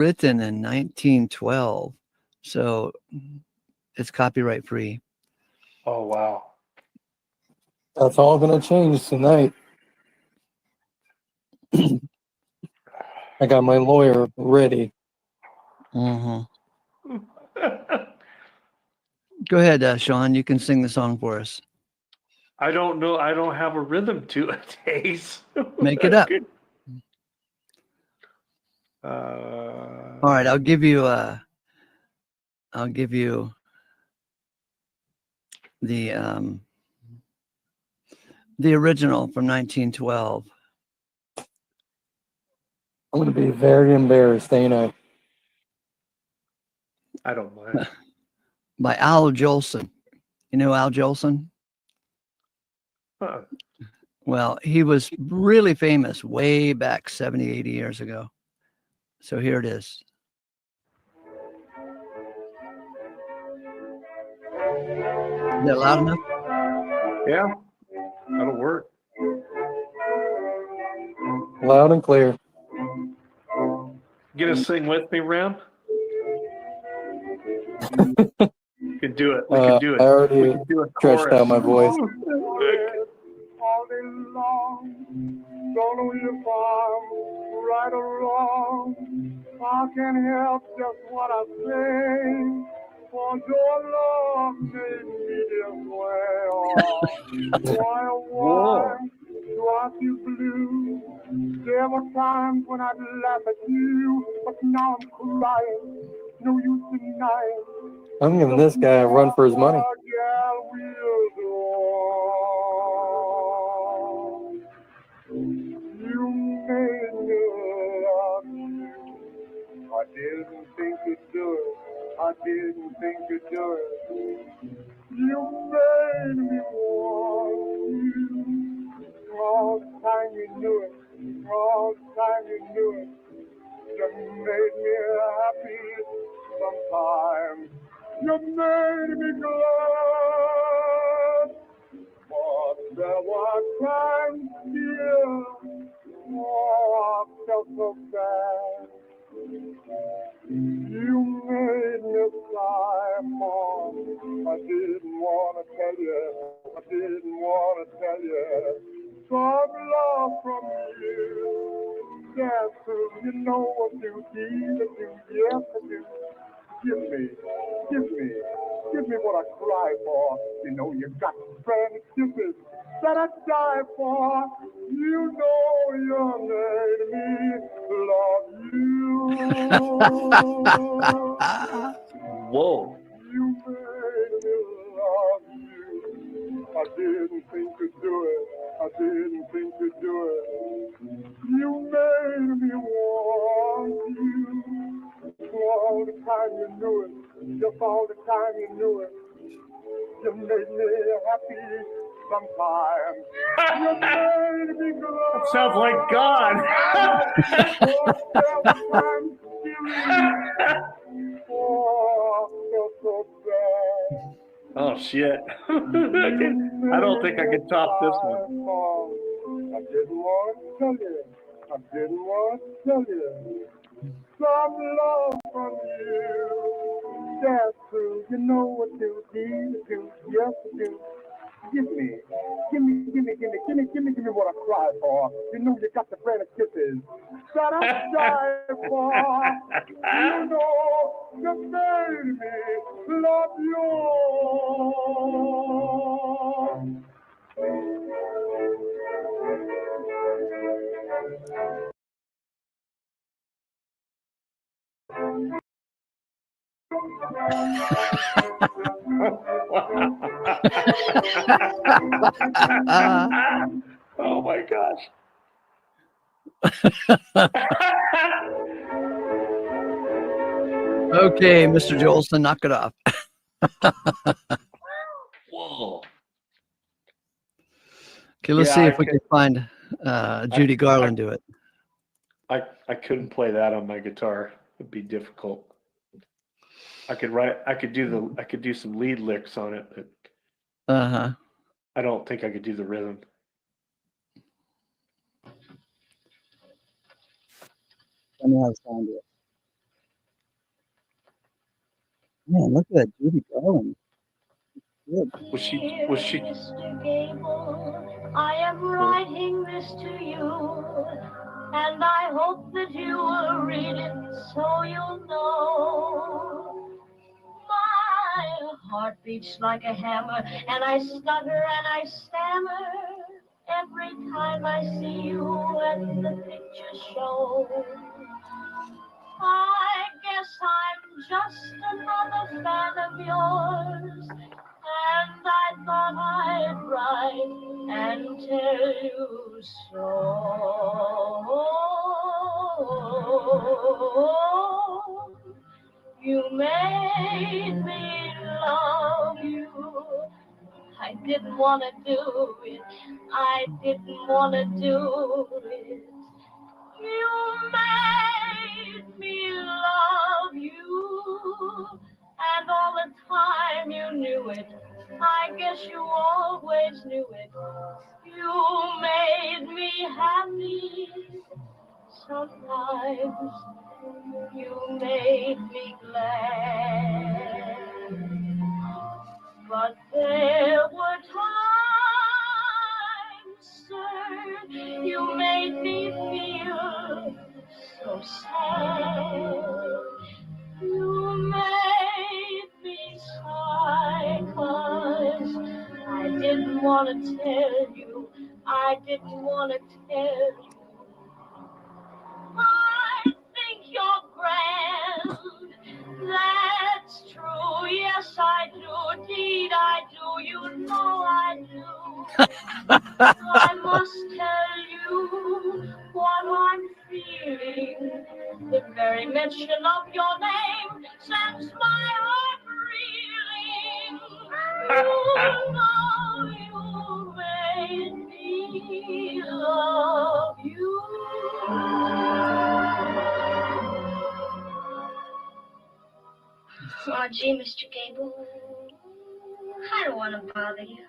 written in 1912, so it's copyright free. Oh, wow. That's all going to change tonight. I got my lawyer ready. Mm-hmm. Go ahead, Sean. You can sing the song for us. I don't know. I don't have a rhythm to it, Ace. Make it up. All right, I'll give you the original from 1912. I'm going to be very embarrassed, ain't I? I don't mind. By Al Jolson. You know Al Jolson? Huh. Well, he was really famous way back 70, 80 years ago. So here it is. Is that loud enough? Yeah, that'll work. Loud and clear. You gonna sing with me, Ram? You can do it. We can do it. I already We can do a stretched chorus. out my voice. All day long, don't on your farm, right or wrong. I can't help just what I say, for your love made me this way. Why do I feel blue? There were times when I'd laugh at you, but now I'm crying. No use denying. I'm giving this guy a run for his money. You made me love you. I didn't think you'd do it. I didn't think you'd do it. You made me want you. All the time you knew it. All the time you knew it. You made me happy sometimes. You made me glad. But there were times, dear, oh, I felt so bad. You made me cry, Mom. I didn't want to tell you. I didn't want to tell you. Some love from you. Yes, you know what you need to do. Yes, I do. Give me what I cry for. You know you got friend kisses that I die for. You know you made me love you. Whoa. You made me love you. I didn't think you'd do it. I didn't think you'd do it. You made me want you. All the time you knew it. Just all the time you knew it. You made me happy sometimes. You made me glad. That sounds like God. Oh shit. I don't think I can top this one. I didn't want to tell you. I didn't want to tell you. Some love from you. That's true. You know what you need to do. Yes, you do. Give me what I cry for. You know you got the brand of kisses that I die for. You know you made me love Oh my gosh. Okay, Mr. Jolson, knock it off. Whoa. Okay, let's see if we can find Judy Garland do it. I couldn't play that on my guitar. It'd be difficult. I could do some lead licks on it, but I don't think I could do the rhythm. Let me have to find it. Man, look at that Judy Garland. Good. Was she? Mr. Gable, I am writing this to you, and I hope that you will read it so you'll know. My heart beats like a hammer, and I stutter and I stammer every time I see you at the picture show. I guess I'm just another fan of yours, and I thought I'd write and tell you so. You made me love you. I didn't want to do it. I didn't want to do it. You made me love you, and all the time you knew it. I guess you always knew it. You made me happy. Sometimes you made me glad. But there were times, sir, you made me feel so sad. You made me sigh, 'cause I didn't want to tell you. I didn't want to tell you. I think you're grand. That's true. Yes, I do. Indeed, I do. You know I do. I must tell you what I'm feeling. The very mention of your name sends my heart reeling. You know you made me love you. Oh, gee, Mr. Gable, I don't want to bother you.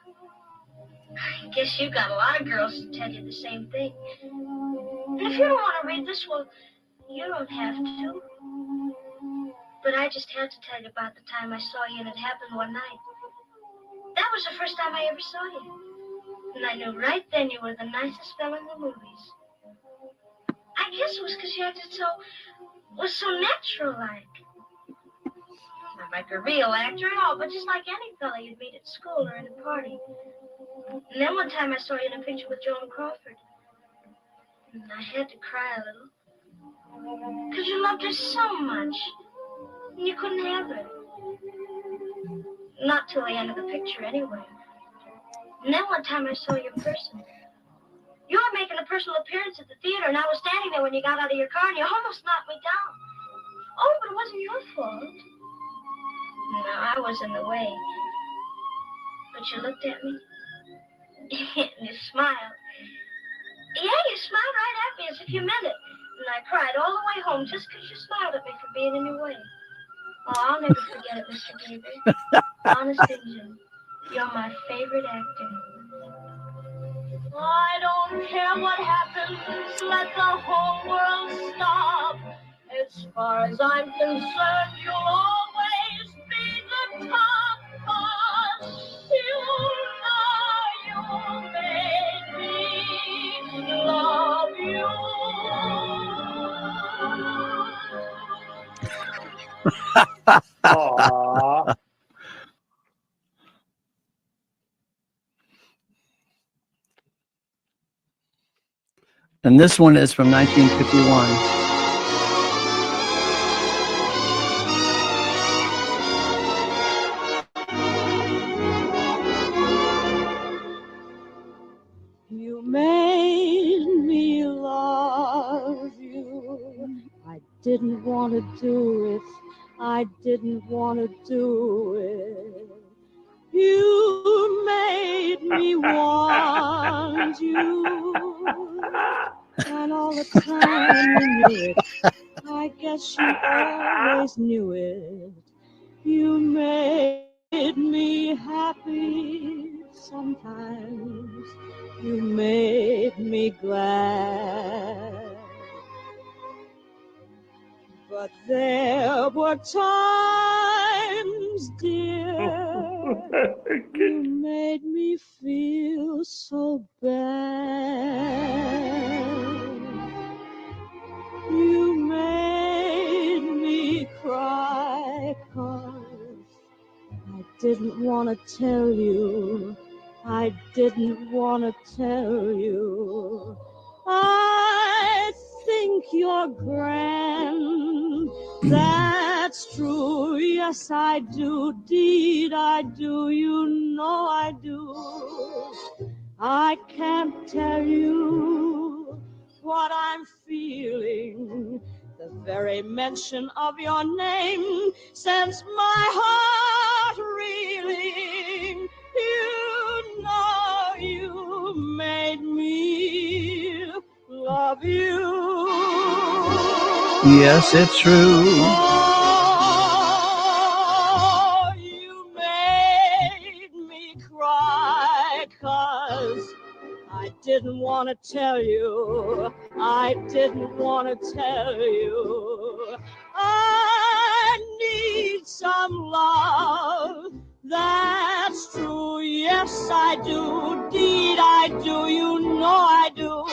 I guess you've got a lot of girls to tell you the same thing. And if you don't want to read this, well, you don't have to. But I just had to tell you about the time I saw you, and it happened one night. That was the first time I ever saw you. And I knew right then you were the nicest fellow in the movies. I guess it was because you acted was so natural-like. Not like a real actor at all, but just like any fella you'd meet at school or at a party. And then one time I saw you in a picture with Joan Crawford. And I had to cry a little. Because you loved her so much. And you couldn't have her. Not till the end of the picture, anyway. And then one time I saw you in person. You were making a personal appearance at the theater, and I was standing there when you got out of your car, and you almost knocked me down. Oh, but it wasn't your fault. No, I was in the way. But you looked at me, and you smiled. Yeah, you smiled right at me as if you meant it. And I cried all the way home just because you smiled at me for being in your way. Oh, I'll never forget it, Mr. Gable. Honest Injun, you're my favorite actor. I don't care what happens, let the whole world stop. As far as I'm concerned, you'll always be the top. 'Cause you know you made me love you. Aww. And this one is from 1951. You made me love you. I didn't want to do it. I didn't want to do it. You made me want you. And all the time you knew it. I guess you always knew it. You made me happy sometimes. You made me glad. But there were times, dear, you made me feel so bad. You made me cry 'cause I didn't want to tell you. I didn't want to tell you. I think you're grand. That's true. Yes, I do. Deed, I do. You know I do. I can't tell you what I'm feeling. The very mention of your name sends my heart reeling. You know you made me love you. Yes, it's true. Oh, you made me cry 'cause I didn't want to tell you. I didn't want to tell you. I need some love. That's true. Yes, I do. Deed, I do. You know I do.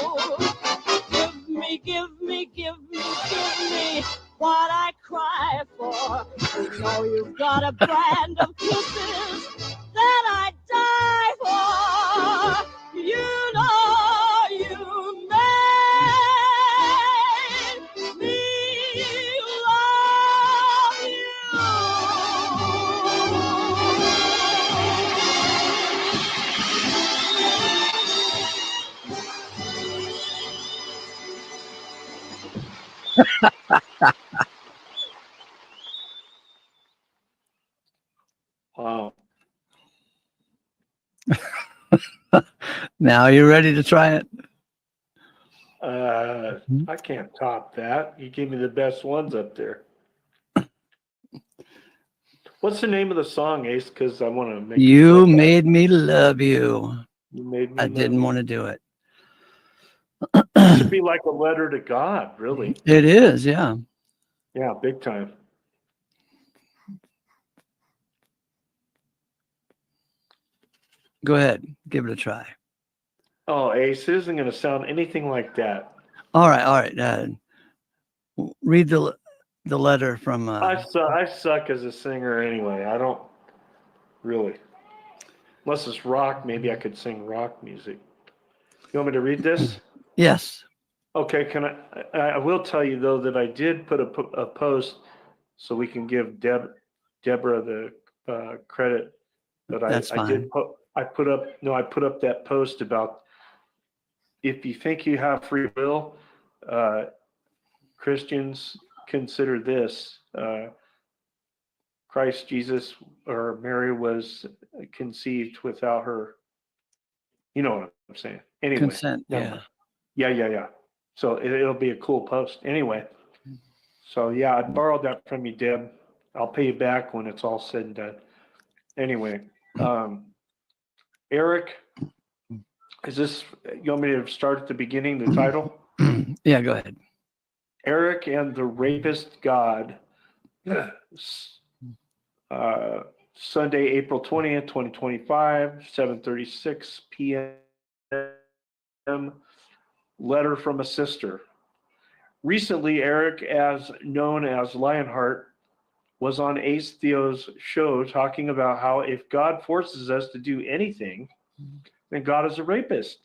Give me, give me, give me, give me what I cry for. You know you've got a brand of kisses that I die for. You know you made me love Wow. Now you're ready to try it? I can't top that. You gave me the best ones up there. What's the name of the song, Ace? Because I want to make You made me love you. You made me I love didn't you. want to do it. It should be like a letter to God, really. It is, yeah. Yeah, big time. Go ahead, give it a try. Oh, Ace, it isn't going to sound anything like that. All right. Read the letter from. I suck as a singer anyway. I don't really. Unless it's rock, maybe I could sing rock music. You want me to read this? Yes. Okay, I will tell you though that I did put a post so we can give Deborah the credit. But That's fine. I put up that post about if you think you have free will, Christians consider this. Christ Jesus or Mary was conceived without her. You know what I'm saying. Anyway. Consent, yeah. Yeah. So it'll be a cool post. Anyway. So yeah, I borrowed that from you, Deb. I'll pay you back when it's all said and done. Anyway, Eric, you want me to start at the beginning, the title? Yeah, go ahead. Eric and the Rapist God. Sunday, April 20th, 2025, 7:36 p.m. Letter from a sister. Recently, Eric, as known as Lionheart, was on Ace Theo's show talking about how if God forces us to do anything, then God is a rapist.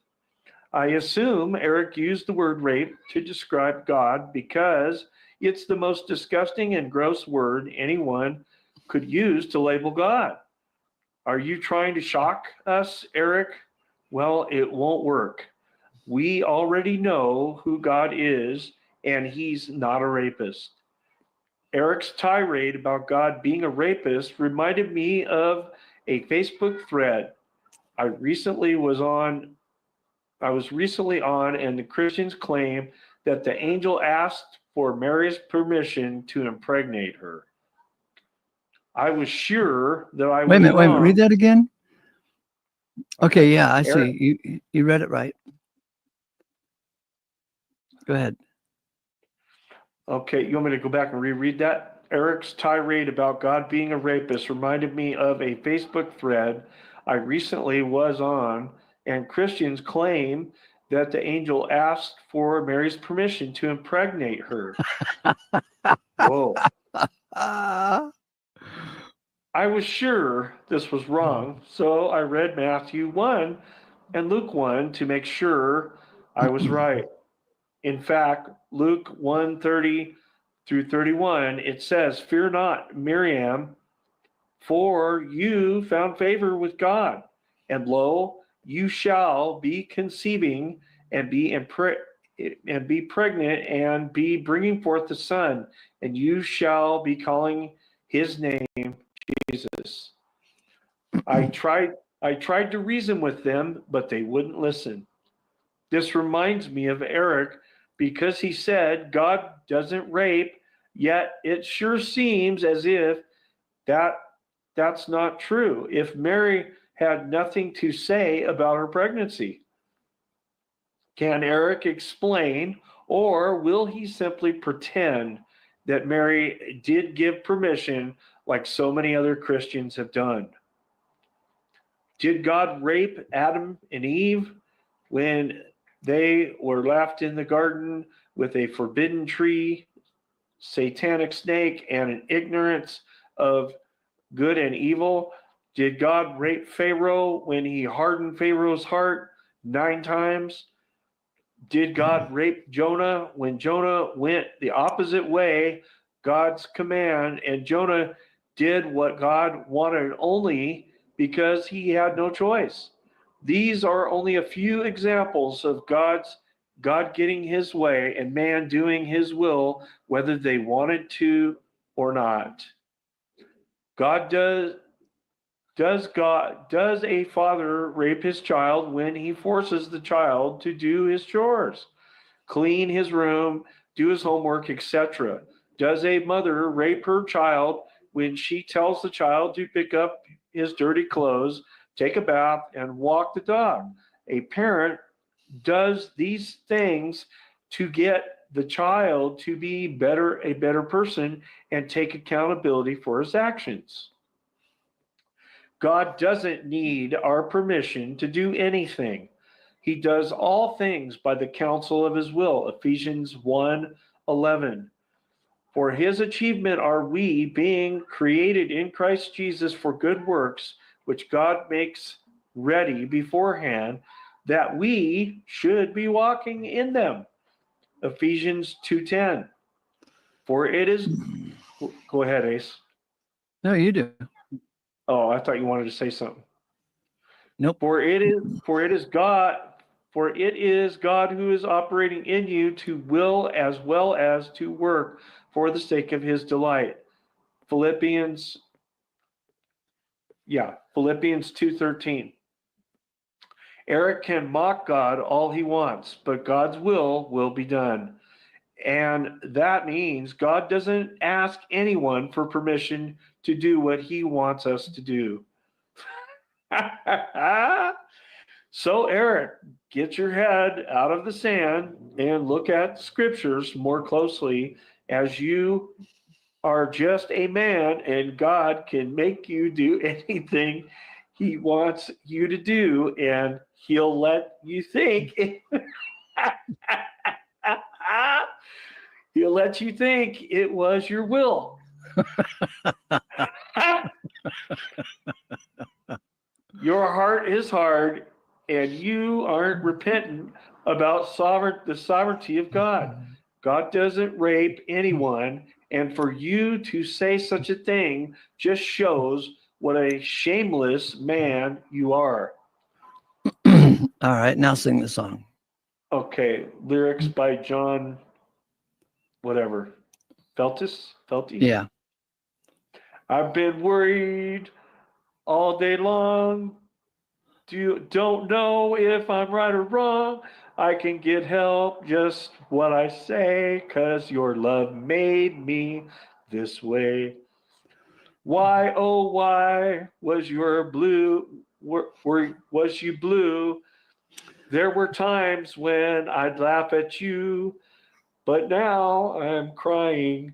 I assume Eric used the word rape to describe God because it's the most disgusting and gross word anyone could use to label God. Are you trying to shock us, Eric? Well, it won't work. We already know who God is, and he's not a rapist. Eric's tirade about God being a rapist reminded me of a Facebook thread I was recently on, and the Christians claim that the angel asked for Mary's permission to impregnate her. I was sure that I was Wait a minute. wrong. Read that again. Okay, yeah, I Eric, see. You read it right. Go ahead. Okay, you want me to go back and reread that? Eric's tirade about God being a rapist reminded me of a Facebook thread I recently was on, and Christians claim that the angel asked for Mary's permission to impregnate her. Whoa. Ah. I was sure this was wrong, so I read Matthew 1 and Luke 1 to make sure I was right. In fact, Luke 1:30 through 31, it says, "Fear not, Miriam, for you found favor with God, and lo, you shall be conceiving and be pregnant and be bringing forth a son, and you shall be calling his name Jesus." I tried to reason with them, but they wouldn't listen. This reminds me of Eric because he said God doesn't rape, yet it sure seems as if that's not true. If Mary had nothing to say about her pregnancy, can Eric explain, or will he simply pretend that Mary did give permission like so many other Christians have done? Did God rape Adam and Eve when they were left in the garden with a forbidden tree, satanic snake, and an ignorance of good and evil? Did God rape Pharaoh when he hardened Pharaoh's heart 9 times? Did God rape Jonah when Jonah went the opposite way, God's command, and Jonah did what God wanted only because he had no choice? These are only a few examples of God getting his way and man doing his will, whether they wanted to or not. God does a father rape his child when he forces the child to do his chores, clean his room, do his homework, etc.? Does a mother rape her child when she tells the child to pick up his dirty clothes, take a bath, and walk the dog? A parent does these things to get the child to be a better person and take accountability for his actions. God doesn't need our permission to do anything. He does all things by the counsel of his will. Ephesians 1:11. For his achievement are we, being created in Christ Jesus for good works, which God makes ready beforehand, that we should be walking in them. Ephesians 2:10. For it is, go ahead, Ace. No, you do. Oh, I thought you wanted to say something. Nope. For it is God who is operating in you to will as well as to work for the sake of his delight. Philippians 2:13. Eric can mock God all he wants, but God's will be done. And that means God doesn't ask anyone for permission to do what he wants us to do. So, Eric, get your head out of the sand and look at scriptures more closely, as you are just a man and God can make you do anything he wants you to do, and he'll let you think. He'll let you think it was your will. Your heart is hard and you aren't repentant about the sovereignty of God. God doesn't rape anyone, and for you to say such a thing just shows what a shameless man you are. All right, now sing the song. Okay, lyrics by John, whatever, Feltis? Yeah. I've been worried all day long. Don't know if I'm right or wrong. I can get help just what I say, 'cause your love made me this way. Why, oh, why was your blue? Was you blue? There were times when I'd laugh at you. But now I'm crying.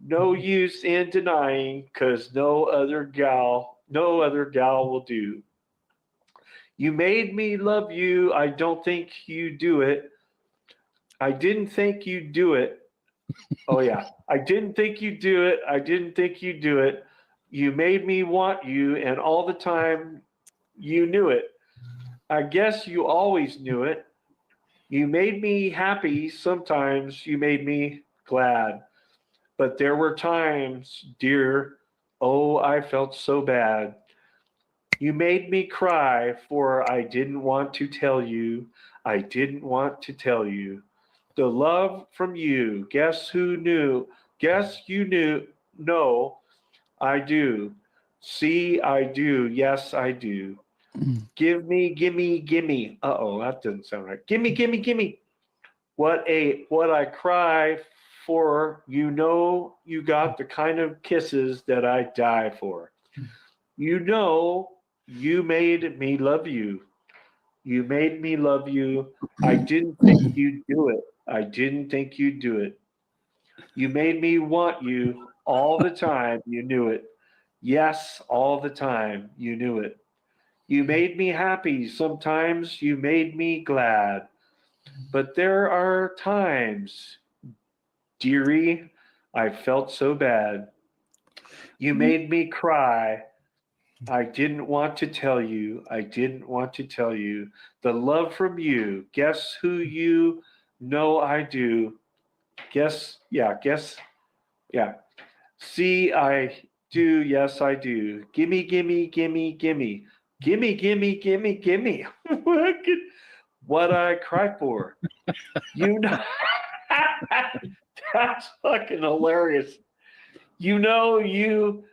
No use in denying, 'cause no other gal will do. You made me love you. I don't think you do it. I didn't think you'd do it. Oh, yeah. I didn't think you'd do it. I didn't think you'd do it. You made me want you, and all the time you knew it. I guess you always knew it. You made me happy. Sometimes you made me glad. But there were times, dear, oh, I felt so bad. You made me cry, for I didn't want to tell you. I didn't want to tell you. The love from you. Guess who knew? Guess you knew. No, I do. See, I do. Yes, I do. Give me, gimme, gimme. Uh-oh, that doesn't sound right. Gimme, gimme, gimme. What I cry for, you know, you got the kind of kisses that I die for. You know, you made me love you. You made me love you. I didn't think you'd do it. I didn't think you'd do it. You made me want you all the time. You knew it. Yes, all the time. You knew it. You made me happy. Sometimes you made me glad. But there are times, dearie, I felt so bad. You made me cry. I didn't want to tell you. I didn't want to tell you. The love from you. Guess who you know I do. Guess, yeah. See, I do. Yes, I do. Gimme, gimme, gimme, gimme. Gimme, gimme, gimme, gimme. What I cry for. You know, that's fucking hilarious. You know, you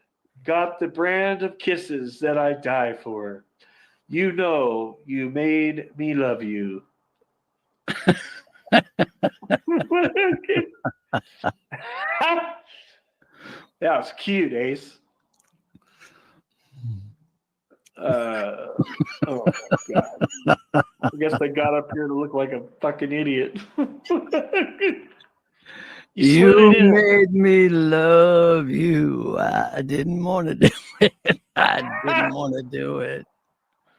got the brand of kisses that I die for. You know, you made me love you. That was cute, Ace. Oh my God. I guess I got up here to look like a fucking idiot. You slid it in. made me love you. I didn't want to do it. I didn't want to do it.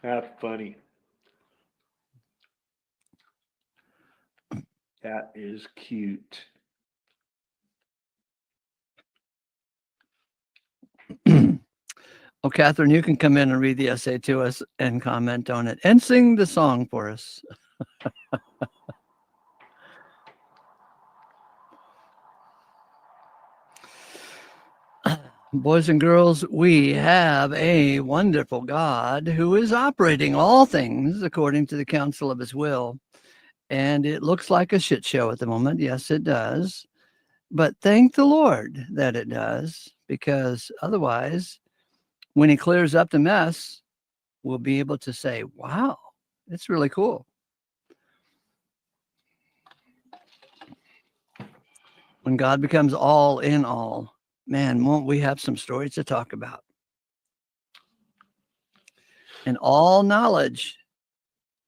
That's funny. That is cute. Oh, Catherine, you can come in and read the essay to us and comment on it and sing the song for us. Boys and girls, we have a wonderful God who is operating all things according to the counsel of his will. And it looks like a shit show at the moment. Yes, it does. But thank the Lord that it does, because otherwise, when he clears up the mess, we'll be able to say, wow, it's really cool. When God becomes all in all, man, won't we have some stories to talk about? And all knowledge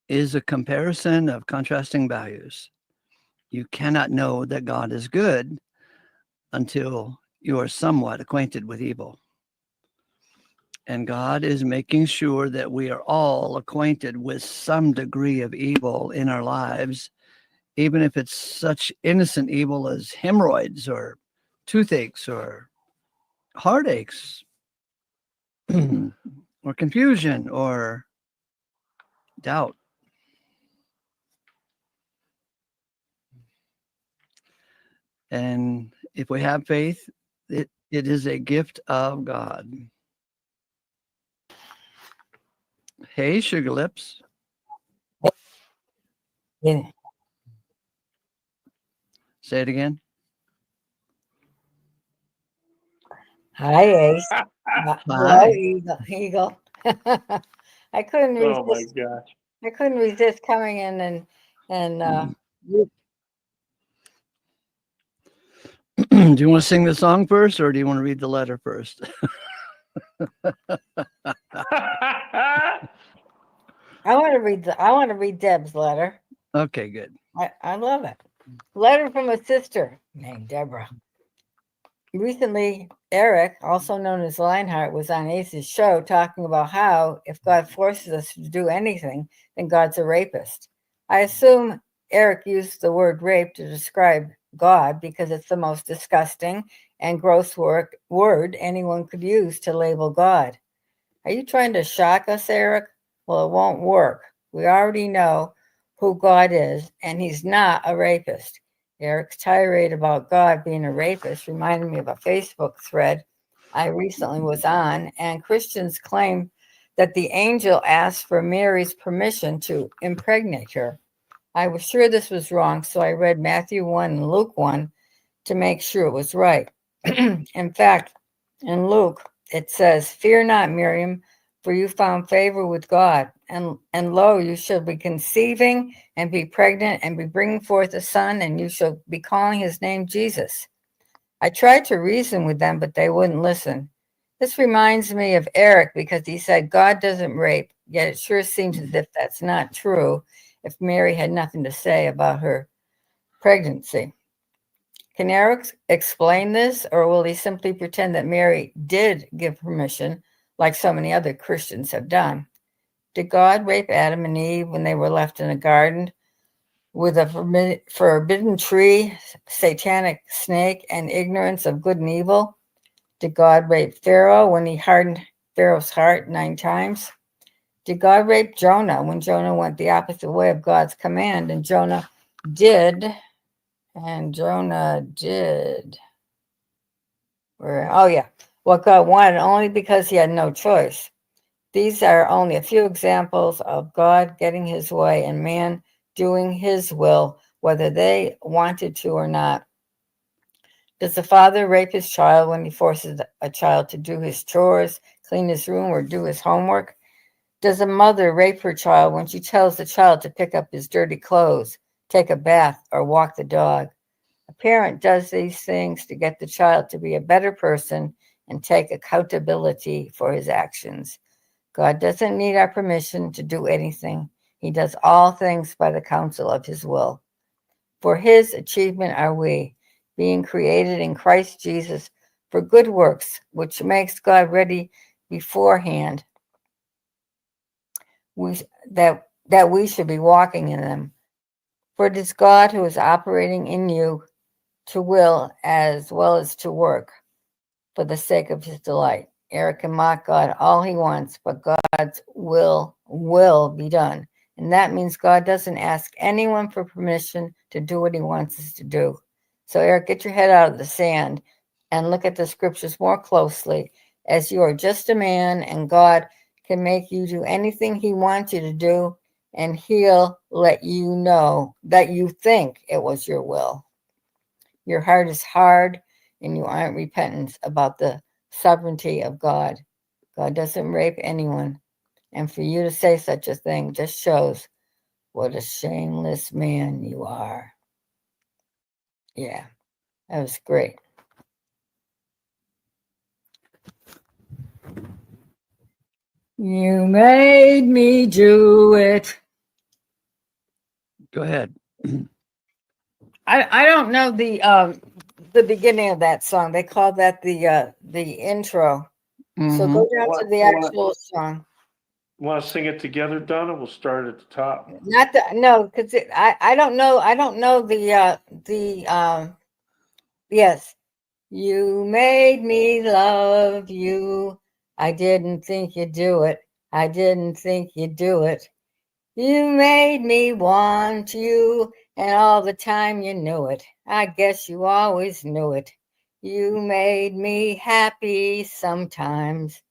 is a comparison of contrasting values. You cannot know that God is good until you are somewhat acquainted with evil. And God is making sure that we are all acquainted with some degree of evil in our lives, even if it's such innocent evil as hemorrhoids or toothaches or heartaches or confusion or doubt. And if we have faith, it is a gift of God. Hey, Sugar Lips. Yeah. Say it again. Hi, Ace. Hello, Hi. Eagle. I couldn't resist. Oh my gosh. I couldn't resist coming in and Do you want to sing the song first, or do you want to read the letter first? I want to read Deb's letter. Okay, good. I love it. Letter from a sister named Deborah. Recently, Eric, also known as Lionheart, was on Ace's show talking about how if God forces us to do anything, then God's a rapist. I assume Eric used the word rape to describe God because it's the most disgusting and gross word anyone could use to label God. Are you trying to shock us, Eric? Well, it won't work. We already know who God is, and he's not a rapist. Eric's tirade about God being a rapist reminded me of a Facebook thread I recently was on, and Christians claim that the angel asked for Mary's permission to impregnate her. I was sure this was wrong, so I read Matthew 1 and Luke 1 to make sure it was right. In fact, in Luke, it says, "Fear not, Miriam, for you found favor with God. And lo, you shall be conceiving and be pregnant and be bringing forth a son, and you shall be calling his name Jesus." I tried to reason with them, but they wouldn't listen. This reminds me of Eric because he said God doesn't rape, yet it sure seems as if that's not true if Mary had nothing to say about her pregnancy. Can Eric explain this, or will he simply pretend that Mary did give permission, like so many other Christians have done? Did God rape Adam and Eve when they were left in a garden with a forbidden tree, satanic snake, and ignorance of good and evil? Did God rape Pharaoh when he hardened Pharaoh's heart 9 times? Did God rape Jonah when Jonah went the opposite way of God's command? And Jonah did. What God wanted, only because he had no choice. These are only a few examples of God getting his way and man doing his will, whether they wanted to or not. Does the father rape his child when he forces a child to do his chores, clean his room, or do his homework? Does a mother rape her child when she tells the child to pick up his dirty clothes, take a bath, or walk the dog? A parent does these things to get the child to be a better person and take accountability for his actions. God doesn't need our permission to do anything. He does all things by the counsel of his will. For his achievement are we, being created in Christ Jesus for good works, which makes God ready beforehand that we should be walking in them. For it is God who is operating in you to will as well as to work for the sake of his delight. Eric can mock God all he wants, but God's will be done. And that means God doesn't ask anyone for permission to do what he wants us to do. So Eric, get your head out of the sand and look at the scriptures more closely, as you are just a man and God can make you do anything he wants you to do, and he'll let you know that you think it was your will. Your heart is hard and you aren't repentant about the sovereignty of God. God doesn't rape anyone. And for you to say such a thing just shows what a shameless man you are. Yeah, that was great. You made me do it. Go ahead. I don't know the beginning of that song. They call that the intro. So go down to the actual song. Want to sing it together, Donna? We'll start at the top. Not the no, because I don't know yes. You made me love you. I didn't think you'd do it. I didn't think you'd do it. You made me want you, and all the time you knew it. I guess you always knew it. You made me happy sometimes.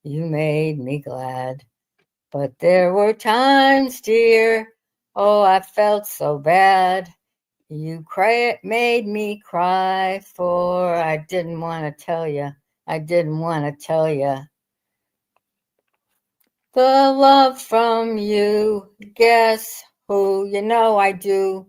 You made me glad. But there were times, dear, oh, I felt so bad. You made me cry, for I didn't want to tell you. I didn't want to tell you. The love from you, guess who? You know I do.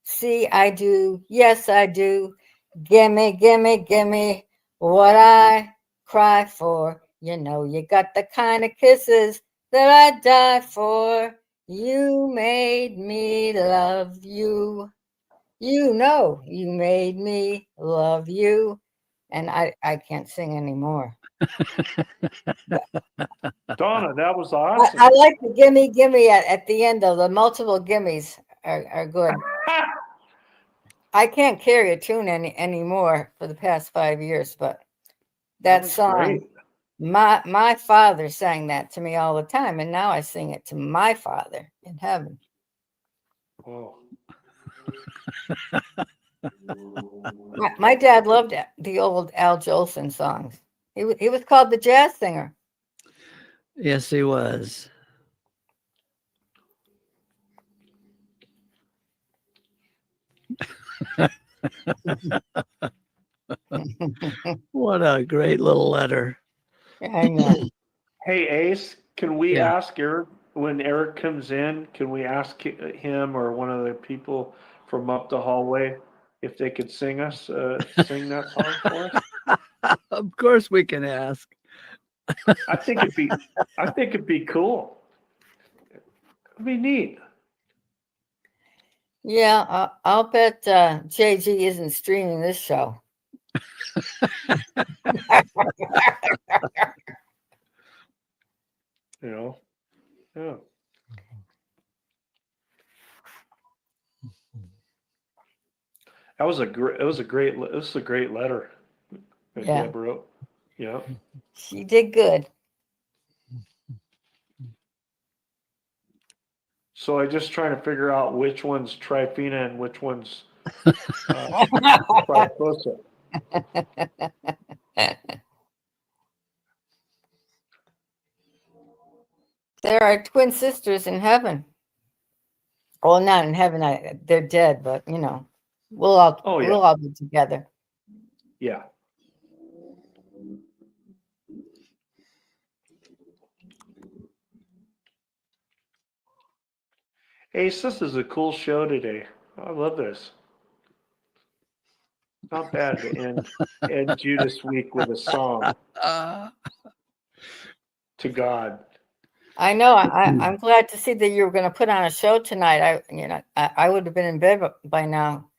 See, I do. Yes, I do. Gimme, gimme, gimme what I cry for. You know you got the kind of kisses that I die for. You made me love you. You know, you made me love you. And I can't sing anymore. Donna, that was I awesome. like the gimme at the end, though. The multiple gimmes are good. I can't carry a tune anymore for the past 5 years, but that was song, great. my father sang that to me all the time, and now I sing it to my Father in heaven. Oh. My dad loved the old Al Jolson songs. He was called the jazz singer. Yes, he was. What a great little letter. I know. Hey, Ace, can we Yeah. ask Eric, when Eric comes in, can we ask him or one of the people from up the hallway if they could sing that song for us? Of course we can ask. I think it'd be cool. It'd be neat. Yeah, I'll bet JG isn't streaming this show. You know? Yeah. This is a great letter that Yeah. Deb wrote. Yeah. She did good. So I'm just trying to figure out which one's Trifina and which one's Trifosa. There are twin sisters in heaven. Well, not in heaven. They're dead, but we'll all be together. Yeah. Ace, this is a cool show today. I love this. Not bad to end Judas Week with a song to God. I know. I'm glad to see that you were going to put on a show tonight. I would have been in bed by now,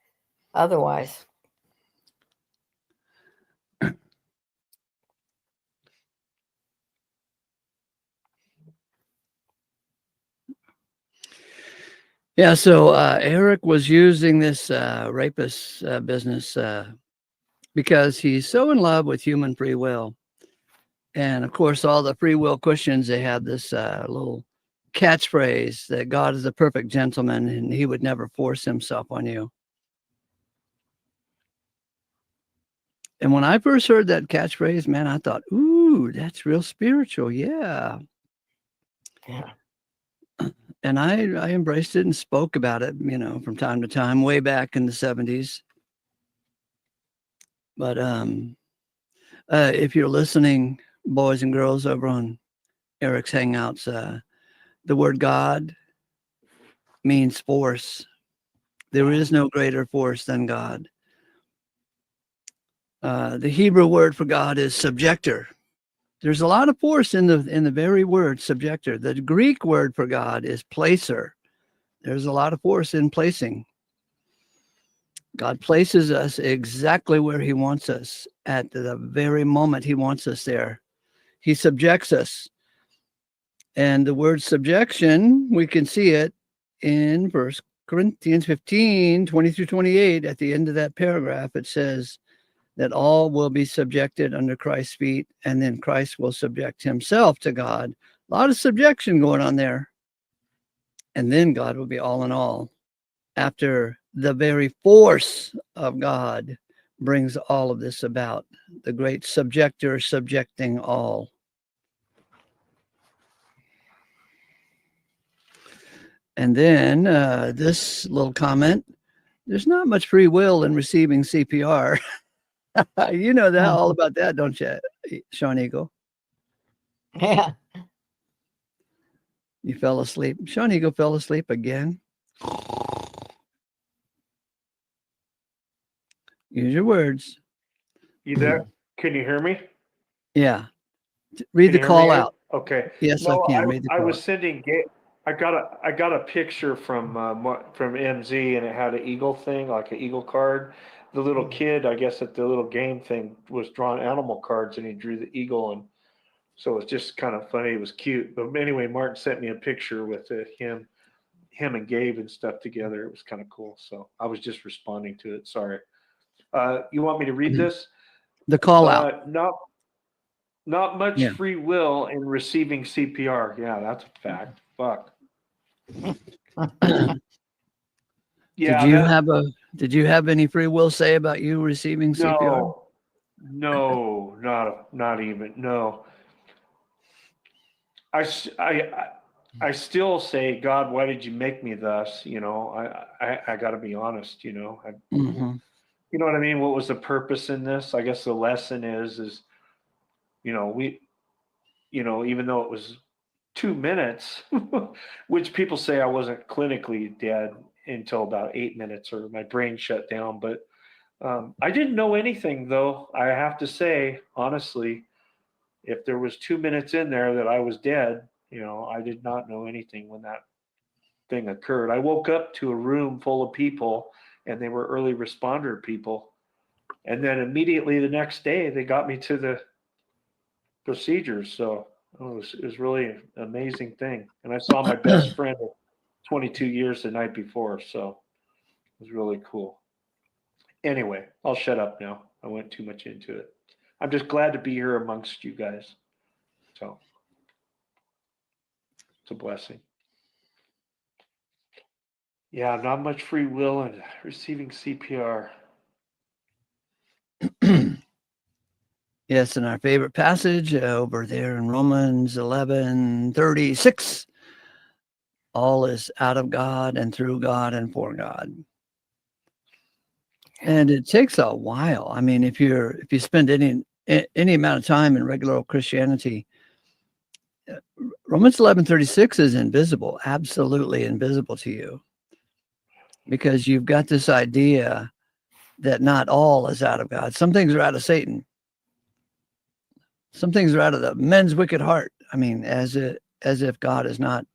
otherwise. Yeah, so Eric was using this rapist business because he's so in love with human free will. And of course, all the free will Christians, they have this little catchphrase that God is a perfect gentleman and he would never force himself on you. And when I first heard that catchphrase, man, I thought, ooh, that's real spiritual. Yeah. Yeah. And I embraced it and spoke about it, from time to time, way back in the 70s. But if you're listening, boys and girls over on Eric's Hangouts, the word God means force. There is no greater force than God. The Hebrew word for God is subjector. There's a lot of force in the very word subjector. The Greek word for God is placer. There's a lot of force in placing. God places us exactly where he wants us at the very moment he wants us there. He subjects us. And the word subjection, we can see it in 1 Corinthians 15, 20-28. At the end of that paragraph, it says that all will be subjected under Christ's feet, and then Christ will subject himself to God. A lot of subjection going on there. And then God will be all in all. After the very force of God brings all of this about, the great subjector subjecting all. And then this little comment, there's not much free will in receiving CPR. You know that all about that, don't you, Sean Eagle? Yeah. You fell asleep. Sean Eagle fell asleep again. Use your words. You there? Can you hear me? Yeah. Read the call out. Okay. Yes, No, I can. Read the call I was out. sending I got a picture from MZ, and it had an eagle thing, like an eagle card. The little kid, I guess, at the little game thing was drawing animal cards, and he drew the eagle, and so it was just kind of funny. It was cute. But anyway, Martin sent me a picture with him and Gabe and stuff together. It was kind of cool. So I was just responding to it. Sorry. You want me to read this? The call out. Not much Yeah. free will in receiving CPR. Yeah, that's a fact. Fuck. Yeah. Did you have any free will say about you receiving CPR? No, not even. No. I still say, God, why did you make me thus? You know, I got to be honest. You know, Mm-hmm. you know what I mean. What was the purpose in this? I guess the lesson is, you know, even though it was 2 minutes, which people say I wasn't clinically dead until about 8 minutes, or my brain shut down. But I didn't know anything, though. I have to say, honestly, if there was 2 minutes in there that I was dead, you know, I did not know anything when that thing occurred. I woke up to a room full of people, and they were early responder people. And then immediately the next day, they got me to the procedures. So it was really an amazing thing. And I saw my best friend of 22 years the night before. So it was really cool. Anyway, I'll shut up now. I went too much into it. I'm just glad to be here amongst you guys. So it's a blessing. Yeah, not much free will in receiving CPR. Yes, in our favorite passage over there in Romans 11:36, all is out of God and through God and for God. And it takes a while. I mean, if you spend any amount of time in regular Christianity, Romans 11:36 is invisible, absolutely invisible to you, because you've got this idea that not all is out of God. Some things are out of Satan. Some things are out of the men's wicked heart. I mean, as if God is not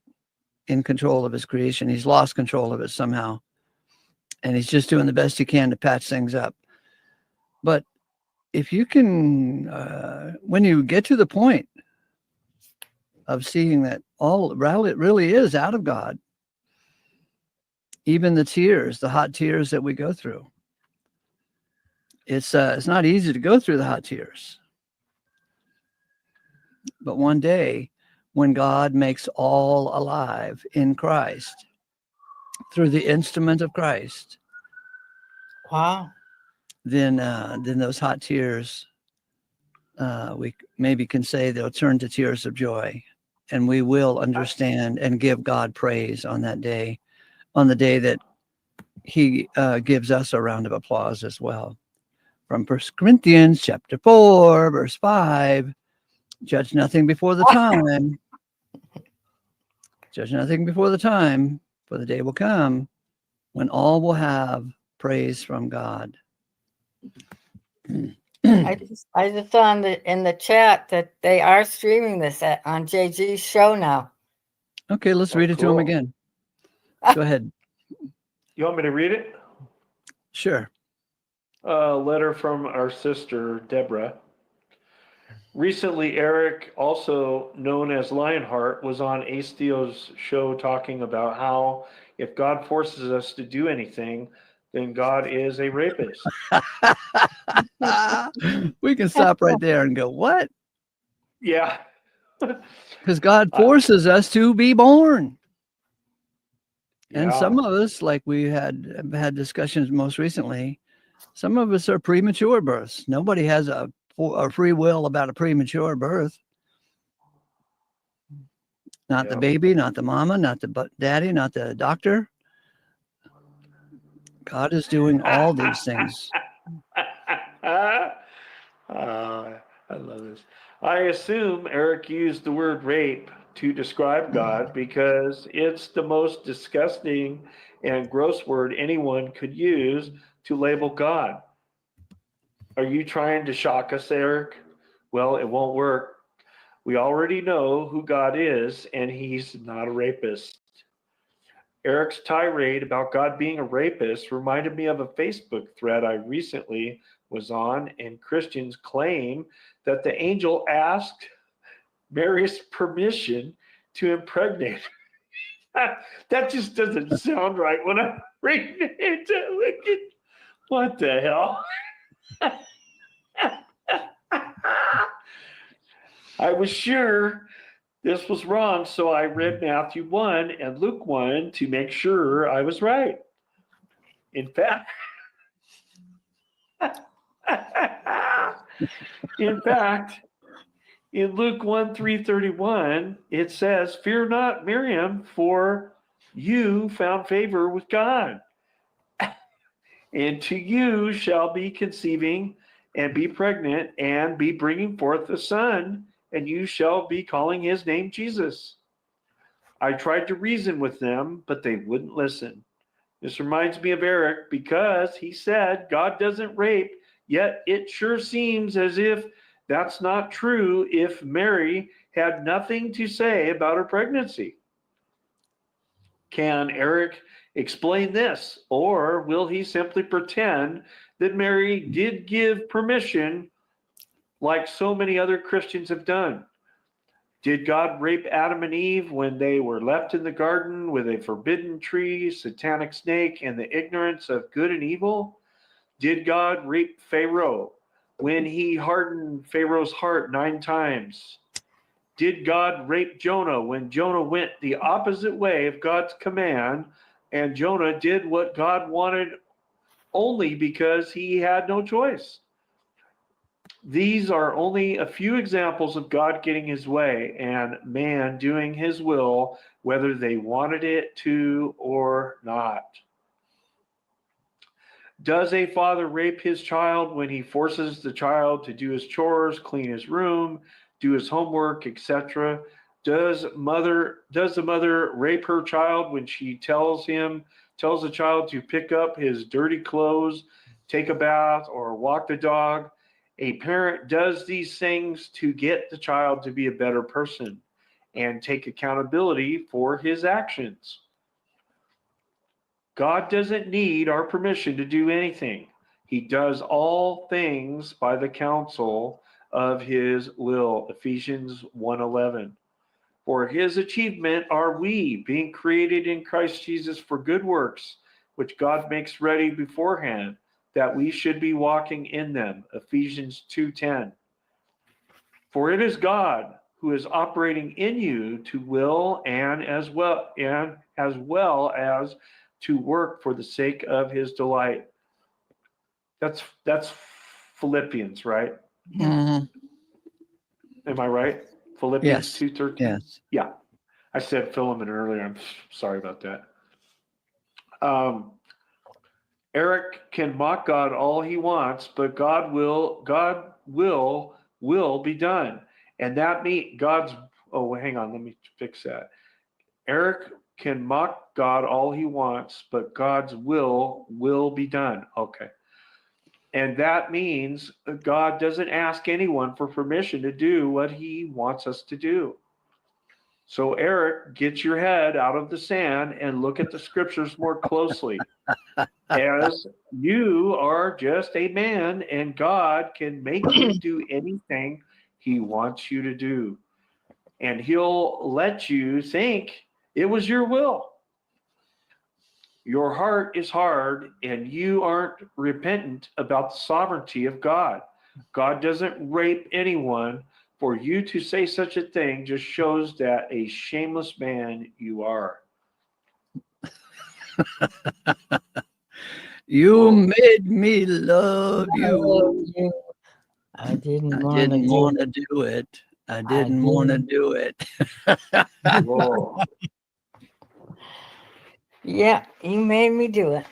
in control of his creation. He's lost control of it somehow. And he's just doing the best he can to patch things up. But if you can, when you get to the point of seeing that all it really is out of God, even the tears, the hot tears that we go through, it's not easy to go through the hot tears. But one day, when God makes all alive in Christ, through the instrument of Christ, wow, then those hot tears, we maybe can say they'll turn to tears of joy, and we will understand and give God praise on that day, on the day that he gives us a round of applause as well. From 1 Corinthians chapter 4, verse 5, judge nothing before the time. Judge nothing before the time, for the day will come when all will have praise from God. I just saw in the chat that they are streaming this on JG's show now. Okay, let's read it to him again. Go ahead. You want me to read it? Sure. A letter from our sister, Deborah. Recently, Eric, also known as Lionheart, was on Ace Theo's show talking about how if God forces us to do anything, then God is a rapist. We can stop right there and go, what? Yeah. Because God forces us to be born. And Yeah. some of us, like we had discussions most recently, some of us are premature births. Nobody has a free will about a premature birth. Not the baby, not the mama, not the daddy, not the doctor. God is doing all these things. I love this. I assume Eric used the word rape to describe God because it's the most disgusting and gross word anyone could use to label God. Are you trying to shock us, Eric? Well, it won't work. We already know who God is, and he's not a rapist. Eric's tirade about God being a rapist reminded me of a Facebook thread I recently was on, and Christians claim that the angel asked Mary's permission to impregnate. That just doesn't sound right when I read it. What the hell? I was sure this was wrong, so I read Matthew 1 and Luke 1 to make sure I was right. In fact, in Luke 1:331, it says, "Fear not, Miriam, for you found favor with God. And to you shall be conceiving and be pregnant and be bringing forth a son, and you shall be calling his name Jesus." I tried to reason with them, but they wouldn't listen. This reminds me of Eric because he said God doesn't rape, yet it sure seems as if that's not true if Mary had nothing to say about her pregnancy. Can Eric explain this, or will he simply pretend that Mary did give permission like so many other Christians have done? Did God rape Adam and Eve when they were left in the garden with a forbidden tree, satanic snake, and the ignorance of good and evil? Did God rape Pharaoh when he hardened Pharaoh's heart 9 times? Did God rape Jonah when Jonah went the opposite way of God's command and Jonah did what God wanted only because he had no choice? These are only a few examples of God getting his way and man doing his will, whether they wanted it to or not. Does a father rape his child when he forces the child to do his chores, clean his room, do his homework, etc.? Does the mother rape her child when she tells the child to pick up his dirty clothes, take a bath, or walk the dog? A parent does these things to get the child to be a better person and take accountability for his actions. God doesn't need our permission to do anything. He does all things by the counsel of his will. Ephesians 1:11. For his achievement are we, being created in Christ Jesus for good works, which God makes ready beforehand, that we should be walking in them. Ephesians 2:10. For it is God who is operating in you to will and as well as to work for the sake of his delight. That's Philippians, right? Mm-hmm. Am I right? Philippians Yes. 2:13. Yes. Yeah, I said Philemon earlier. I'm sorry about that. Eric can mock God all he wants, but God will be done, and that means God's. Oh, hang on, let me fix that. Eric can mock God all he wants, but God's will be done. Okay. And that means God doesn't ask anyone for permission to do what he wants us to do. So, Eric, get your head out of the sand and look at the scriptures more closely. As you are just a man, and God can make you do anything he wants you to do. And he'll let you think it was your will. Your heart is hard and you aren't repentant about the sovereignty of God. God doesn't rape anyone. For you to say such a thing just shows that a shameless man you are. You Whoa. made me love you. I didn't I want didn't to want to do it. I didn't want to do it. Whoa. Yeah, you made me do it.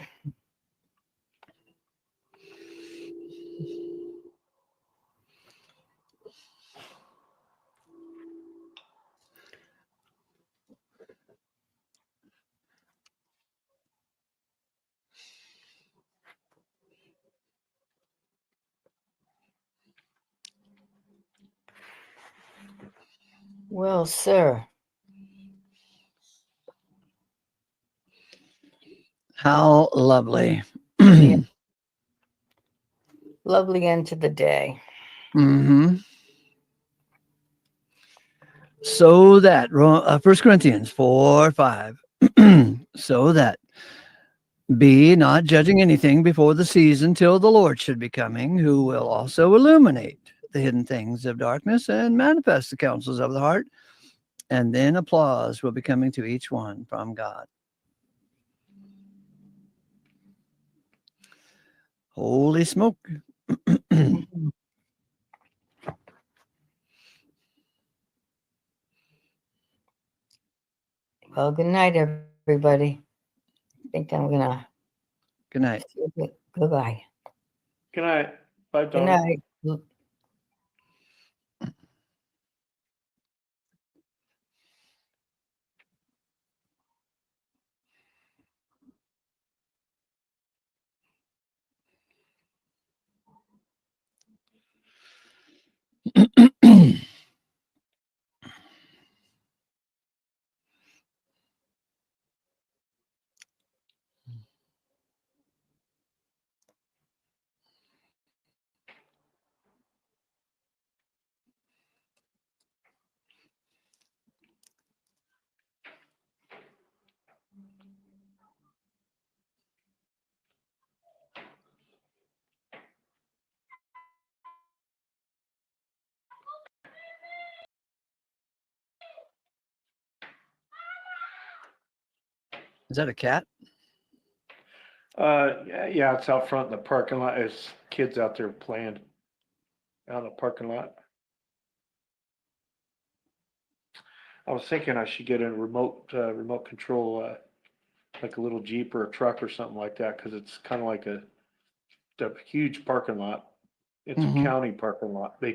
Well, sir. How lovely. Yeah. Lovely end to the day. Mm-hmm. So that 1 Corinthians 4:5. So that be not judging anything before the season till the Lord should be coming, who will also illuminate the hidden things of darkness and manifest the counsels of the heart. And then applause will be coming to each one from God. Holy smoke. Well, good night, everybody. I think I'm gonna. Good night. Goodbye. Good night. Bye, Good Donna. night. Is that a cat? Yeah, it's out front in the parking lot. There's kids out there playing out in the parking lot. I was thinking I should get a remote control, like a little Jeep or a truck or something like that, because it's kind of like a huge parking lot. It's a county parking lot. They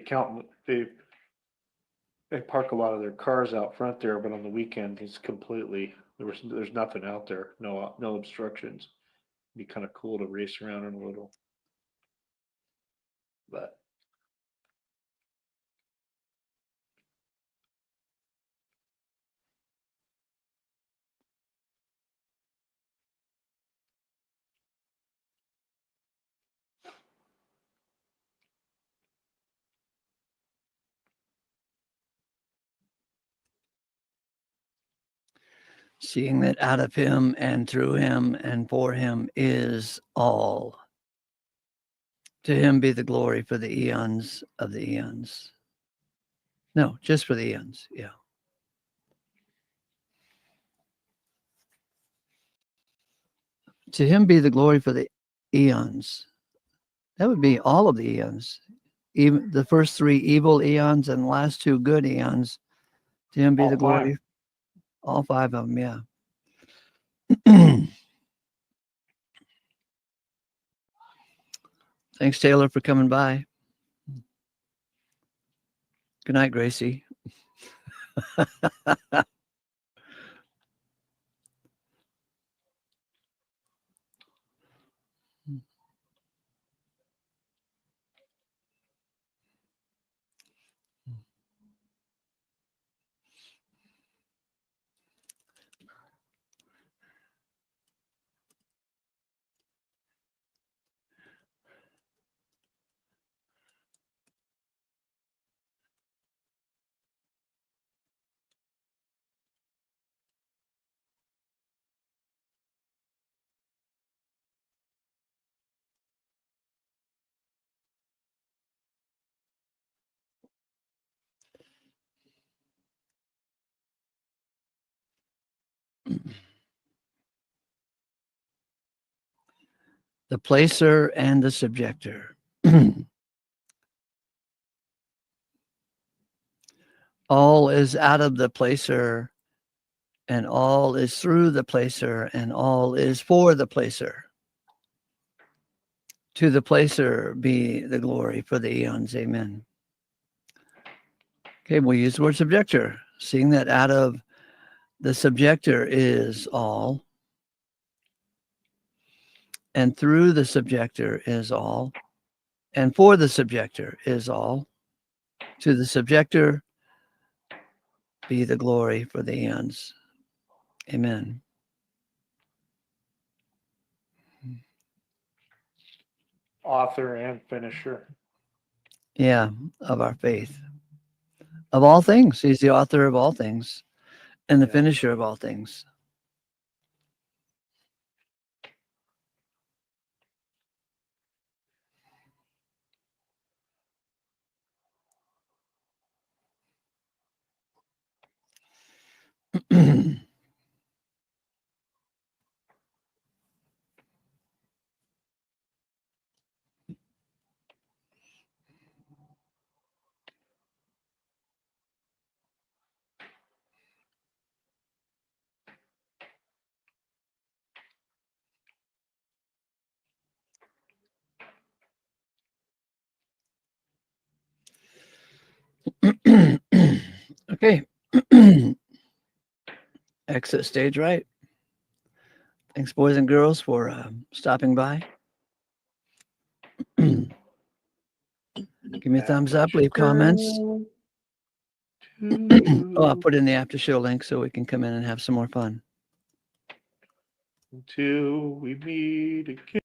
park a lot of their cars out front there, but on the weekend it's completely there's nothing out there, no obstructions. It'd be kind of cool to race around in a little, but Seeing that out of him and through him and for him is all. To him be the glory for the eons of the eons. No, just for the eons. Yeah. To him be the glory for the eons. That would be all of the eons. Even the first 3 evil eons and the last 2 good eons. To him be all the glory. five. All 5 of them, yeah. Thanks, Taylor, for coming by. Good night, Gracie. The placer and the subjector. All is out of the placer, and all is through the placer, and all is for the placer. To the placer be the glory for the eons. Amen. Okay, we'll use the word subjector, seeing that out of the subjector is all, and through the subjector is all, and for the subjector is all. To the subjector be the glory for the eons. Amen. Author and finisher. Yeah, of our faith. Of all things. He's the author of all things and the finisher of all things. Okay. Exit stage right. Thanks, boys and girls, for stopping by. Give me a thumbs up, leave comments. Oh, I'll put in the after show link so we can come in and have some more fun. Until we meet again.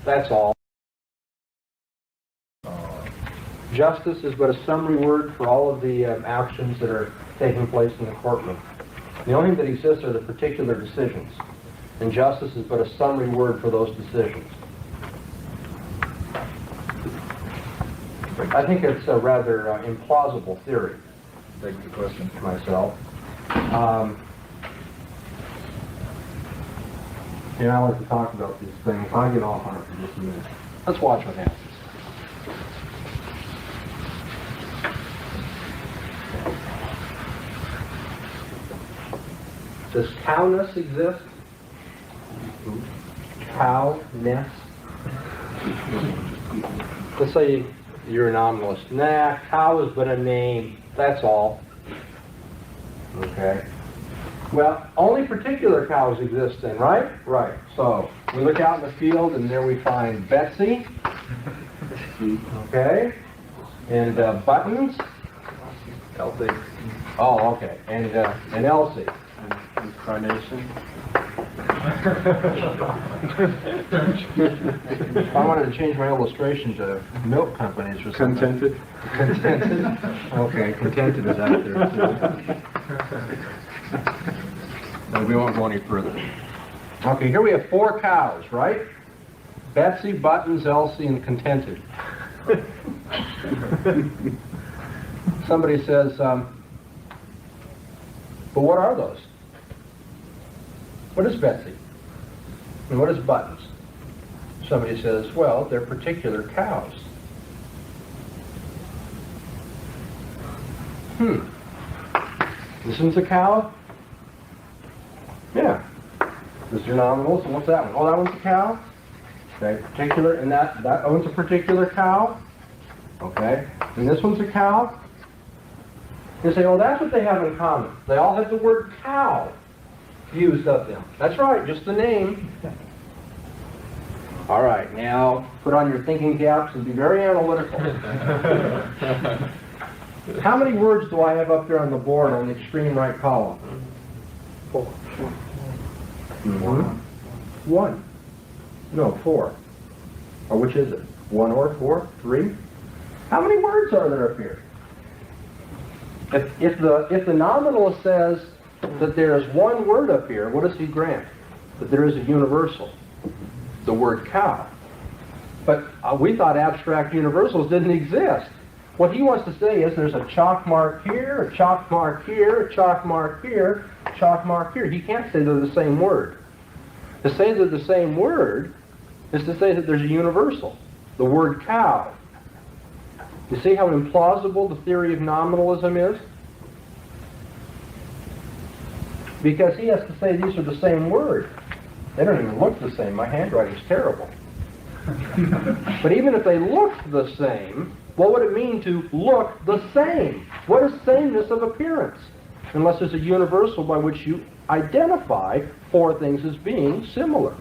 that's all. Justice is but a summary word for all of the actions that are taking place in the courtroom. The only thing that exists are the particular decisions, and justice is but a summary word for those decisions. I think it's a rather implausible theory. Take the question. Myself. I like to talk about these things. I'll get off on it for just a minute. Let's watch what happens. Does cowness exist? Cowness? Let's say you're a nominalist. Nah, cow is but a name. That's all. Okay. Well, only particular cows exist then, right? Right. So we look out in the field and there we find Betsy. Okay. And Buttons. Elsie. Oh, okay. And Elsie. And Carnation. If I wanted to change my illustration to milk companies or something. Contented. Contented? Okay, contented is out there too. No, we won't go any further. Okay, here we have 4 cows, right? Betsy, Buttons, Elsie, and Contented. Somebody says, but what are those? What is Betsy? And what is Buttons? Somebody says, well, they're particular cows. This one's a cow? Yeah. This is your nominal, so what's that one? Oh, that one's a cow? Okay, particular, and that one's a particular cow? Okay, and this one's a cow? You say, oh, that's what they have in common. They all have the word cow used of them. That's right, just the name. All right, now put on your thinking caps and be very analytical. How many words do I have up there on the board on the extreme right column? 4. 1. No, 4. Or which is it? 1 or 4? 3? How many words are there up here? If the nominalist says that there is one word up here, what does he grant? That there is a universal, the word cow. But we thought abstract universals didn't exist. What he wants to say is there's a chalk mark here, a chalk mark here, a chalk mark here, a chalk mark here. He can't say they're the same word. To say they're the same word is to say that there's a universal, the word cow. You see how implausible the theory of nominalism is? Because he has to say these are the same word. They don't even look the same. My handwriting's terrible. But even if they looked the same, what would it mean to look the same? What is sameness of appearance? Unless there's a universal by which you identify 4 things as being similar.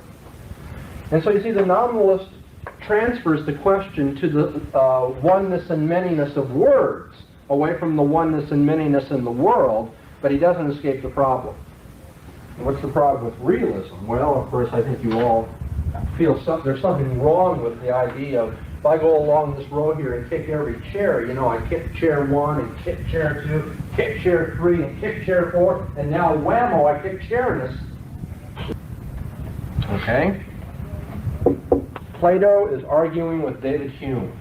And so you see the nominalist transfers the question to the oneness and manyness of words, away from the oneness and manyness in the world, but he doesn't escape the problem. And what's the problem with realism? Well, of course, I think you all feel there's something wrong with the idea of, if I go along this row here and kick every chair, you know, I kick chair 1 and kick chair 2, kick chair 3 and kick chair 4, and now whammo, I kick chairness. Okay? Plato is arguing with David Hume.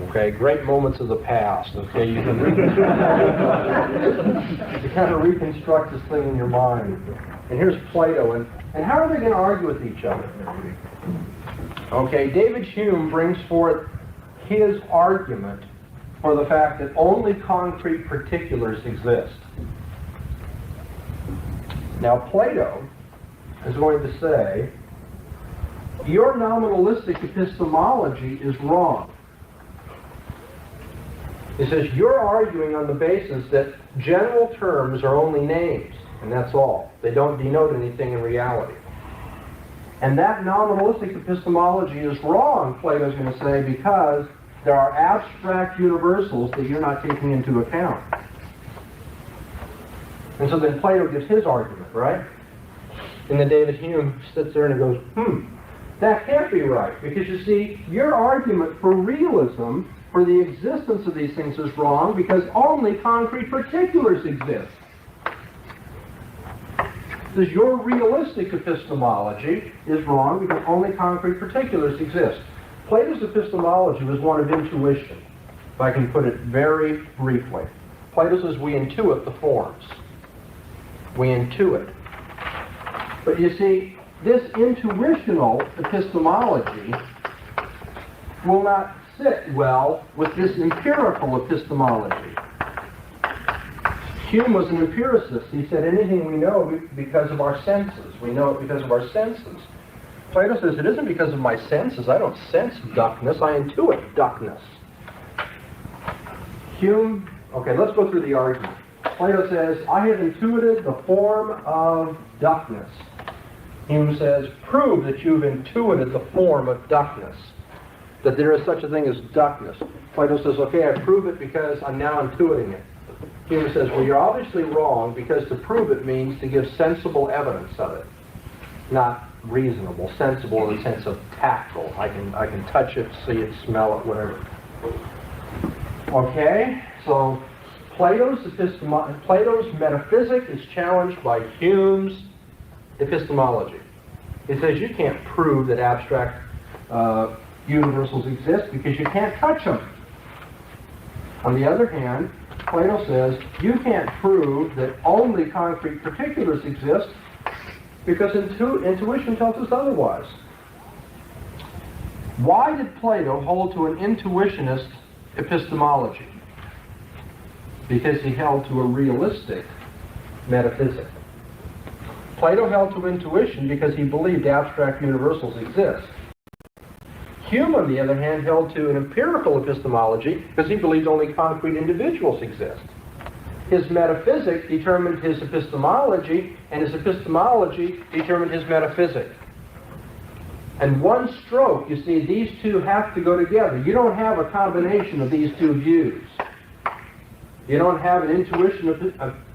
Okay, great moments of the past. Okay, you can you kind of reconstruct this thing in your mind. And here's Plato, and how are they going to argue with each other? Okay, David Hume brings forth his argument for the fact that only concrete particulars exist. Now, Plato is going to say, your nominalistic epistemology is wrong. He says, you're arguing on the basis that general terms are only names, and that's all. They don't denote anything in reality. And that nominalistic epistemology is wrong, Plato's going to say, because there are abstract universals that you're not taking into account. And so then Plato gives his argument, right? And then David Hume sits there and he goes, That can't be right, because you see, your argument for realism, for the existence of these things, is wrong because only concrete particulars exist. Because your realistic epistemology is wrong because only concrete particulars exist. Plato's epistemology was one of intuition, if I can put it very briefly. Plato says we intuit the forms. We intuit. But you see, this intuitional epistemology will not sit well with this empirical epistemology. Hume was an empiricist. He said anything we know because of our senses. We know it because of our senses. Plato says it isn't because of my senses. I don't sense duckness. I intuit duckness. Hume, okay, let's go through the argument. Plato says, I have intuited the form of duckness. Hume says, prove that you've intuited the form of duckness, that there is such a thing as duckness. Plato says, okay, I prove it because I'm now intuiting it. Hume says, well, you're obviously wrong because to prove it means to give sensible evidence of it, not reasonable. Sensible in the sense of tactile. I can touch it, see it, smell it, whatever. Okay, so Plato's metaphysic is challenged by Hume's epistemology. It says you can't prove that abstract universals exist because you can't touch them. On the other hand, Plato says you can't prove that only concrete particulars exist because intuition tells us otherwise. Why did Plato hold to an intuitionist epistemology? Because he held to a realistic metaphysic. Plato held to intuition because he believed abstract universals exist. Hume, on the other hand, held to an empirical epistemology because he believed only concrete individuals exist. His metaphysic determined his epistemology, and his epistemology determined his metaphysic. And one stroke, you see, these two have to go together. You don't have a combination of these two views. You don't have an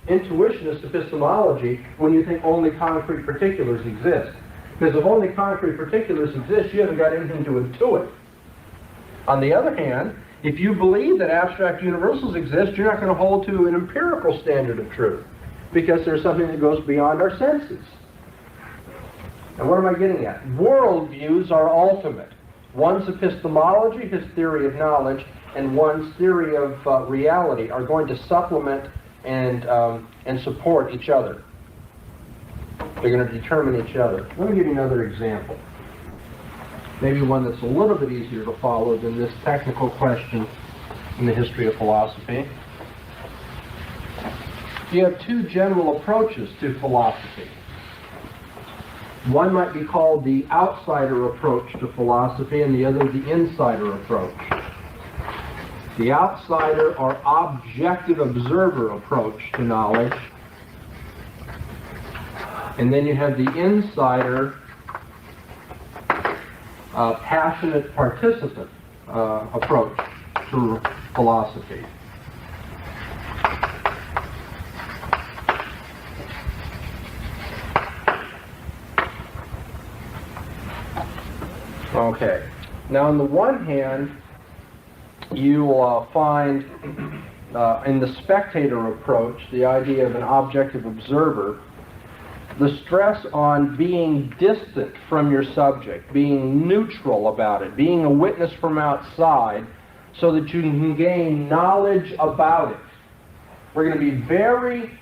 intuitionist epistemology when you think only concrete particulars exist. Because if only concrete particulars exist, you haven't got anything to intuit. On the other hand, if you believe that abstract universals exist, you're not going to hold to an empirical standard of truth, because there's something that goes beyond our senses. And what am I getting at? Worldviews are ultimate. One's epistemology, his theory of knowledge, and one's theory of reality are going to supplement and support each other. They're going to determine each other. Let me give you another example. Maybe one that's a little bit easier to follow than this technical question in the history of philosophy. You have two general approaches to philosophy. One might be called the outsider approach to philosophy, and the other the insider approach. The outsider or objective observer approach to knowledge. And then you have the insider passionate participant approach to philosophy. Okay. Now, on the one hand, you will find in the spectator approach, the idea of an objective observer, the stress on being distant from your subject, being neutral about it, being a witness from outside, so that you can gain knowledge about it. We're going to be very,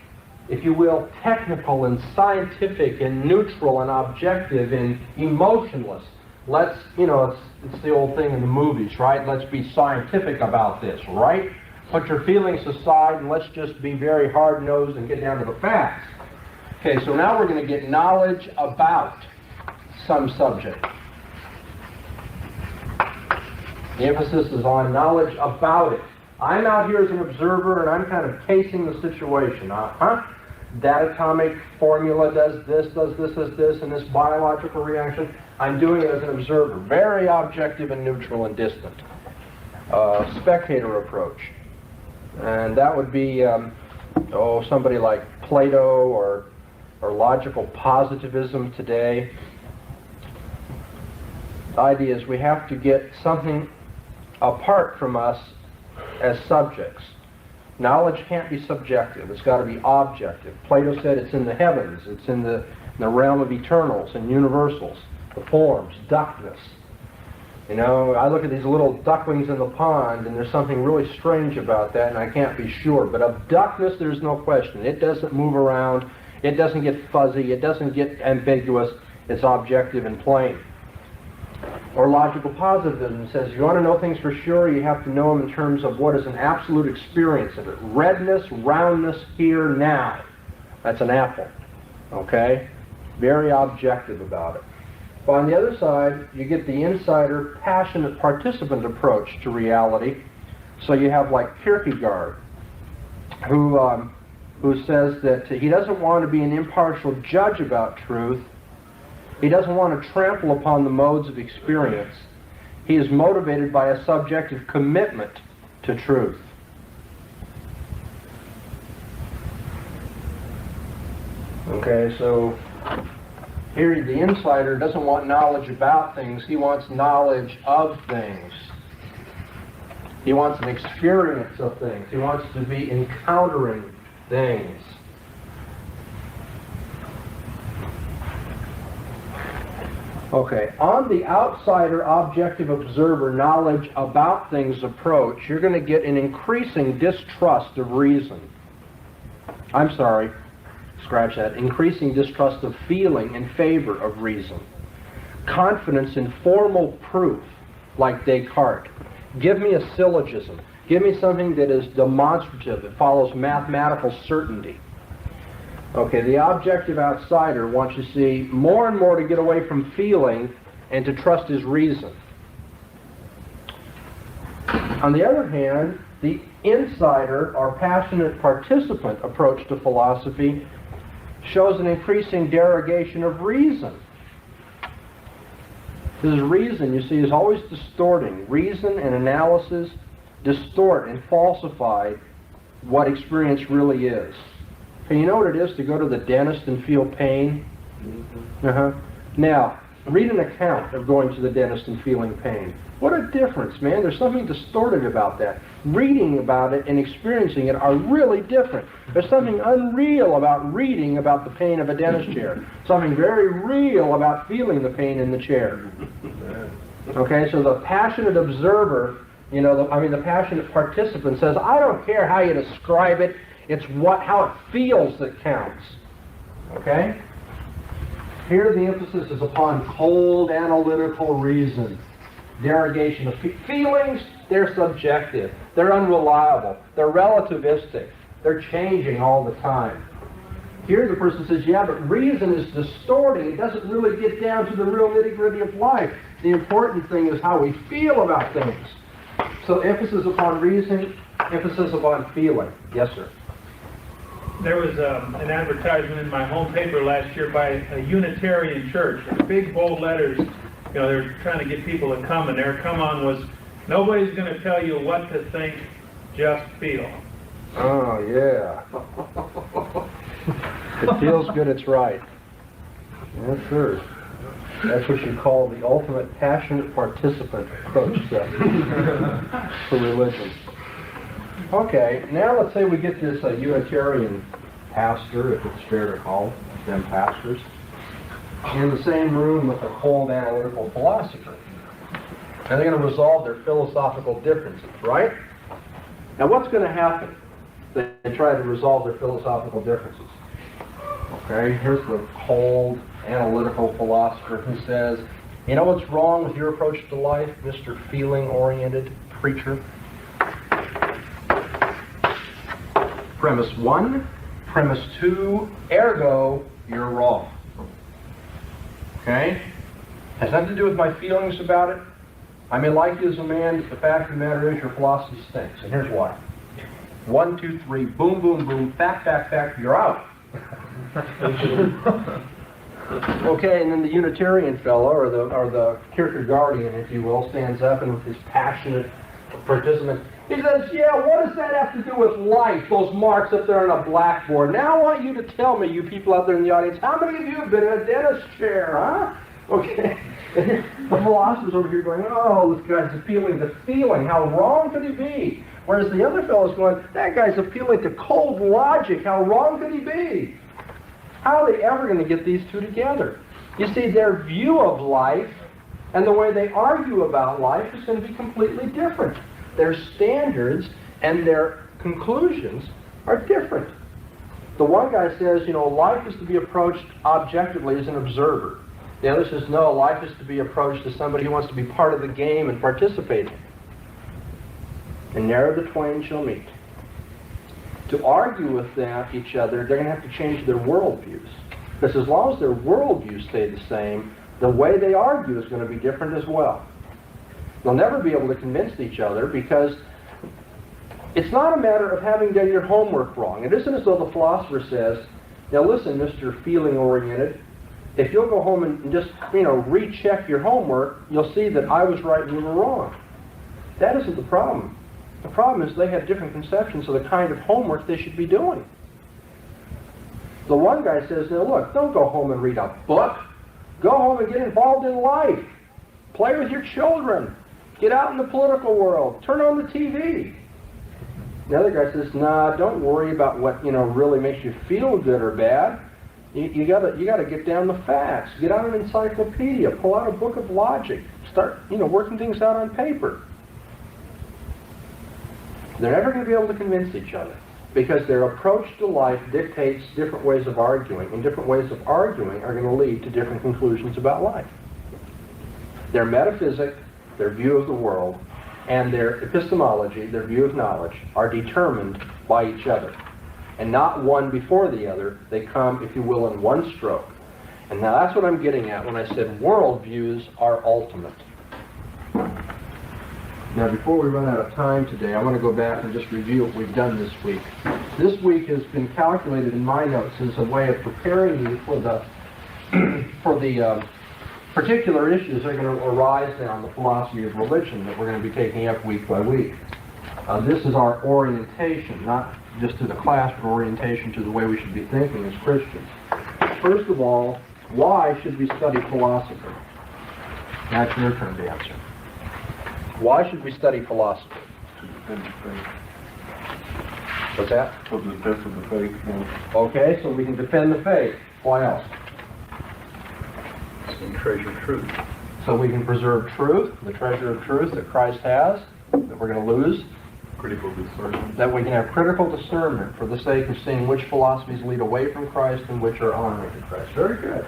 if you will, technical and scientific and neutral and objective and emotionless. Let's, it's the old thing in the movies, right? Let's be scientific about this, right? Put your feelings aside and let's just be very hard-nosed and get down to the facts. Okay, so now we're going to get knowledge about some subject. The emphasis is on knowledge about it. I'm out here as an observer and I'm kind of casing the situation. That atomic formula does this, and this biological reaction. I'm doing it as an observer. Very objective and neutral and distant. Spectator approach. And that would be, somebody like Plato or logical positivism today. idea is we have to get something apart from us as subjects. Knowledge can't be subjective. It's got to be objective. Plato said it's in the heavens. It's in the realm of eternals and universals, the forms, duckness. You know, I look at these little ducklings in the pond, and there's something really strange about that, and I can't be sure. But of duckness, there's no question. It doesn't move around. It doesn't get fuzzy. It doesn't get ambiguous. It's objective and plain. Or logical positivism says you want to know things for sure, you have to know them in terms of what is an absolute experience of it. Redness, roundness, here, now. That's an apple. Okay? Very objective about it. But on the other side, you get the insider, passionate participant approach to reality. So you have like Kierkegaard, who says that he doesn't want to be an impartial judge about truth. He doesn't want to trample upon the modes of experience. He is motivated by a subjective commitment to truth. Okay, so here the insider doesn't want knowledge about things, he wants knowledge of things. He wants an experience of things. He wants to be encountering things. Okay, on the outsider, objective observer, knowledge about things approach, you're going to get an increasing distrust of reason. I'm sorry, scratch that. Increasing distrust of feeling in favor of reason. Confidence in formal proof, like Descartes. Give me a syllogism. Give me something that is demonstrative, that follows mathematical certainty. Okay, the objective outsider wants to see more and more to get away from feeling and to trust his reason. On the other hand, the insider or passionate participant approach to philosophy shows an increasing derogation of reason. This reason, you see, is always distorting. Reason and analysis distort and falsify what experience really is. And you know what it is to go to the dentist and feel pain? Now, read an account of going to the dentist and feeling pain. What a difference, man. There's something distorted about that. Reading about it and experiencing it are really different. There's something unreal about reading about the pain of a dentist chair. Something very real about feeling the pain in the chair. Okay, so the passionate observer, the passionate participant says, I don't care how you describe it, it's how it feels that counts. Okay? Here the emphasis is upon cold analytical reason. Derogation of feelings, they're subjective. They're unreliable. They're relativistic. They're changing all the time. Here the person says, yeah, but reason is distorting. It doesn't really get down to the real nitty-gritty of life. The important thing is how we feel about things. So emphasis upon reason, emphasis upon feeling. Yes, sir. There was an advertisement in my home paper last year by a Unitarian church. In big bold letters, they were trying to get people to come, and their come on was, nobody's going to tell you what to think, just feel. Oh, yeah. It feels good, it's right. Yes, sir. That's what you call the ultimate passionate participant approach to religion. Okay, now let's say we get this Unitarian pastor, if it's fair to call them pastors, in the same room with a cold analytical philosopher. And they're going to resolve their philosophical differences, right? Now what's going to happen if they try to resolve their philosophical differences? Okay, here's the cold analytical philosopher who says, you know what's wrong with your approach to life, Mr. Feeling-oriented preacher? Premise 1, premise 2, ergo, you're wrong. Okay? Has nothing to do with my feelings about it. I may like you as a man, but the fact of the matter is your philosophy stinks. And here's why. 1, 2, 3, boom, boom, boom, fact, you're out. Okay, and then the Unitarian fellow, or the Kierkegaardian, if you will, stands up and with his passionate participant, he says, yeah, what does that have to do with life, those marks up there on a blackboard? Now I want you to tell me, you people out there in the audience, how many of you have been in a dentist chair, huh? Okay. The philosopher's over here going, oh, this guy's appealing to feeling. How wrong could he be? Whereas the other fellow's going, that guy's appealing to cold logic. How wrong could he be? How are they ever going to get these two together? You see, their view of life and the way they argue about life is going to be completely different. Their standards and their conclusions are different. The one guy says, life is to be approached objectively as an observer. The other says, no, life is to be approached as somebody who wants to be part of the game and participate. And there the twain shall meet. To argue with each other, they're going to have to change their worldviews. Because as long as their worldviews stay the same, the way they argue is going to be different as well. They'll never be able to convince each other because it's not a matter of having done your homework wrong. It isn't as though the philosopher says, now listen, Mr. Feeling-oriented, if you'll go home and just, recheck your homework, you'll see that I was right and you were wrong. That isn't the problem. The problem is they have different conceptions of the kind of homework they should be doing. The one guy says, now look, don't go home and read a book. Go home and get involved in life. Play with your children. Get out in the political world. Turn on the TV. The other guy says, nah, don't worry about what, really makes you feel good or bad. You gotta get down the facts. Get out an encyclopedia. Pull out a book of logic. Start, working things out on paper. They're never going to be able to convince each other because their approach to life dictates different ways of arguing, and different ways of arguing are going to lead to different conclusions about life. Their metaphysic, their view of the world, and their epistemology, their view of knowledge, are determined by each other. And not one before the other. They come, if you will, in one stroke. And now that's what I'm getting at when I said worldviews are ultimate. Now, before we run out of time today, I want to go back and just review what we've done this week. This week has been calculated in my notes as a way of preparing you for the particular issues that are going to arise now in the philosophy of religion that we're going to be taking up week by week. This is our orientation, not just to the class, but orientation to the way we should be thinking as Christians. First of all, why should we study philosophy? That's your turn to answer. Why should we study philosophy? To defend the faith. What's that? For the defense of the faith. Yeah. Okay, so we can defend the faith. Why else? And treasure truth. So we can preserve truth, the treasure of truth that Christ has, that we're going to lose. Critical discernment. That we can have critical discernment for the sake of seeing which philosophies lead away from Christ and which are honoring to Christ. Very good.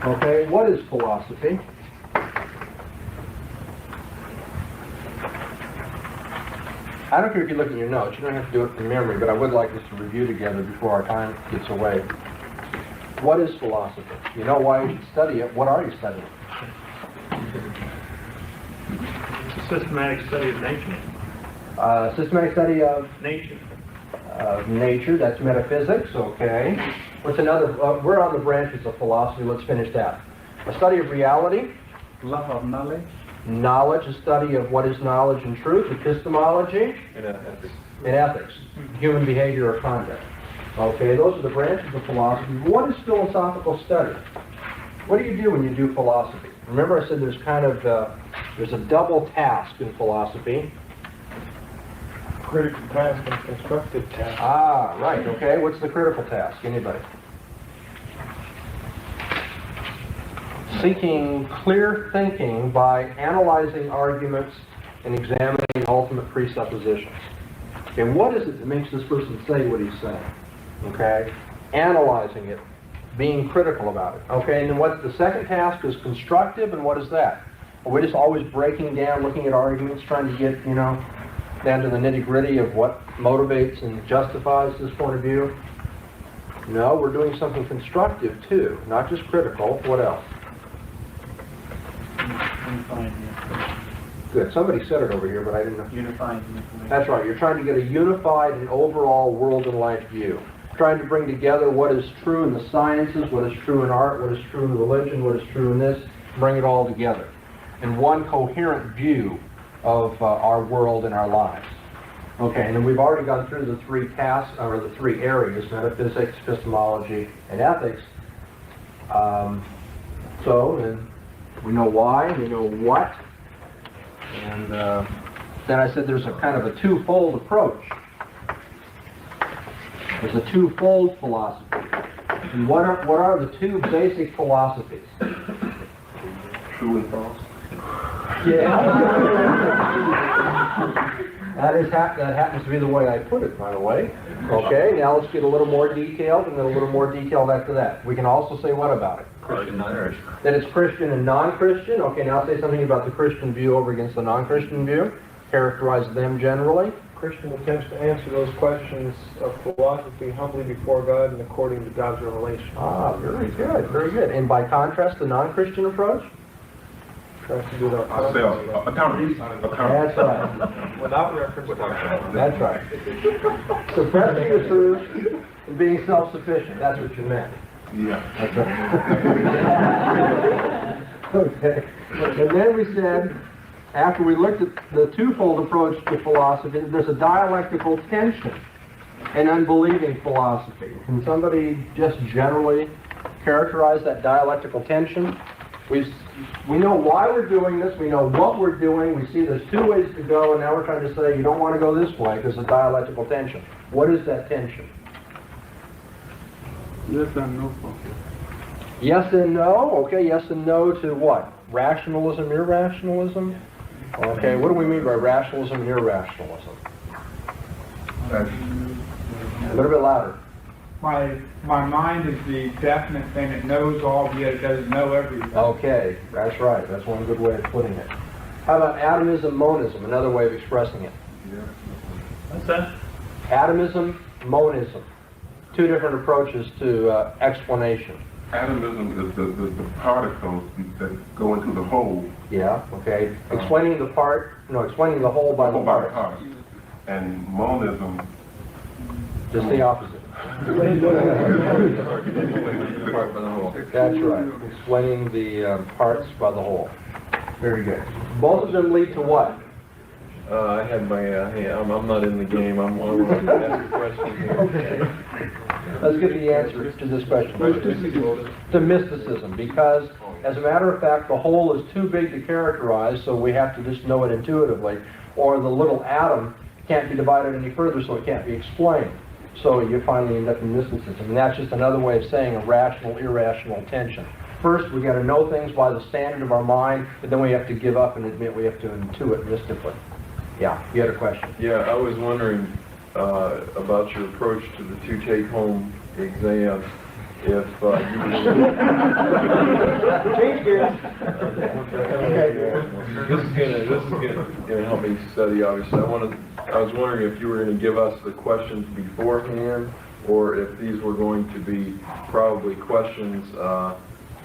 Okay, what is philosophy? I don't care if you look at your notes. You don't have to do it from memory, but I would like us to review together before our time gets away. What is philosophy? You know why you should study it. What are you studying? It's a systematic study of nature. Systematic study of Nature. Nature. That's metaphysics. Okay. What's another? We're on the branches of philosophy. Let's finish that. A study of reality. Love of knowledge. Knowledge, a study of what is knowledge and truth. Epistemology. And ethics. And ethics. Human behavior or conduct. Okay, those are the branches of philosophy. What is philosophical study? What do you do when you do philosophy? Remember I said there's kind of, there's a double task in philosophy. Critical task and constructive task. Ah, right, okay. What's the critical task? Anybody? Seeking clear thinking by analyzing arguments and examining ultimate presuppositions. Okay, what is it that makes this person say what he's saying? Okay, analyzing it, being critical about it. Okay, and then what the second task is constructive, and what is that? Are we just always breaking down, looking at arguments, trying to get, down to the nitty-gritty of what motivates and justifies this point of view? No, we're doing something constructive too, not just critical. What else? Good. Somebody said it over here, but I didn't know. Unifying. That's right. You're trying to get a unified and overall world and life view. Trying to bring together what is true in the sciences, what is true in art, what is true in religion, what is true in this, bring it all together in one coherent view of our world and our lives. Okay, and then we've already gone through the three tasks, or the three areas, metaphysics, epistemology, and ethics. So then We know why, we know what, and then I said there's a kind of a twofold approach. There's a twofold philosophy. And what are the two basic philosophies? True and false. Yeah. That happens to be the way I put it, by the way. Okay, now let's get a little more detailed, and then a little more detailed after that. We can also say what about it? Christian, non-Christian. That it's Christian and non-Christian. Okay, now say something about the Christian view over against the non-Christian view. Characterize them generally. Christian attempts to answer those questions of philosophy humbly before God and according to God's revelation. Ah, very good, very good. And by contrast, the non-Christian approach? Tries to do that. That's right. Without reference to God. That's right. Suppressing the truth and being self-sufficient. That's what you meant. Yeah. That's right. Okay. And then we said, after we looked at the twofold approach to philosophy, there's a dialectical tension in unbelieving philosophy. Can somebody just generally characterize that dialectical tension? We know why we're doing this, we know what we're doing, we see there's two ways to go, and now we're trying to say you don't want to go this way because of dialectical tension. What is that tension? Yes and no. Yes and no? Okay, yes and no to what? Rationalism, irrationalism? Okay, what do we mean by rationalism and irrationalism? A little bit louder. My mind is the definite thing that knows all, yet it doesn't know everything. Okay, that's right. That's one good way of putting it. How about atomism, monism, another way of expressing it? Yeah. What's that? Atomism, monism. Two different approaches to explanation. Atomism is the particles that go into the whole. Yeah, okay. Explaining the whole by the part. Part. And monism. Just the opposite. That's right. Explaining the parts by the whole. Very good. Both of them lead to what? I had my I'm not in the game. I'm going to ask a question here. Okay. Let's get the answer to this question. To mysticism, because as a matter of fact, the whole is too big to characterize, so we have to just know it intuitively, or the little atom can't be divided any further, so it can't be explained. So you finally end up in mysticism, and that's just another way of saying a rational-irrational tension. First, we got to know things by the standard of our mind, but then we have to give up and admit we have to intuit mystically. Yeah, you had a question. Yeah, I was wondering about your approach to the two take-home exams. If you this is gonna help me study. Obviously, I was wondering if you were going to give us the questions beforehand, or if these were going to be probably questions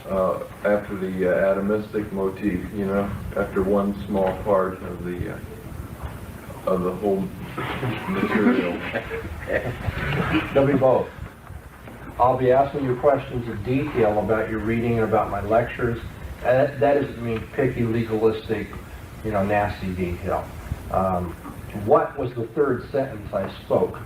after the atomistic motif. You know, after one small part of the whole material. There'll be both. I'll be asking you questions in detail about your reading and about my lectures. That doesn't mean picky, legalistic, nasty detail. What was the third sentence I spoke?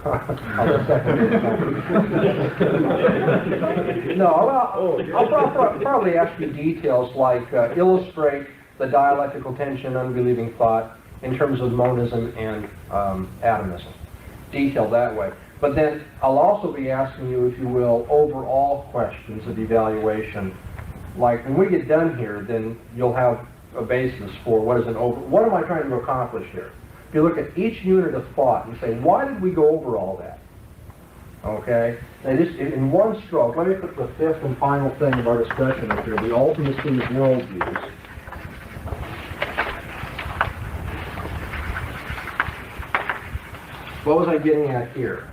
No, I'll probably ask you details like illustrate the dialectical tension, unbelieving thought in terms of monism and atomism. Detail that way. But then I'll also be asking you, if you will, overall questions of evaluation. Like when we get done here, then you'll have a basis for what am I trying to accomplish here? If you look at each unit of thought and say, why did we go over all that? Okay? Now just in one stroke, let me put the fifth and final thing of our discussion up here, the ultimacy of worldviews. What was I getting at here?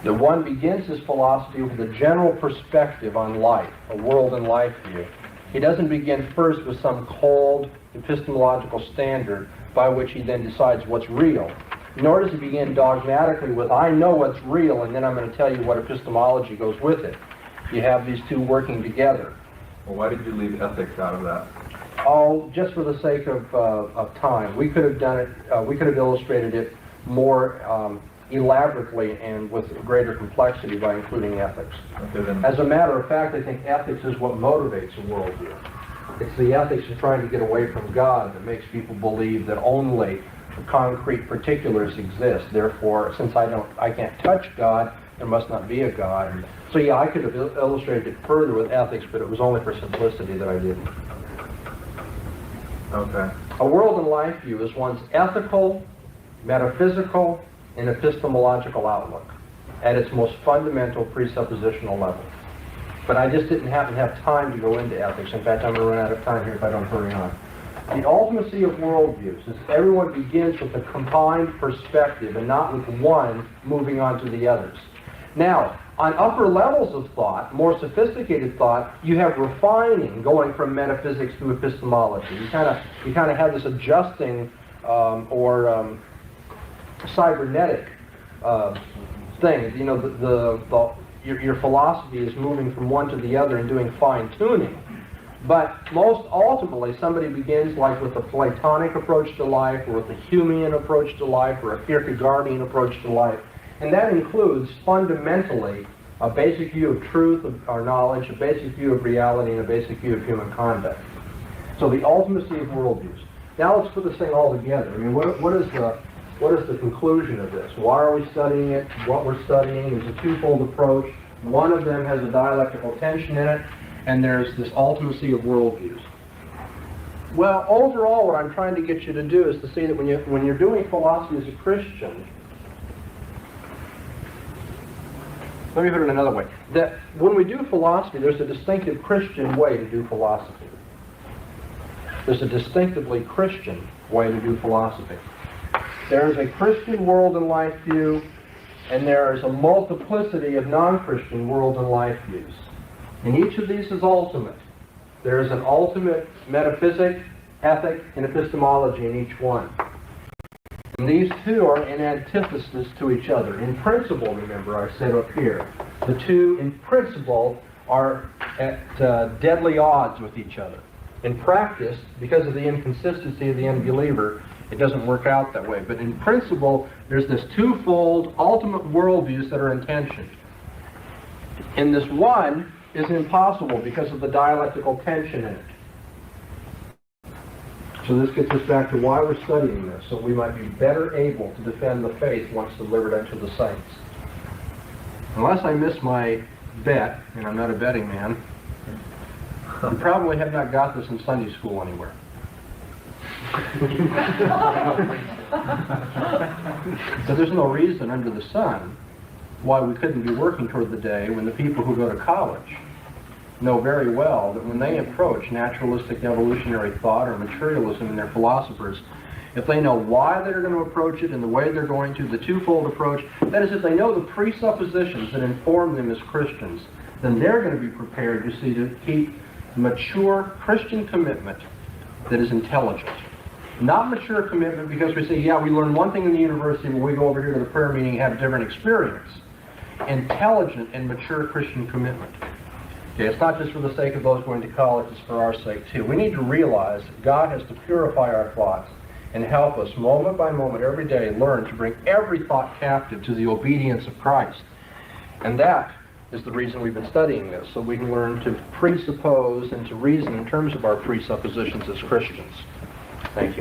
That one begins his philosophy with a general perspective on life, a world and life view. He doesn't begin first with some cold epistemological standard by which he then decides what's real. Nor does he begin dogmatically with, I know what's real, and then I'm going to tell you what epistemology goes with it. You have these two working together. Well, why did you leave ethics out of that? Oh, just for the sake of time. We could have done it, we could have illustrated it more elaborately and with greater complexity by including ethics. Okay, then. As a matter of fact, I think ethics is what motivates a worldview. It's the ethics of trying to get away from God that makes people believe that only concrete particulars exist. Therefore, since I can't touch God, there must not be a God. And so yeah, I could have illustrated it further with ethics, but it was only for simplicity that I didn't. Okay. A world and life view is one's ethical, metaphysical, and epistemological outlook at its most fundamental presuppositional level. But I just didn't happen to have time to go into ethics. In fact, I'm going to run out of time here if I don't hurry on. The ultimacy of worldviews is everyone begins with a combined perspective and not with one moving on to the others. Now, on upper levels of thought, more sophisticated thought, you have refining going from metaphysics to epistemology. You kind of have this adjusting or cybernetic thing. You know, your philosophy is moving from one to the other and doing fine-tuning. But most ultimately, somebody begins like with a Platonic approach to life, or with a Humean approach to life, or a Kierkegaardian approach to life. And that includes fundamentally a basic view of truth, or knowledge, a basic view of reality, and a basic view of human conduct. So the ultimacy of worldviews. Now let's put this thing all together. I mean, what is the conclusion of this? Why are we studying it? What we're studying is a twofold approach. One of them has a dialectical tension in it, and there's this ultimacy of worldviews. Well, overall, what I'm trying to get you to do is to see that when you're doing philosophy as a Christian, let me put it another way, that when we do philosophy, there's a distinctive Christian way to do philosophy. There's a distinctively Christian way to do philosophy. There's a Christian world and life view, and there is a multiplicity of non-Christian world and life views. And each of these is ultimate. There is an ultimate metaphysic, ethic, and epistemology in each one. And these two are in antithesis to each other. In principle, remember, I said up here, the two in principle are at deadly odds with each other. In practice, because of the inconsistency of the unbeliever, it doesn't work out that way. But in principle, there's this twofold ultimate worldviews that are in tension. And this one is impossible because of the dialectical tension in it. So this gets us back to why we're studying this, so we might be better able to defend the faith once delivered unto the saints. Unless I miss my bet, and I'm not a betting man, you probably have not got this in Sunday school anywhere. But there's no reason under the sun why we couldn't be working toward the day when the people who go to college know very well that when they approach naturalistic evolutionary thought or materialism in their philosophers, if they know why they're going to approach it and the way they're going to, the twofold approach, that is, if they know the presuppositions that inform them as Christians, then they're going to be prepared, you see, to keep mature Christian commitment that is intelligent. Not mature commitment because we say, yeah, we learn one thing in the university, but we go over here to the prayer meeting and have a different experience. Intelligent and mature Christian commitment. Okay, it's not just for the sake of those going to college, it's for our sake too. We need to realize that God has to purify our thoughts and help us moment by moment every day learn to bring every thought captive to the obedience of Christ. And that is the reason we've been studying this, so we can learn to presuppose and to reason in terms of our presuppositions as Christians. Thank you.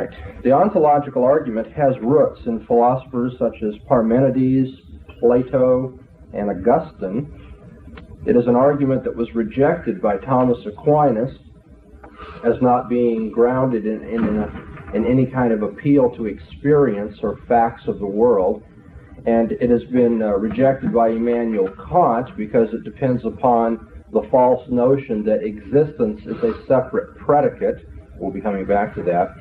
right. The ontological argument has roots in philosophers such as Parmenides, Plato, and Augustine. It is an argument that was rejected by Thomas Aquinas as not being grounded in any kind of appeal to experience or facts of the world. And it has been rejected by Immanuel Kant because it depends upon the false notion that existence is a separate predicate. We'll be coming back to that.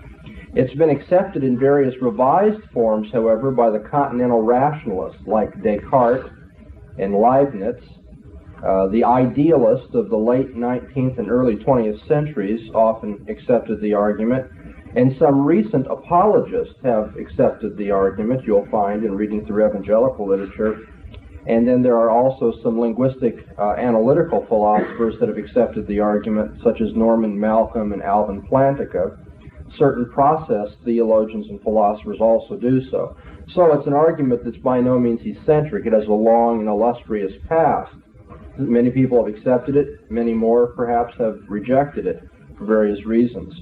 It's been accepted in various revised forms, however, by the continental rationalists like Descartes and Leibniz. The idealists of the late 19th and early 20th centuries often accepted the argument, and some recent apologists have accepted the argument, you'll find in reading through evangelical literature. And then there are also some linguistic analytical philosophers that have accepted the argument, such as Norman Malcolm and Alvin Plantinga. Certain process theologians and philosophers also do so. So it's an argument that's by no means eccentric. It has a long and illustrious past. Many people have accepted it. Many more, perhaps, have rejected it for various reasons.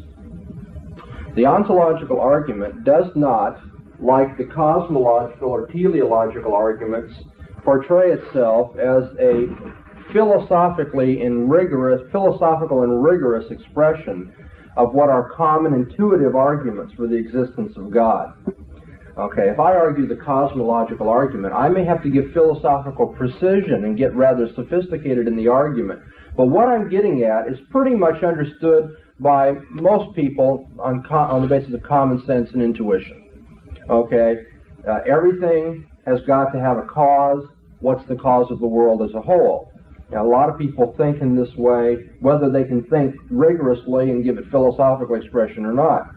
The ontological argument does not, like the cosmological or teleological arguments, portray itself as a philosophical and rigorous expression of what are common intuitive arguments for the existence of God. Okay, if I argue the cosmological argument, I may have to give philosophical precision and get rather sophisticated in the argument. But what I'm getting at is pretty much understood by most people on the basis of common sense and intuition. Okay, everything has got to have a cause. What's the cause of the world as a whole? Now, a lot of people think in this way, whether they can think rigorously and give it philosophical expression or not.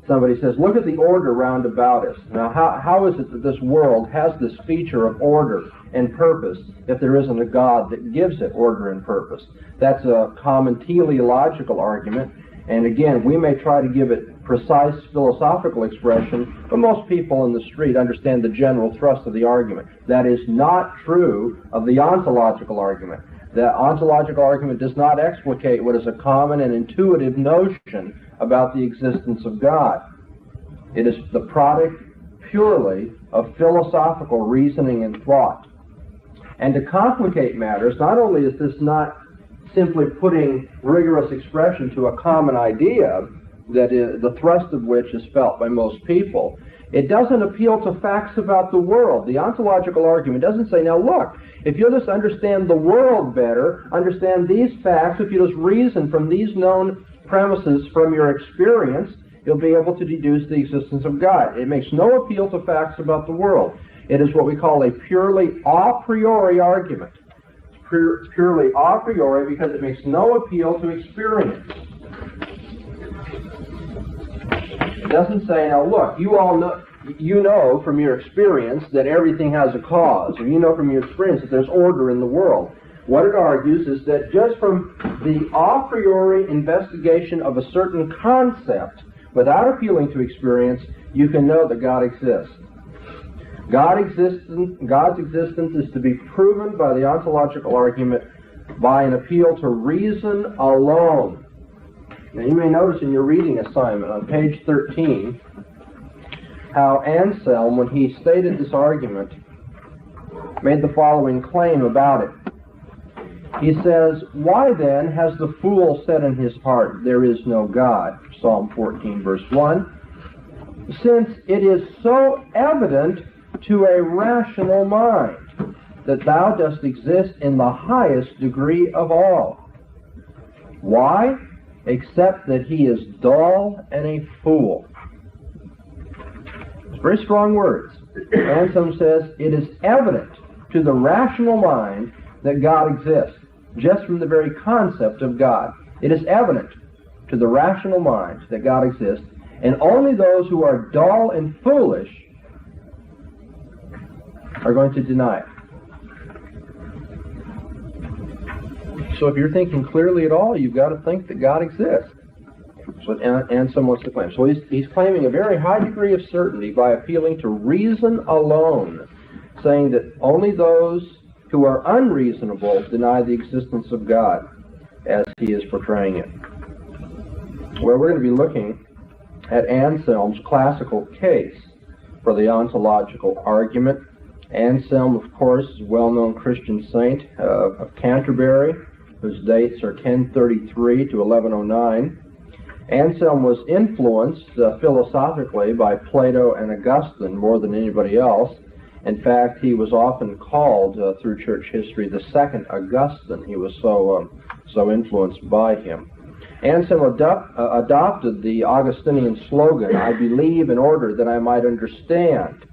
Somebody says, look at the order round about us. Now, how is it that this world has this feature of order and purpose if there isn't a God that gives it order and purpose? That's a common teleological argument. And again, we may try to give it precise philosophical expression, but most people in the street understand the general thrust of the argument. That is not true of the ontological argument. The ontological argument does not explicate what is a common and intuitive notion about the existence of God. It is the product purely of philosophical reasoning and thought. And to complicate matters, not only is this not simply putting rigorous expression to a common idea, that is the thrust of which is felt by most people, it doesn't appeal to facts about the world. The ontological argument doesn't say, now look, if you'll just understand the world better, understand these facts, if you just reason from these known premises from your experience, you'll be able to deduce the existence of God. It makes no appeal to facts about the world. It is what we call a purely a priori argument. It's purely a priori because it makes no appeal to experience. It doesn't say, now look, you know from your experience that everything has a cause, or you know from your experience that there's order in the world. What it argues is that just from the a priori investigation of a certain concept, without appealing to experience, you can know that God exists. God's existence is to be proven by the ontological argument by an appeal to reason alone. Now you may notice in your reading assignment on page 13 how Anselm, when he stated this argument, made the following claim about it. He says, why then has the fool said in his heart, there is no God? Psalm 14, verse 1. Since it is so evident to a rational mind that thou dost exist in the highest degree of all. Why? Except that he is dull and a fool. Very strong words. Anselm says, it is evident to the rational mind that God exists, just from the very concept of God. It is evident to the rational mind that God exists, and only those who are dull and foolish are going to deny it. So if you're thinking clearly at all, you've got to think that God exists. That's what Anselm wants to claim. So he's claiming a very high degree of certainty by appealing to reason alone, saying that only those who are unreasonable deny the existence of God as he is portraying it. Well, we're going to be looking at Anselm's classical case for the ontological argument. Anselm, of course, is a well-known Christian saint of Canterbury, whose dates are 1033 to 1109. Anselm was influenced philosophically by Plato and Augustine more than anybody else. In fact, he was often called through church history the second Augustine. He was so influenced by him. Anselm adopted the Augustinian slogan, "I believe in order that I might understand."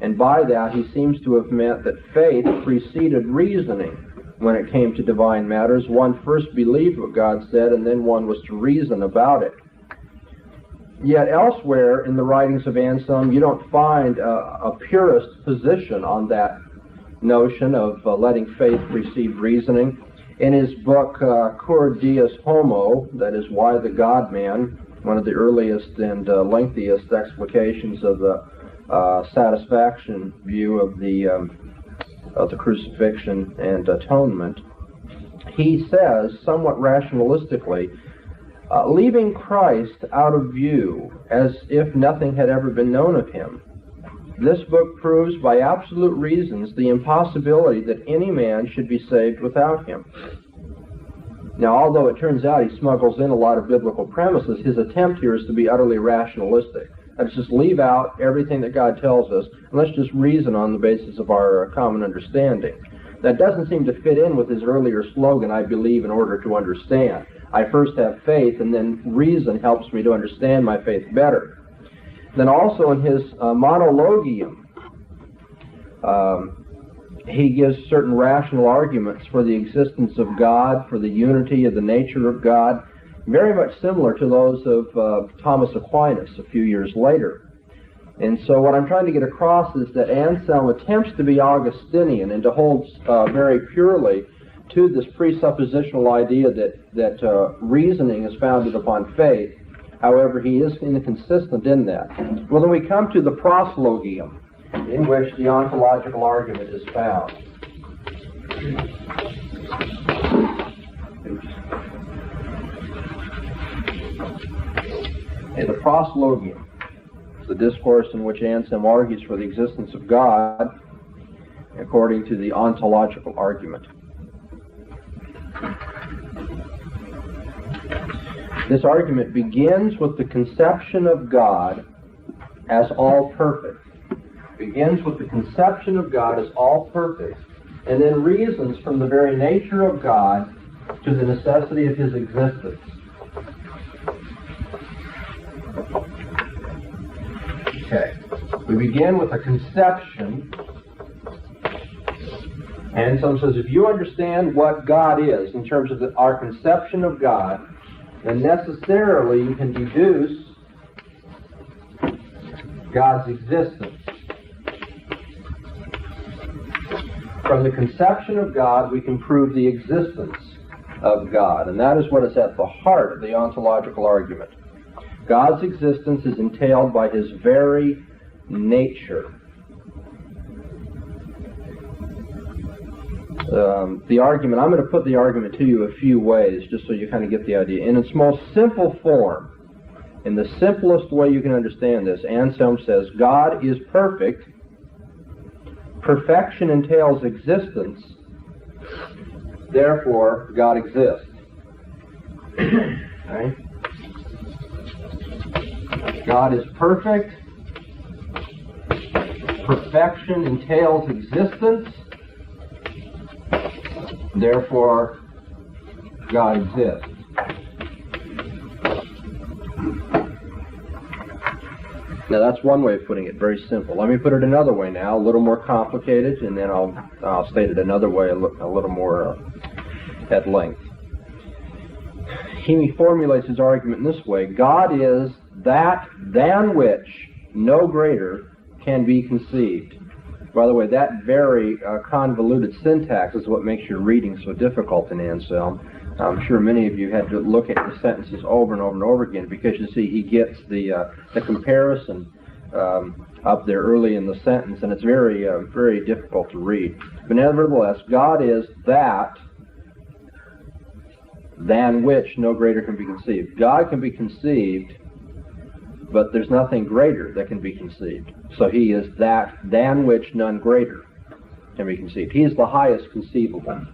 And by that, he seems to have meant that faith preceded reasoning when it came to divine matters. One first believed what God said, and then one was to reason about it. Yet elsewhere in the writings of Anselm, you don't find a purist position on that notion of letting faith precede reasoning. In his book, Cur Deus Homo, that is, Why the God-Man, one of the earliest and lengthiest explications of the satisfaction view of the crucifixion and atonement, he says, somewhat rationalistically, leaving Christ out of view as if nothing had ever been known of him, this book proves by absolute reasons the impossibility that any man should be saved without him. Now, although it turns out he smuggles in a lot of biblical premises, his attempt here is to be utterly rationalistic. Let's just leave out everything that God tells us, and let's just reason on the basis of our common understanding. That doesn't seem to fit in with his earlier slogan, "I believe in order to understand." I first have faith, and then reason helps me to understand my faith better. Then also in his monologium, he gives certain rational arguments for the existence of God, for the unity of the nature of God, very much similar to those of Thomas Aquinas a few years later. And so what I'm trying to get across is that Anselm attempts to be Augustinian and to hold very purely to this presuppositional idea that reasoning is founded upon faith. However, he is inconsistent in that. Well, then we come to the proslogium, in which the ontological argument is found. The proslogium is the discourse in which Anselm argues for the existence of God according to the ontological argument. This argument begins with the conception of God as all perfect. Begins with the conception of God as all perfect, and then reasons from the very nature of God to the necessity of his existence. Okay, we begin with a conception. Anselm says if you understand what God is in terms of our conception of God, then necessarily you can deduce God's existence. From the conception of God, we can prove the existence of God, and that is what is at the heart of the ontological argument. God's existence is entailed by his very nature. The argument, I'm going to put the argument to you a few ways, just so you kind of get the idea. In its most simple form, in the simplest way you can understand this, Anselm says, God is perfect. Perfection entails existence. Therefore, God exists. Okay? God is perfect. Perfection entails existence. Therefore, God exists. Now that's one way of putting it, very simple. Let me put it another way now, a little more complicated, and then I'll state it another way, a little more at length. He formulates his argument in this way: God is that than which no greater can be conceived. By the way, that very convoluted syntax is what makes your reading so difficult in Anselm. I'm sure many of you had to look at the sentences over and over and over again, because you see he gets the comparison up there early in the sentence, and it's very, very difficult to read. But nevertheless, God is that than which no greater can be conceived. God can be conceived but there's nothing greater that can be conceived. So he is that than which none greater can be conceived. He is the highest conceivable.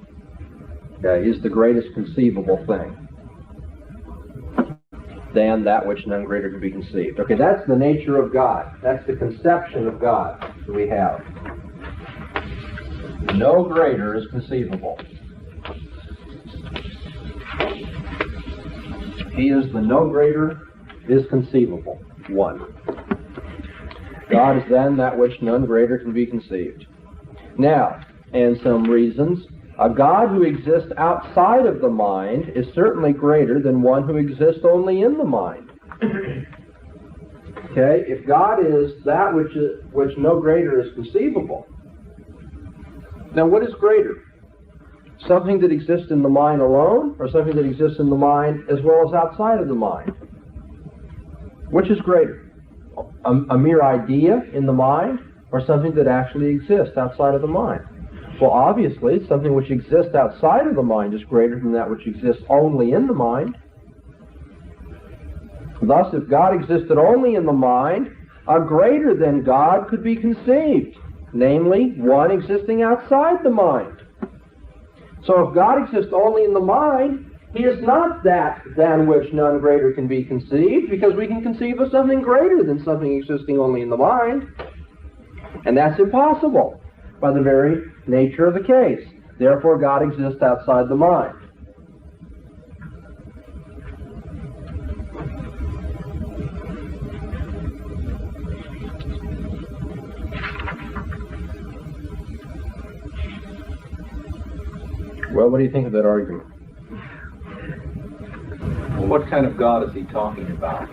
Okay, he's the greatest conceivable thing than that which none greater can be conceived. Okay, that's the nature of God. That's the conception of God that we have. No greater is conceivable. He is the no greater is conceivable. One. God is then that which none greater can be conceived. Now, and some reasons, a God who exists outside of the mind is certainly greater than one who exists only in the mind. Okay, if God is that which no greater is conceivable, then what is greater? Something that exists in the mind alone, or something that exists in the mind as well as outside of the mind? Which is greater? A mere idea in the mind, or something that actually exists outside of the mind? Well, obviously, something which exists outside of the mind is greater than that which exists only in the mind. Thus, if God existed only in the mind, a greater than God could be conceived, namely, one existing outside the mind. So if God exists only in the mind, he is not that than which none greater can be conceived, because we can conceive of something greater than something existing only in the mind. And that's impossible by the very nature of the case. Therefore, God exists outside the mind. Well, what do you think of that argument? Well, what kind of God is he talking about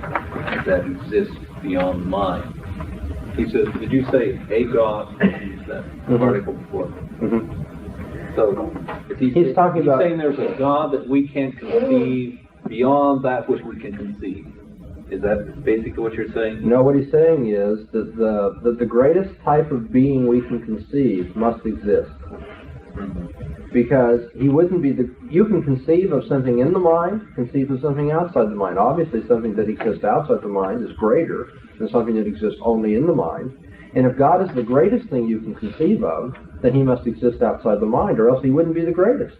that exists beyond the mind? He says, did you say a God? Use that article before. So, if he's saying there's a God that we can't conceive beyond that which we can conceive. Is that basically what you're saying? No, what he's saying is that the greatest type of being we can conceive must exist. Because he wouldn't be you can conceive of something in the mind, conceive of something outside the mind. Obviously, something that exists outside the mind is greater than something that exists only in the mind. And if God is the greatest thing you can conceive of, then he must exist outside the mind, or else he wouldn't be the greatest.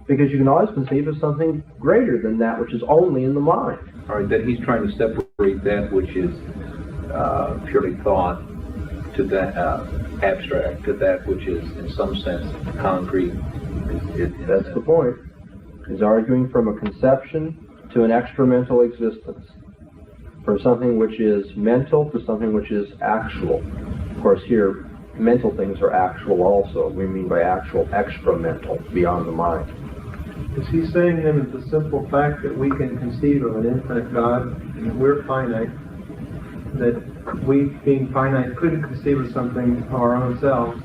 Because you can always conceive of something greater than that which is only in the mind. All right, then he's trying to separate that which is purely thought to that abstract, to that which is in some sense concrete. That's the point. He's arguing from a conception to an extramental existence. From something which is mental to something which is actual. Of course, here, mental things are actual also. We mean by actual, extramental, beyond the mind. Is he saying then that the simple fact that we can conceive of an infinite God and we're finite, that we, being finite, couldn't conceive of something of our own selves,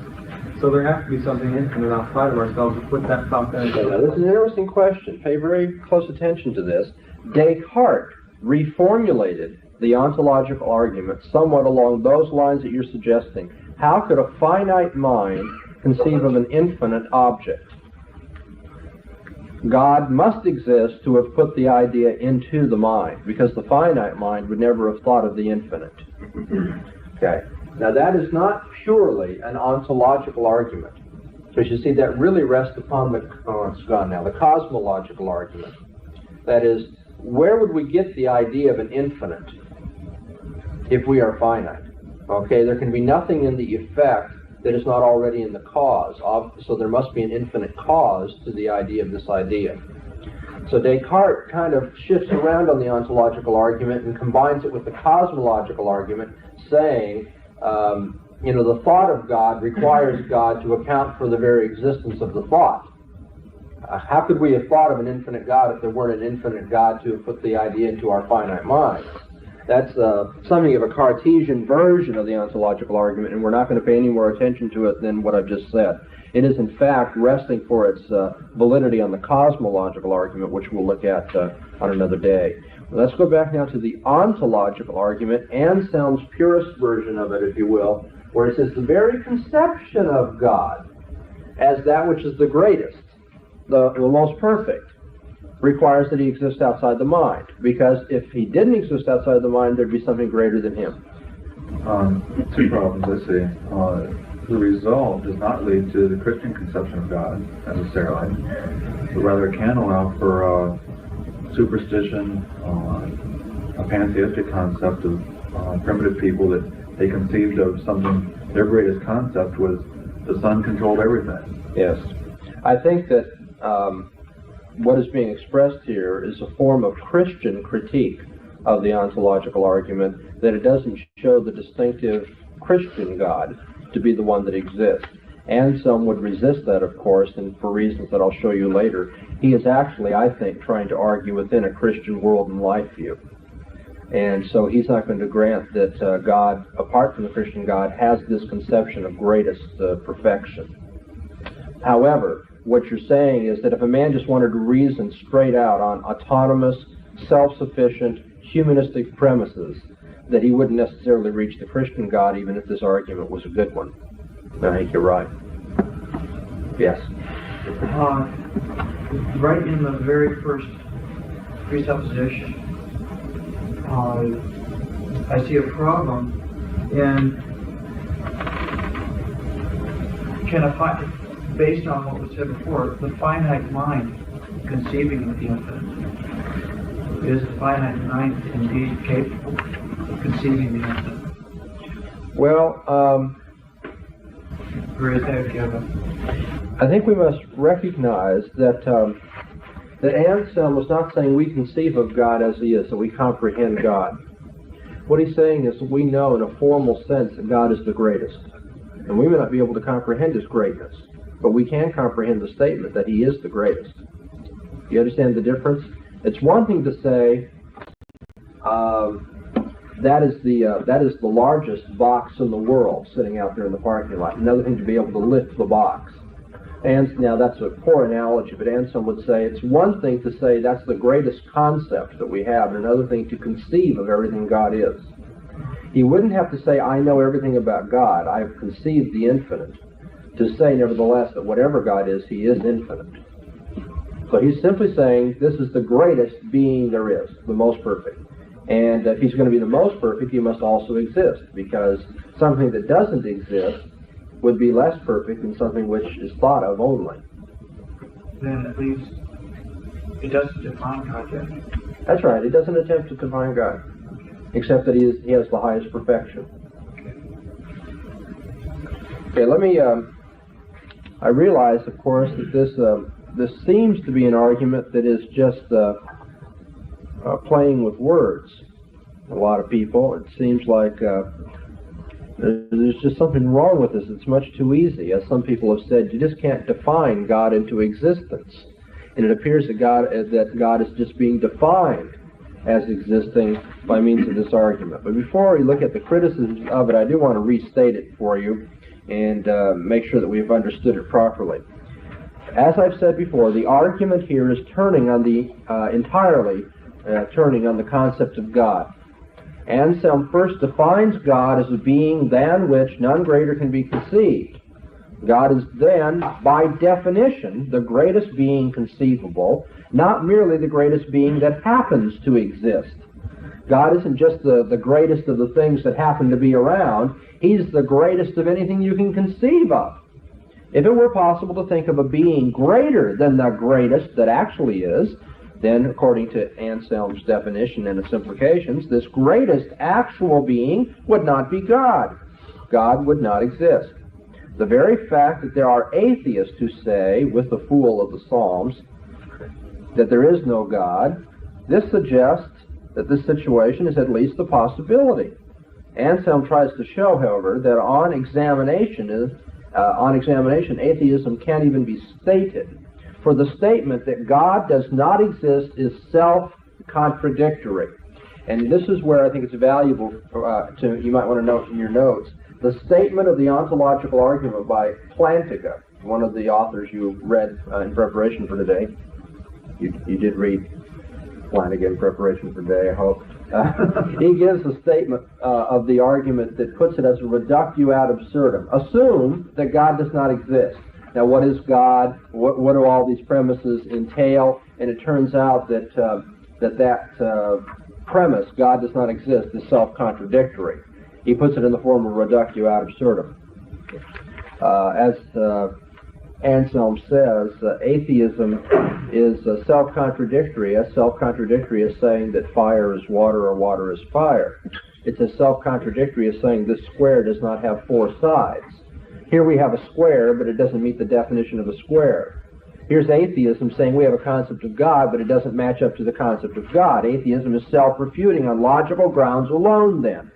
so there has to be something infinite outside of ourselves to put that thought there? Now, this is an interesting question. Pay very close attention to this. Descartes reformulated the ontological argument somewhat along those lines that you're suggesting. How could a finite mind conceive of an infinite object? God must exist to have put the idea into the mind, because the finite mind would never have thought of the infinite. Okay. Now that is not purely an ontological argument. So you see that really rests upon the cosmological argument. That is, where would we get the idea of an infinite if we are finite? Okay, there can be nothing in the effect that is not already in the cause. So there must be an infinite cause to the idea of this idea. So Descartes kind of shifts around on the ontological argument and combines it with the cosmological argument, saying, the thought of God requires God to account for the very existence of the thought. How could we have thought of an infinite God if there weren't an infinite God to have put the idea into our finite minds? That's something of a Cartesian version of the ontological argument, and we're not going to pay any more attention to it than what I've just said. It is, in fact, resting for its validity on the cosmological argument, which we'll look at on another day. Let's go back now to the ontological argument, Anselm's purest version of it, if you will, where it says the very conception of God as that which is the greatest, the most perfect, requires that he exists outside the mind, because if he didn't exist outside the mind, there'd be something greater than him. Two problems I see. The result does not lead to the Christian conception of God necessarily, but rather it can allow for superstition, a pantheistic concept of primitive people that they conceived of something. Their greatest concept was the sun controlled everything. Yes. I think that what is being expressed here is a form of Christian critique of the ontological argument, that it doesn't show the distinctive Christian God to be the one that exists. And some would resist that, of course, and for reasons that I'll show you later. He is actually, I think, trying to argue within a Christian world and life view. And so he's not going to grant that God, apart from the Christian God, has this conception of greatest perfection. However, what you're saying is that if a man just wanted to reason straight out on autonomous, self-sufficient, humanistic premises, that he wouldn't necessarily reach the Christian God, even if this argument was a good one. I think you're right. Yes? Right in the very first presupposition, I see a problem in, based on what was said before, the finite mind conceiving of the infinite. Is the finite mind indeed capable of conceiving the infinite? Well, or is that given? I think we must recognize that that Anselm was not saying we conceive of God as he is, that we comprehend God. What he's saying is that we know in a formal sense that God is the greatest. And we may not be able to comprehend his greatness, but we can comprehend the statement that he is the greatest. You understand the difference? It's one thing to say that is the largest box in the world sitting out there in the parking lot. Another thing to be able to lift the box. And now that's a poor analogy, but Anselm would say it's one thing to say that's the greatest concept that we have, and another thing to conceive of everything God is. He wouldn't have to say, I know everything about God, I have conceived the infinite, to say nevertheless that whatever God is, he is infinite. So he's simply saying this is the greatest being there is, the most perfect. And if he's going to be the most perfect, he must also exist, because something that doesn't exist would be less perfect than something which is thought of only. Then at least it doesn't define God yet. That's right. It doesn't attempt to define God, except that he has the highest perfection. Okay, let me. I realize, of course, that this seems to be an argument that is just playing with words. A lot of people, it seems like. There's just something wrong with this. It's much too easy. As some people have said, you just can't define God into existence. And it appears that God is just being defined as existing by means of this argument. But before we look at the criticisms of it, I do want to restate it for you and make sure that we've understood it properly. As I've said before, the argument here is turning on entirely turning on the concept of God. Anselm first defines God as a being than which none greater can be conceived. God is then, by definition, the greatest being conceivable, not merely the greatest being that happens to exist. God isn't just the greatest of the things that happen to be around. He's the greatest of anything you can conceive of. If it were possible to think of a being greater than the greatest that actually is, then, according to Anselm's definition and its implications, this greatest actual being would not be God. God would not exist. The very fact that there are atheists who say, with the fool of the Psalms, that there is no God, this suggests that this situation is at least a possibility. Anselm tries to show, however, that on examination, atheism can't even be stated. For the statement that God does not exist is self-contradictory. And this is where I think it's valuable you might want to note in your notes, the statement of the ontological argument by Plantinga, one of the authors you read in preparation for today. You did read Plantinga in preparation for today, I hope. He gives a statement of the argument that puts it as a reductio ad absurdum. Assume that God does not exist. Now, what is God? What do all these premises entail? And it turns out that premise, God does not exist, is self-contradictory. He puts it in the form of reductio ad absurdum. As Anselm says, atheism is self-contradictory, as self-contradictory as saying that fire is water or water is fire. It's as self-contradictory as saying this square does not have four sides. Here we have a square, but it doesn't meet the definition of a square. Here's atheism saying we have a concept of God, but it doesn't match up to the concept of God. Atheism is self-refuting on logical grounds alone, then.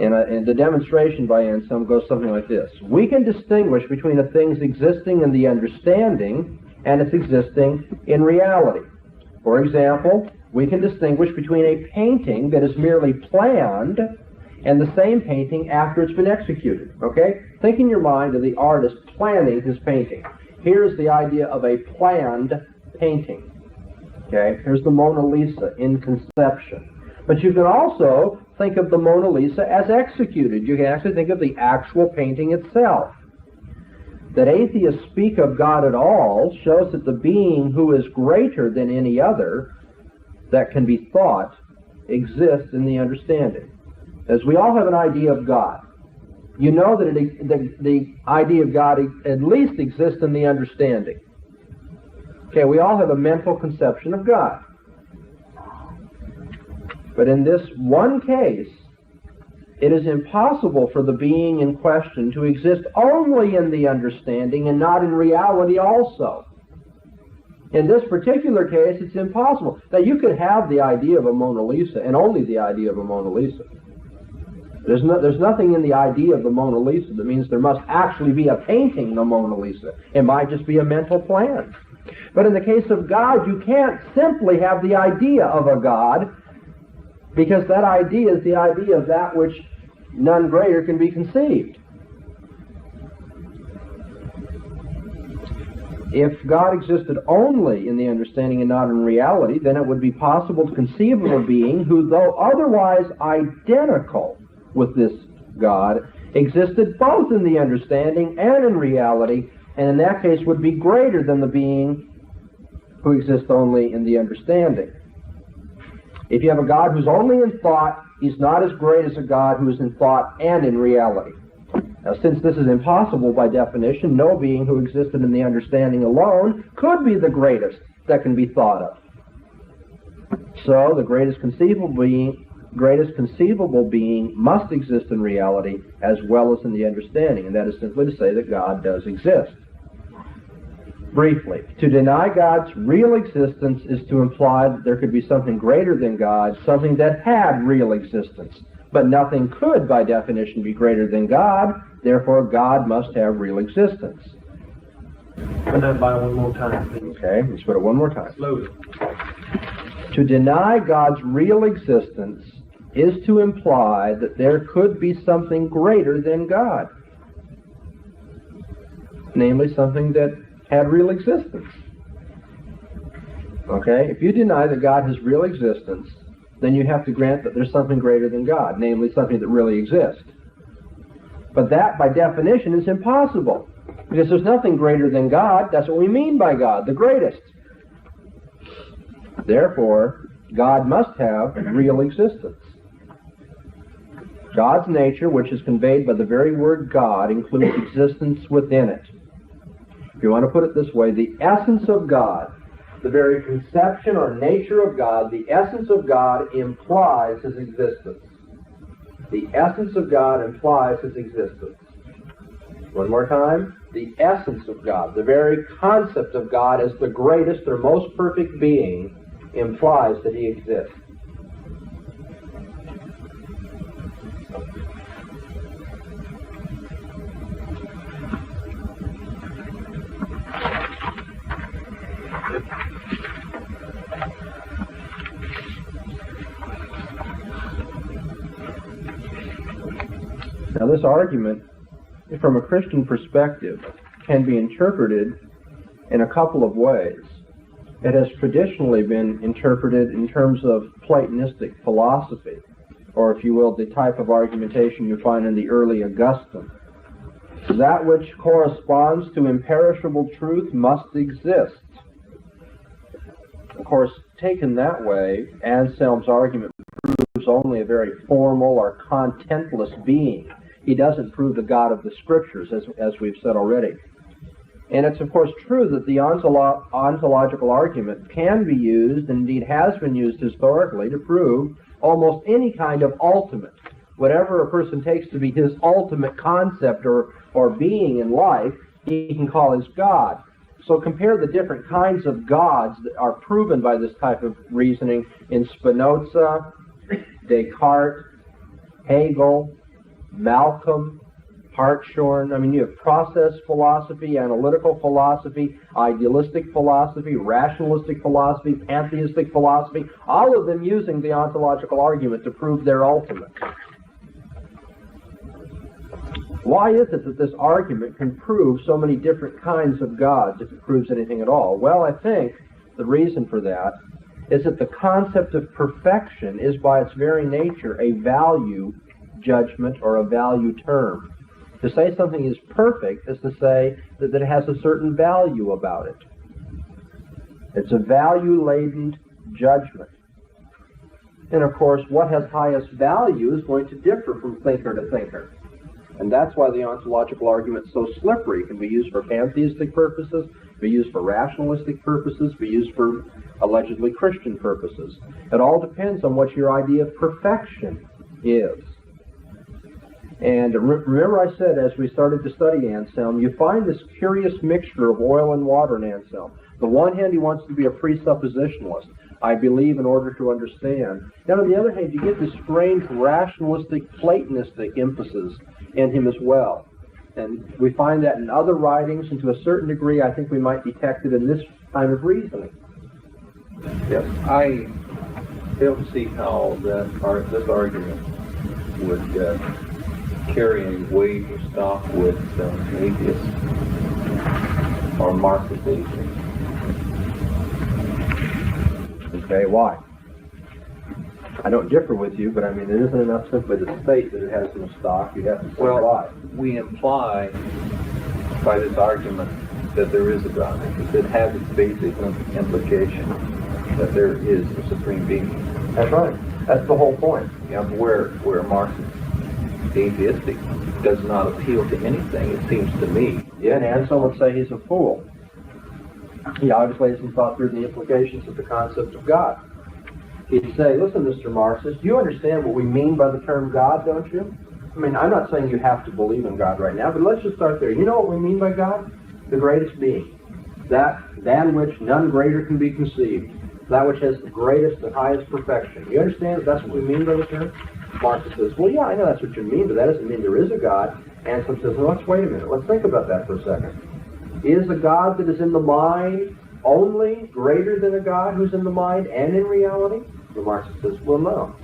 And the demonstration by Anselm goes something like this. We can distinguish between a thing's existing in the understanding and its existing in reality. For example, we can distinguish between a painting that is merely planned and the same painting after it's been executed. Okay? Think in your mind of the artist planning his painting. Here's the idea of a planned painting. Okay? Here's the Mona Lisa in conception. But you can also think of the Mona Lisa as executed. You can actually think of the actual painting itself. That atheists speak of God at all shows that the being who is greater than any other that can be thought exists in the understanding. As we all have an idea of God, you know that the idea of God at least exists in the understanding. Okay, we all have a mental conception of God. But in this one case, it is impossible for the being in question to exist only in the understanding and not in reality also. In this particular case, it's impossible. Now, you could have the idea of a Mona Lisa and only the idea of a Mona Lisa. There's nothing in the idea of the Mona Lisa that means there must actually be a painting of the Mona Lisa. It might just be a mental plan. But in the case of God, you can't simply have the idea of a God, because that idea is the idea of that which none greater can be conceived. If God existed only in the understanding and not in reality, then it would be possible to conceive of a being who, though otherwise identical with this God, existed both in the understanding and in reality, and in that case would be greater than the being who exists only in the understanding. If you have a God who's only in thought, he's not as great as a God who is in thought and in reality. Now, since this is impossible by definition, no being who existed in the understanding alone could be the greatest that can be thought of. So, the greatest conceivable being must exist in reality as well as in the understanding, and that is simply to say that God does exist. Briefly, to deny God's real existence is to imply that there could be something greater than God, something that had real existence. But nothing could, by definition, be greater than God, therefore God must have real existence. Put that by one more time, please. Okay, let's put it one more time. Slowly. To deny God's real existence is to imply that there could be something greater than God. Namely, something that had real existence. Okay? If you deny that God has real existence, then you have to grant that there's something greater than God, namely something that really exists. But that, by definition, is impossible. Because there's nothing greater than God. That's what we mean by God, the greatest. Therefore, God must have real existence. God's nature, which is conveyed by the very word God, includes existence within it. If you want to put it this way, the essence of God, the very conception or nature of God, the essence of God implies his existence. The essence of God implies his existence. One more time. The essence of God, the very concept of God as the greatest or most perfect being, implies that he exists. Now, this argument, from a Christian perspective, can be interpreted in a couple of ways. It has traditionally been interpreted in terms of Platonistic philosophy, or if you will, the type of argumentation you find in the early Augustine. That which corresponds to imperishable truth must exist. Of course, taken that way, Anselm's argument proves only a very formal or contentless being. He doesn't prove the God of the Scriptures, as we've said already. And it's, of course, true that the ontological argument can be used, and indeed has been used historically, to prove almost any kind of ultimate. Whatever a person takes to be his ultimate concept or being in life, he can call his God. So compare the different kinds of gods that are proven by this type of reasoning in Spinoza, Descartes, Hegel, Malcolm, Hartshorne. I mean, you have process philosophy, analytical philosophy, idealistic philosophy, rationalistic philosophy, pantheistic philosophy, all of them using the ontological argument to prove their ultimate. Why is it that this argument can prove so many different kinds of gods, if it proves anything at all? Well, I think the reason for that is that the concept of perfection is by its very nature a value judgment or a value term. To say something is perfect is to say that it has a certain value about it. It's a value-laden judgment. And of course, what has highest value is going to differ from thinker to thinker. And that's why the ontological argument is so slippery. It can be used for pantheistic purposes, be used for rationalistic purposes, be used for allegedly Christian purposes. It all depends on what your idea of perfection is. And remember I said as we started to study Anselm, you find this curious mixture of oil and water in Anselm. On the one hand, he wants to be a presuppositionalist. I believe in order to understand. Then on the other hand, you get this strange rationalistic, Platonistic emphasis in him as well. And we find that in other writings, and to a certain degree, I think we might detect it in this kind of reasoning. Yes, I fail to see how this argument would carry any weight or stock with atheists or Marxist atheists. Okay, why? I don't differ with you, but I mean, it isn't enough simply to state that it has no stock. You have to say why. We imply by this argument that there is a God, because it has its basic implication that there is a supreme being. That's right. That's the whole point. Yeah, where Marxist atheistic does not appeal to anything, it seems to me. Yeah, and Anselm would say he's a fool. He obviously hasn't thought through the implications of the concept of God. He'd say, listen, Mr. Marxist, you understand what we mean by the term God, don't you? I mean, I'm not saying you have to believe in God right now, but let's just start there. You know what we mean by God? The greatest being. That than which none greater can be conceived. That which has the greatest and highest perfection. You understand that that's what we mean by the term? Marxist says, well, yeah, I know that's what you mean, but that doesn't mean there is a God. Anselm says, well, let's wait a minute. Let's think about that for a second. Is a God that is in the mind only greater than a God who's in the mind and in reality? The Marxist says, well, no.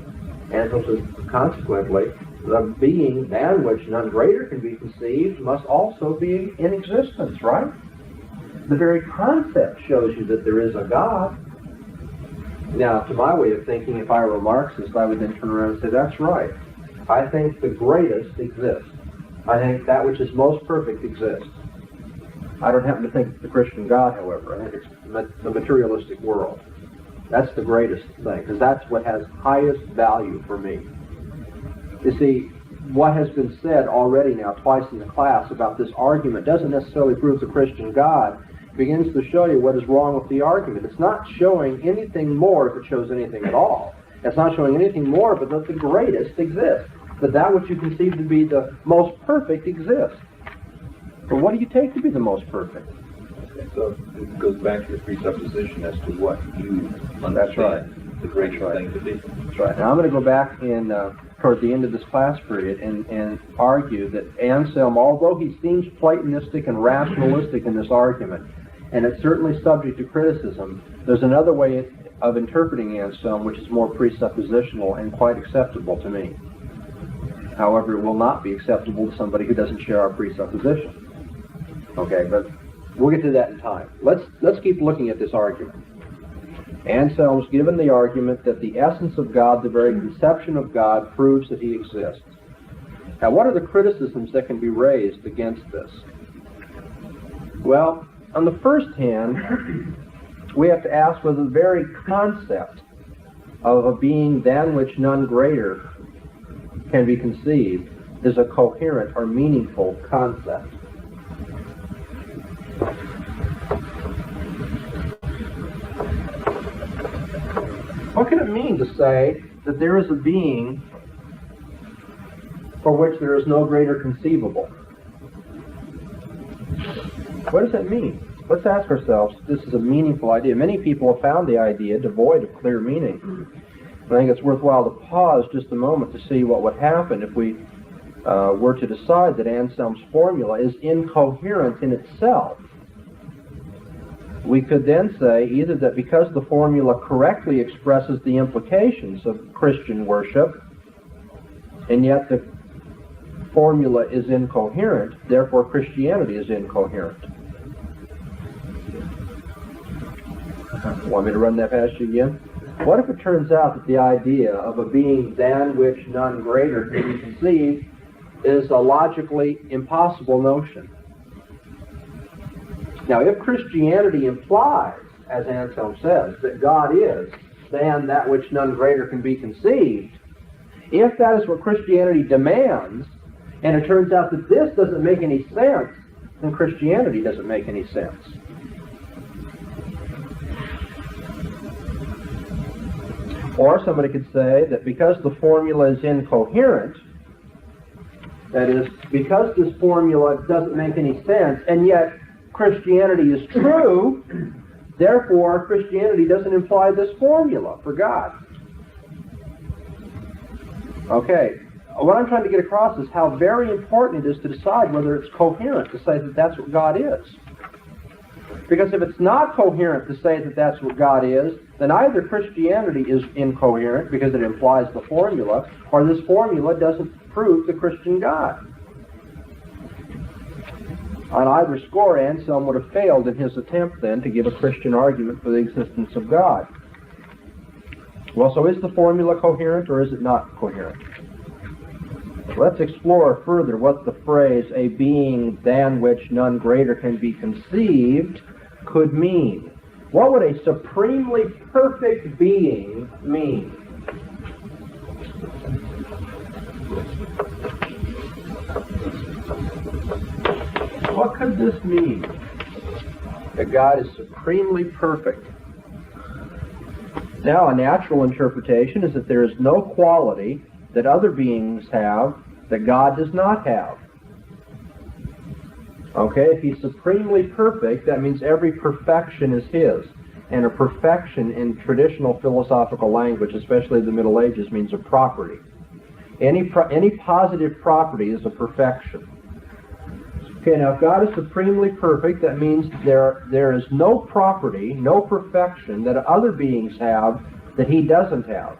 Anselm says, consequently, the being than which none greater can be conceived must also be in existence, right? The very concept shows you that there is a God. Now, to my way of thinking, if I were a Marxist, I would then turn around and say, that's right. I think the greatest exists. I think that which is most perfect exists. I don't happen to think it's the Christian God, however. I think it's the materialistic world. That's the greatest thing, because that's what has highest value for me. You see, what has been said already now twice in the class about this argument doesn't necessarily prove the Christian God. It begins to show you what is wrong with the argument. It's not showing anything more, if it shows anything at all. It's not showing anything more but that the greatest exists. That which you conceive to be the most perfect exists. But what do you take to be the most perfect? Okay, so it goes back to the presupposition as to what you understand. That's right. The greatest thing to be. That's right. Now I'm going to go back in toward the end of this class period and argue that Anselm, although he seems Platonistic and rationalistic in this argument, and it's certainly subject to criticism, there's another way of interpreting Anselm which is more presuppositional and quite acceptable to me. However, it will not be acceptable to somebody who doesn't share our presupposition. Okay, but we'll get to that in time. Let's keep looking at this argument. Anselm's given the argument that the essence of God, the very conception of God, proves that he exists. Now, what are the criticisms that can be raised against this? Well, on the first hand, we have to ask whether the very concept of a being than which none greater can be conceived is a coherent or meaningful concept. What can it mean to say that there is a being for which there is no greater conceivable? What does that mean? Let's ask ourselves if this is a meaningful idea. Many people have found the idea devoid of clear meaning. I think it's worthwhile to pause just a moment to see what would happen if we were to decide that Anselm's formula is incoherent in itself. We could then say either that because the formula correctly expresses the implications of Christian worship, and yet the formula is incoherent, therefore Christianity is incoherent. Want me to run that past you again? What if it turns out that the idea of a being than which none greater can be conceived is a logically impossible notion? Now, if Christianity implies, as Anselm says, that God is than that which none greater can be conceived, if that is what Christianity demands, and it turns out that this doesn't make any sense, then Christianity doesn't make any sense. Or somebody could say that because the formula is incoherent, that is, because this formula doesn't make any sense, and yet Christianity is true, therefore Christianity doesn't imply this formula for God. Okay, what I'm trying to get across is how very important it is to decide whether it's coherent to say that that's what God is. Because if it's not coherent to say that that's what God is, then either Christianity is incoherent because it implies the formula, or this formula doesn't prove the Christian God. On either score, Anselm would have failed in his attempt then to give a Christian argument for the existence of God. Well, so is the formula coherent or is it not coherent? Let's explore further what the phrase, a being than which none greater can be conceived, could mean. What would a supremely perfect being mean? What could this mean? That God is supremely perfect. Now, a natural interpretation is that there is no quality that other beings have that God does not have. Okay, if he's supremely perfect, that means every perfection is his. And a perfection in traditional philosophical language, especially the Middle Ages, means a property. Any positive property is a perfection. Okay, now if God is supremely perfect, that means there is no property, no perfection that other beings have that he doesn't have.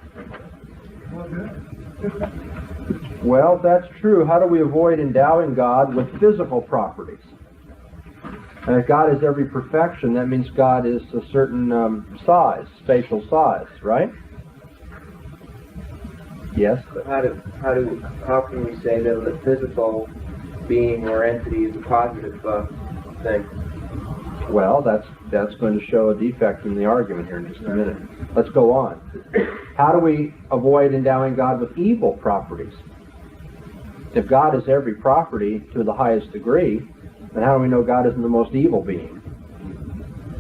Well, if that's true, how do we avoid endowing God with physical properties? And if God is every perfection, that means God is a certain size, spatial size, right? Yes? But how can we say that the physical being or entity is a positive thing? Well, that's going to show a defect in the argument here in just a minute. Let's go on. How do we avoid endowing God with evil properties? If God is every property to the highest degree, then how do we know God isn't the most evil being?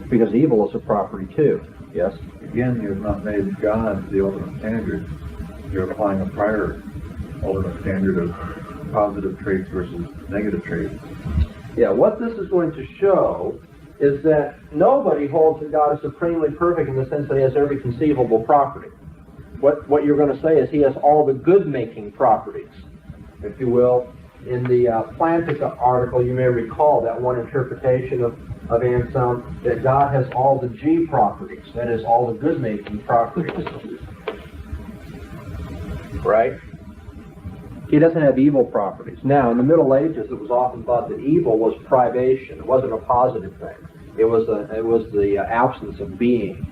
Because evil is a property too. Yes? Again, you have not made God the ultimate standard. You're applying a prior ultimate standard of positive traits versus negative traits. Yeah, what this is going to show is that nobody holds that God is supremely perfect in the sense that he has every conceivable property. What you're going to say is he has all the good-making properties, if you will. In the Plantica article, you may recall that one interpretation of Anselm, that God has all the G properties, that is, all the good-making properties. Right? He doesn't have evil properties. Now, in the Middle Ages, it was often thought that evil was privation. It wasn't a positive thing. It was the absence of being,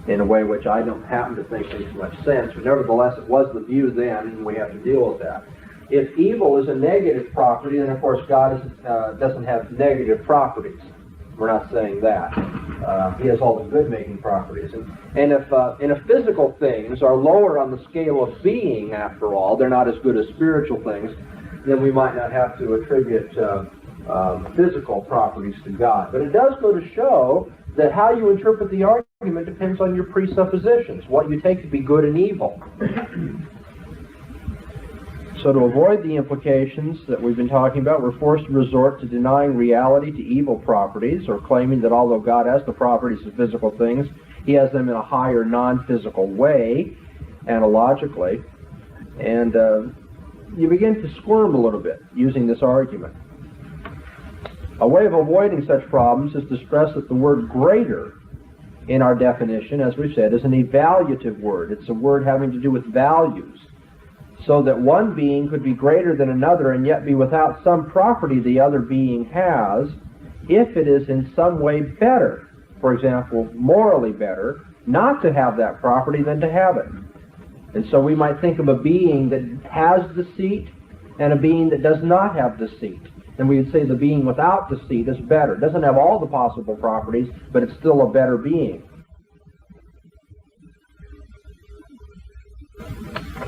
in a way which I don't happen to think makes much sense. But nevertheless, it was the view then, and we have to deal with that. if evil is a negative property, then of course God doesn't have negative properties. We're not saying that. He has all the good-making properties. And if physical things are lower on the scale of being, after all, they're not as good as spiritual things, then we might not have to attribute physical properties to God. But it does go to show that how you interpret the argument depends on your presuppositions, what you take to be good and evil. So to avoid the implications that we've been talking about, we're forced to resort to denying reality to evil properties, or claiming that although God has the properties of physical things, he has them in a higher non-physical way, analogically. And you begin to squirm a little bit using this argument. A way of avoiding such problems is to stress that the word greater in our definition, as we've said, is an evaluative word. It's a word having to do with values. So that one being could be greater than another and yet be without some property the other being has, if it is in some way better, for example, morally better, not to have that property than to have it. And so we might think of a being that has deceit and a being that does not have deceit. And we would say the being without deceit is better. It doesn't have all the possible properties, but it's still a better being.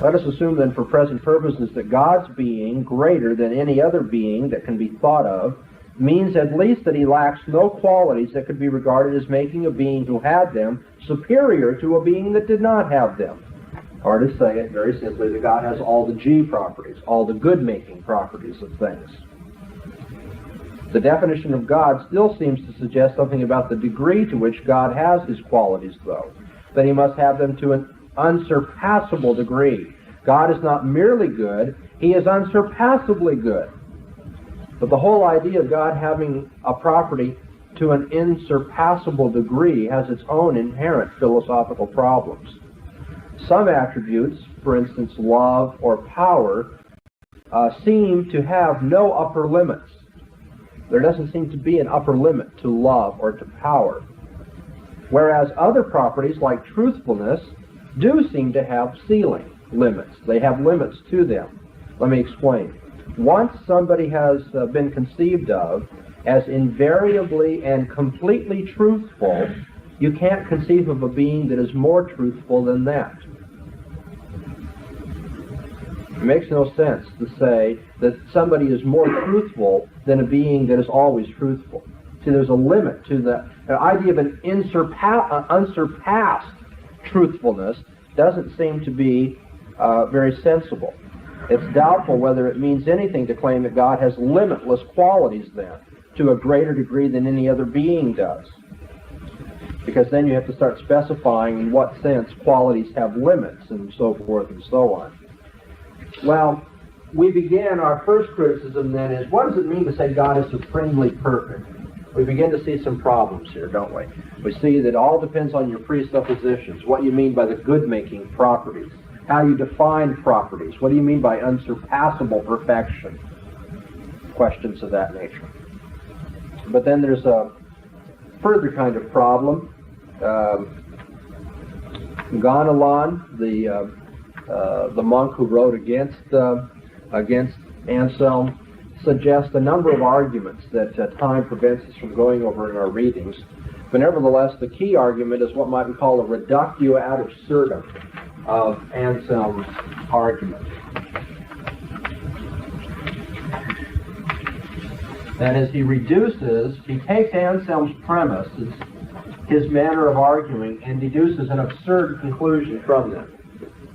Let us assume then for present purposes that God's being greater than any other being that can be thought of means at least that he lacks no qualities that could be regarded as making a being who had them superior to a being that did not have them. Or to say it very simply, that God has all the G properties, all the good-making properties of things. The definition of God still seems to suggest something about the degree to which God has his qualities, though, that he must have them to an unsurpassable degree. God is not merely good, he is unsurpassably good. But the whole idea of God having a property to an insurpassable degree has its own inherent philosophical problems. Some attributes, for instance love or power, seem to have no upper limits. There doesn't seem to be an upper limit to love or to power. Whereas other properties like truthfulness do seem to have ceiling limits. They have limits to them. Let me explain. Once somebody has been conceived of as invariably and completely truthful, you can't conceive of a being that is more truthful than that. It makes no sense to say that somebody is more truthful than a being that is always truthful. See, there's a limit to the idea of an unsurpassed truthfulness doesn't seem to be very sensible. It's doubtful whether it means anything to claim that God has limitless qualities then, to a greater degree than any other being does. Because then you have to start specifying in what sense qualities have limits and so forth and so on. Well, we began our first criticism then is, what does it mean to say God is supremely perfect? We begin to see some problems here, don't we? We see that it all depends on your presuppositions, what you mean by the good-making properties, how you define properties, what do you mean by unsurpassable perfection, questions of that nature. But then there's a further kind of problem. Gonelan, the monk who wrote against Anselm, suggests a number of arguments that time prevents us from going over in our readings. But nevertheless, the key argument is what might be called a reductio ad absurdum of Anselm's argument. That is, he takes Anselm's premises, his manner of arguing, and deduces an absurd conclusion from them.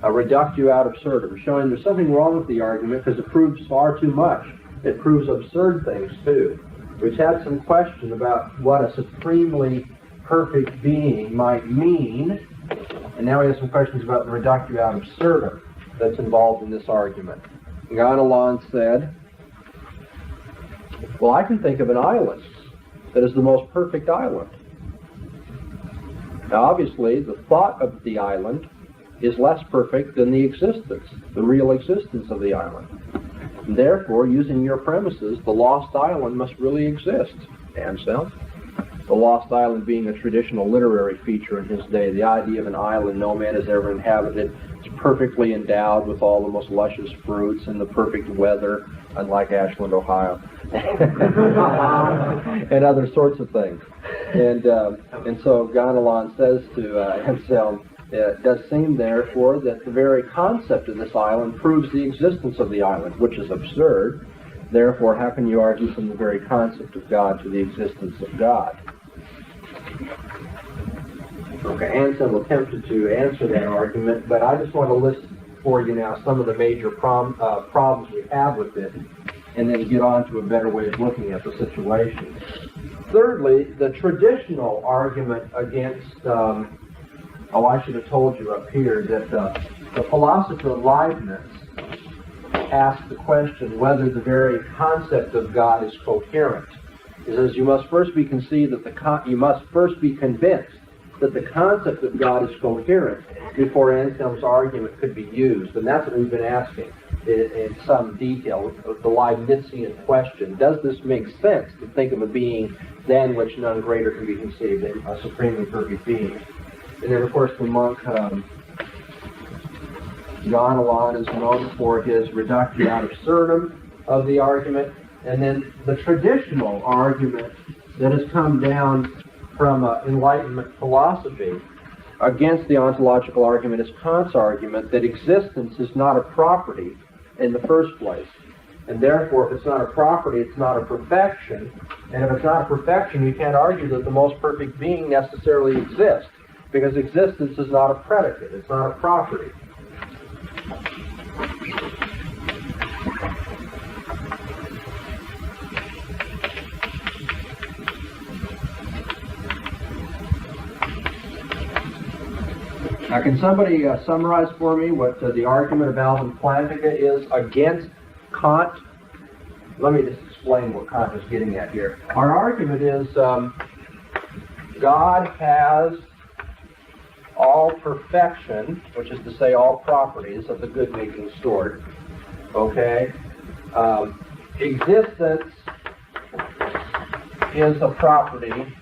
A reductio ad absurdum, showing there's something wrong with the argument because it proves far too much. It proves absurd things too. We've had some question about what a supremely perfect being might mean, and now we have some questions about the reductio ad absurdum that's involved in this argument. Gonelan said, well, I can think of an island that is the most perfect island. Now, obviously, the thought of the island is less perfect than the existence, the real existence of the island. And therefore, using your premises, the lost island must really exist. Anselm? the lost island being a traditional literary feature in his day. The idea of an island no man has ever inhabited. It's perfectly endowed with all the most luscious fruits and the perfect weather, unlike Ashland, Ohio, and other sorts of things. And so Ganelon says to Anselm, it does seem, therefore, that the very concept of this island proves the existence of the island, which is absurd. Therefore, how can you argue from the very concept of God to the existence of God? Okay, Anselm attempted to answer that argument, but I just want to list for you now some of the major problems we have with it, and then get on to a better way of looking at the situation. Thirdly, the traditional argument against I should have told you up here that the philosopher Leibniz asked the question whether the very concept of God is coherent. He says you must first be convinced that the concept of God is coherent before Anselm's argument could be used, and that's what we've been asking in some detail with the Leibnizian question. Does this make sense to think of a being than which none greater can be conceived, a supremely perfect being? And then, of course, the monk Ganelon is known for his reduction ad absurdum of the argument. And then the traditional argument that has come down from Enlightenment philosophy against the ontological argument is Kant's argument that existence is not a property in the first place. And therefore, if it's not a property, it's not a perfection. And if it's not a perfection, you can't argue that the most perfect being necessarily exists, because existence is not a predicate, it's not a property. Now, can somebody summarize for me what the argument of Alvin Plantinga is against Kant? Let me just explain what Kant is getting at here. Our argument is God has all perfection, which is to say all properties of the good-making sort, okay? Existence is a property,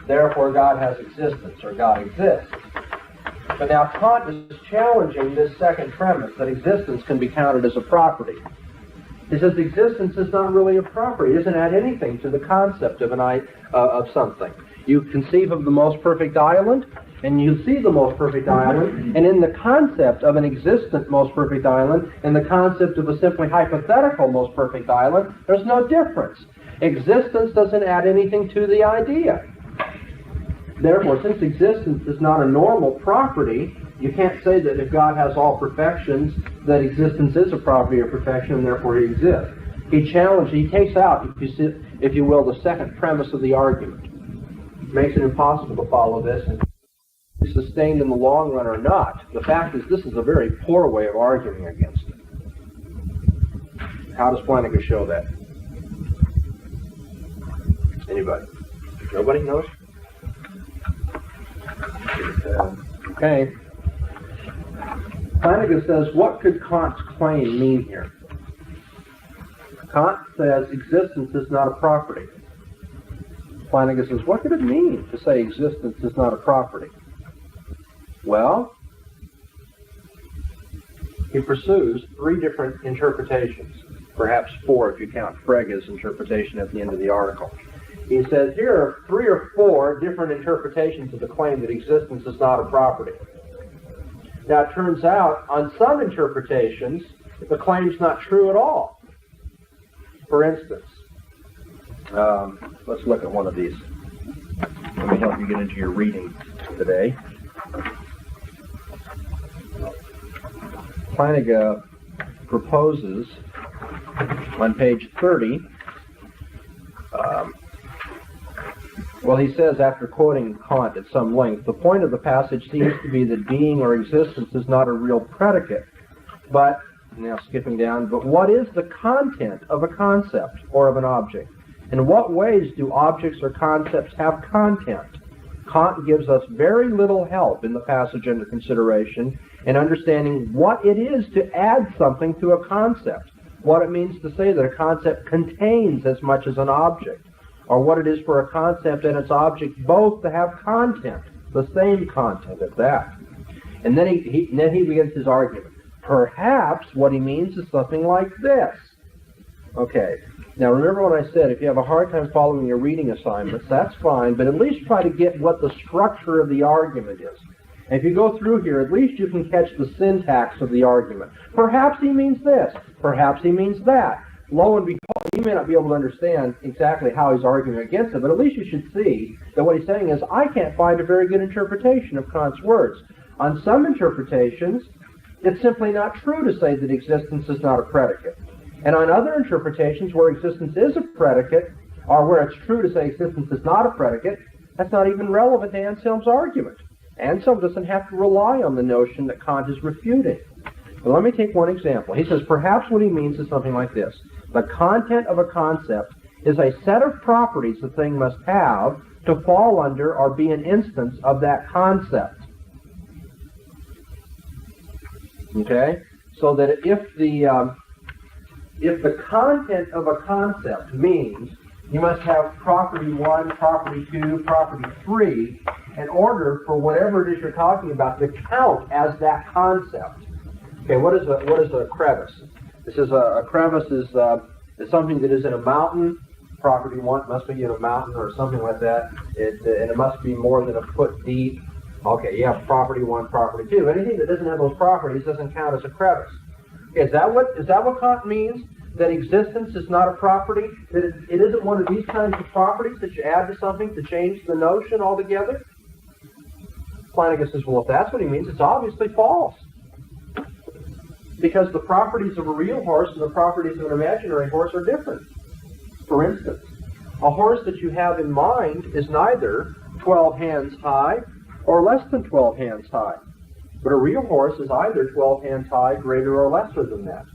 therefore God has existence, or God exists. But now Kant is challenging this second premise, that existence can be counted as a property. He says existence is not really a property. It doesn't add anything to the concept of something. You conceive of the most perfect island, and you see the most perfect island, and in the concept of an existent most perfect island, and the concept of a simply hypothetical most perfect island, there's no difference. Existence doesn't add anything to the idea. Therefore, since existence is not a normal property, you can't say that if God has all perfections, that existence is a property of perfection, and therefore he exists. He takes out, if you will, the second premise of the argument. It makes it impossible to follow this, and sustained in the long run or not. The fact is, this is a very poor way of arguing against it. How does Plantinga show that? Anybody? Nobody knows? Okay. Plantinga says, what could Kant's claim mean here? Kant says existence is not a property. Plantinga says, what could it mean to say existence is not a property? Well, he pursues three different interpretations, perhaps four if you count Frege's interpretation at the end of the article. He says here are 3 or 4 different interpretations of the claim that existence is not a property. Now it turns out, on some interpretations, the claim's not true at all. For instance, let's look at one of these. Let me help you get into your reading today. Plantinga proposes on page 30, he says, after quoting Kant at some length, the point of the passage seems to be that being or existence is not a real predicate. But, now skipping down, but what is the content of a concept or of an object? In what ways do objects or concepts have content? Kant gives us very little help in the passage under consideration in understanding what it is to add something to a concept, what it means to say that a concept contains as much as an object, or what it is for a concept and its object both to have content, the same content at that. And then he begins his argument. Perhaps what he means is something like this. Okay, now remember when I said if you have a hard time following your reading assignments, that's fine, but at least try to get what the structure of the argument is. And if you go through here, at least you can catch the syntax of the argument. Perhaps he means this. Perhaps he means that. Lo and behold, you may not be able to understand exactly how he's arguing against it, but at least you should see that what he's saying is, I can't find a very good interpretation of Kant's words. On some interpretations, it's simply not true to say that existence is not a predicate. And on other interpretations where existence is a predicate, or where it's true to say existence is not a predicate, that's not even relevant to Anselm's argument. Anselm doesn't have to rely on the notion that Kant is refuting. But let me take one example. He says, perhaps what he means is something like this. The content of a concept is a set of properties the thing must have to fall under or be an instance of that concept. Okay? So that if the content of a concept means you must have property 1, property 2, property 3 in order for whatever it is you're talking about to count as that concept. Okay, what is a crevice? This is a crevice is something that is in a mountain. Property 1 must be in a mountain or something like that. And it must be more than a foot deep. Okay, you have property 1, property 2. Anything that doesn't have those properties doesn't count as a crevice. Okay, is that what Kant means? That existence is not a property? That it isn't one of these kinds of properties that you add to something to change the notion altogether? Flanagan says, well, if that's what he means, it's obviously false. Because the properties of a real horse and the properties of an imaginary horse are different. For instance, a horse that you have in mind is neither 12 hands high or less than 12 hands high. But a real horse is either 12 hands high, greater or lesser than that.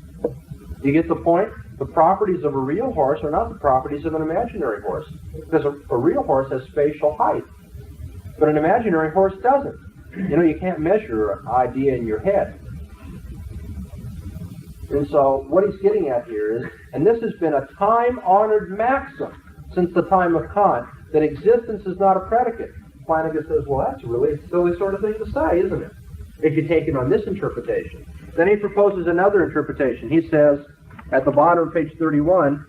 You get the point? The properties of a real horse are not the properties of an imaginary horse. Because a real horse has spatial height. But an imaginary horse doesn't. You know, you can't measure an idea in your head. And so what he's getting at here is, and this has been a time-honored maxim since the time of Kant, that existence is not a predicate. Flanagan says, well, that's really a silly sort of thing to say, isn't it? If you take it on this interpretation. Then he proposes another interpretation. He says, at the bottom of page 31,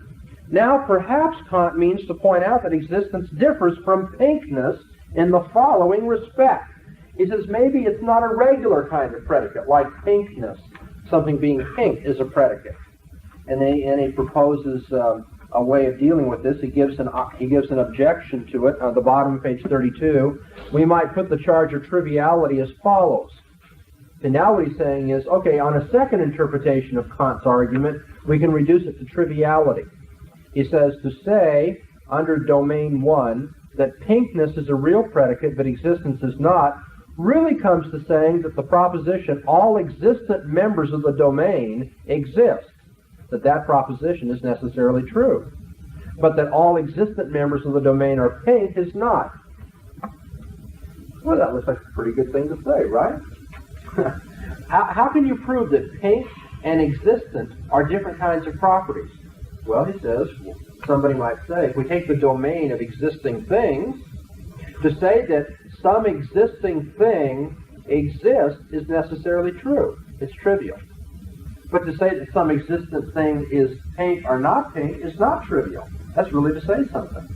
now perhaps Kant means to point out that existence differs from pinkness in the following respect. He says maybe it's not a regular kind of predicate, like pinkness. Something being pink is a predicate. And he proposes a way of dealing with this. He gives an objection to it on the bottom of page 32. We might put the charge of triviality as follows. And now what he's saying is, okay, on a second interpretation of Kant's argument, we can reduce it to triviality. He says to say, under domain 1, that pinkness is a real predicate, but existence is not, really comes to saying that the proposition all existent members of the domain exist, that proposition is necessarily true. But that all existent members of the domain are pink is not. Well, that looks like a pretty good thing to say, right? How can you prove that pink and existent are different kinds of properties? Well, he says, somebody might say, if we take the domain of existing things, to say that some existing thing exists is necessarily true. It's trivial. But to say that some existent thing is pink or not pink is not trivial. That's really to say something.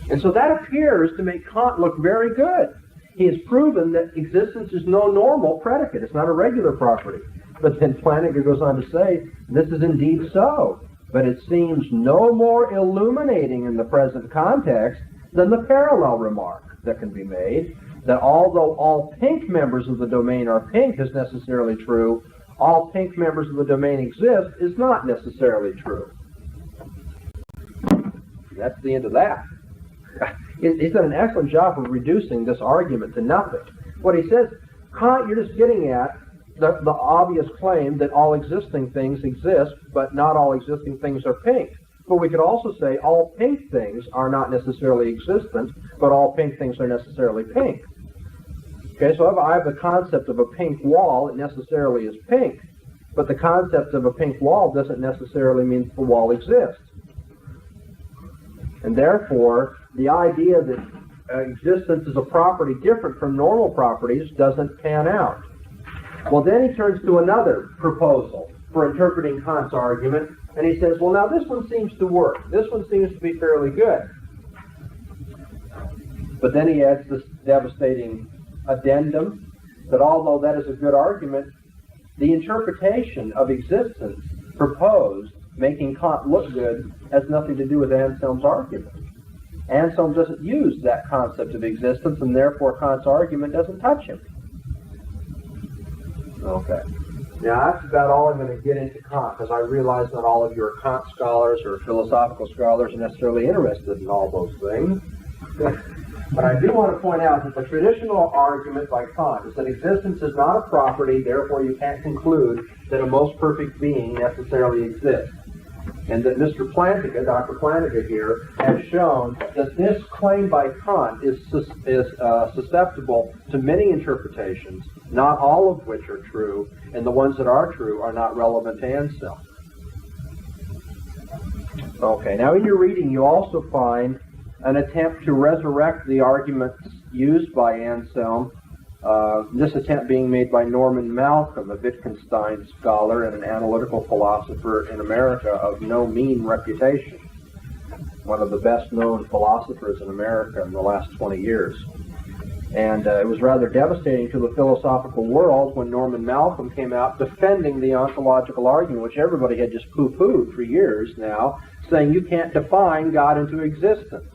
And so that appears to make Kant look very good. He has proven that existence is no normal predicate. It's not a regular property. But then Flanagan goes on to say, this is indeed so. But it seems no more illuminating in the present context than the parallel remark that can be made, that although all pink members of the domain are pink is necessarily true, all pink members of the domain exist is not necessarily true. That's the end of that. He's done an excellent job of reducing this argument to nothing. What he says, Kant, you're just getting at the obvious claim that all existing things exist, but not all existing things are pink. But we could also say all pink things are not necessarily existent, but all pink things are necessarily pink. Okay, so if I have the concept of a pink wall, it necessarily is pink. But the concept of a pink wall doesn't necessarily mean the wall exists. And therefore, the idea that existence is a property different from normal properties doesn't pan out. Well, then he turns to another proposal for interpreting Kant's argument, and he says, well, now this one seems to work. This one seems to be fairly good. But then he adds this devastating addendum that although that is a good argument, the interpretation of existence proposed, making Kant look good, has nothing to do with Anselm's argument. Anselm doesn't use that concept of existence, and therefore Kant's argument doesn't touch him. Okay. Now that's about all I'm going to get into Kant, because I realize not all of you are Kant scholars or philosophical scholars are necessarily interested in all those things. But I do want to point out that the traditional argument by Kant is that existence is not a property, therefore you can't conclude that a most perfect being necessarily exists. And that Mr. Plantinga, Dr. Plantinga here, has shown that this claim by Kant is susceptible to many interpretations, not all of which are true, and the ones that are true are not relevant to Anselm. Okay, now in your reading you also find an attempt to resurrect the arguments used by Anselm, this attempt being made by Norman Malcolm, a Wittgenstein scholar and an analytical philosopher in America of no mean reputation, one of the best-known philosophers in America in the last 20 years. And it was rather devastating to the philosophical world when Norman Malcolm came out defending the ontological argument, which everybody had just poo-pooed for years now, saying you can't define God into existence.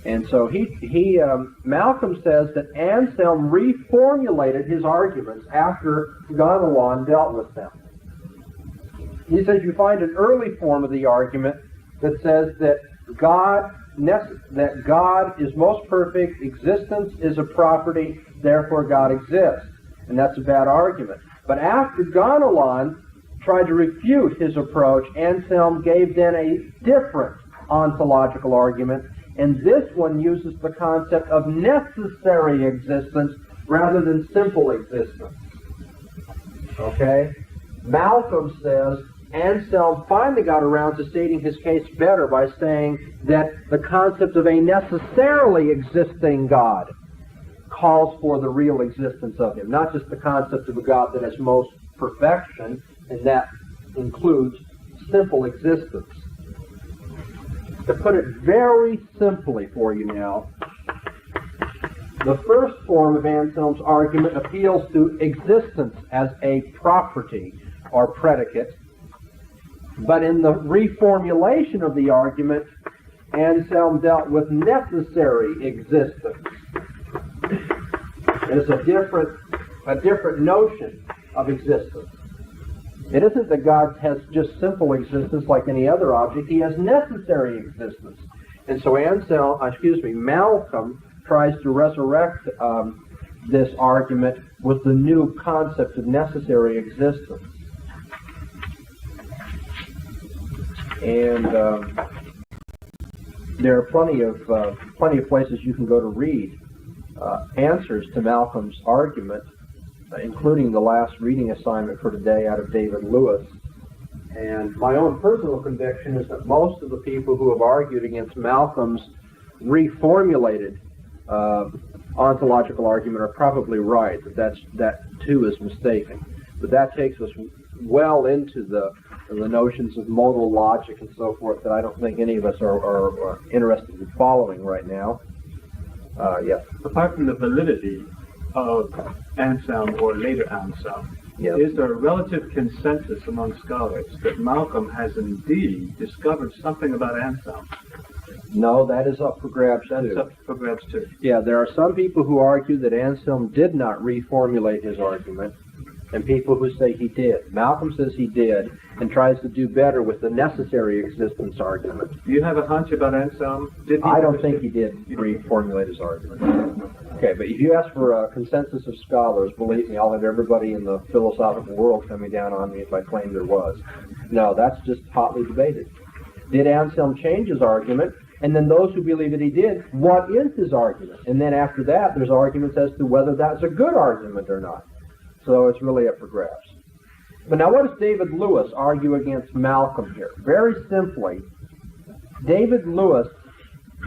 And so Malcolm says that Anselm reformulated his arguments after Gonalon dealt with them. He says you find an early form of the argument that says that God is most perfect, existence is a property, therefore God exists. And that's a bad argument. But after Gonalon tried to refute his approach, Anselm gave then a different ontological argument. And this one uses the concept of necessary existence rather than simple existence. Okay? Malcolm says Anselm finally got around to stating his case better by saying that the concept of a necessarily existing God calls for the real existence of him, not just the concept of a God that has most perfection, and that includes simple existence. To put it very simply for you now, the first form of Anselm's argument appeals to existence as a property or predicate, but in the reformulation of the argument, Anselm dealt with necessary existence. It is a different notion of existence. It isn't that God has just simple existence like any other object. He has necessary existence. And so Malcolm tries to resurrect this argument with the new concept of necessary existence. And there are plenty of places you can go to read answers to Malcolm's argument, including the last reading assignment for today out of David Lewis. And my own personal conviction is that most of the people who have argued against Malcolm's reformulated ontological argument are probably right, that too is mistaken. But that takes us well into the notions of modal logic and so forth that I don't think any of us are interested in following right now. Yes. Apart from the validity of Anselm or later Anselm, yes, is there a relative consensus among scholars that Malcolm has indeed discovered something about Anselm? No, that is up for grabs too. That's up for grabs too. Yeah, there are some people who argue that Anselm did not reformulate his argument, and people who say he did. Malcolm says he did, and tries to do better with the necessary existence argument. Do you have a hunch about Anselm? I don't think he did reformulate his argument. Okay, but if you ask for a consensus of scholars, believe me, I'll have everybody in the philosophical world coming down on me if I claim there was. No, that's just hotly debated. Did Anselm change his argument? And then those who believe that he did, what is his argument? And then after that, there's arguments as to whether that's a good argument or not. So it's really up for grabs. But now what does David Lewis argue against Malcolm here? Very simply, David Lewis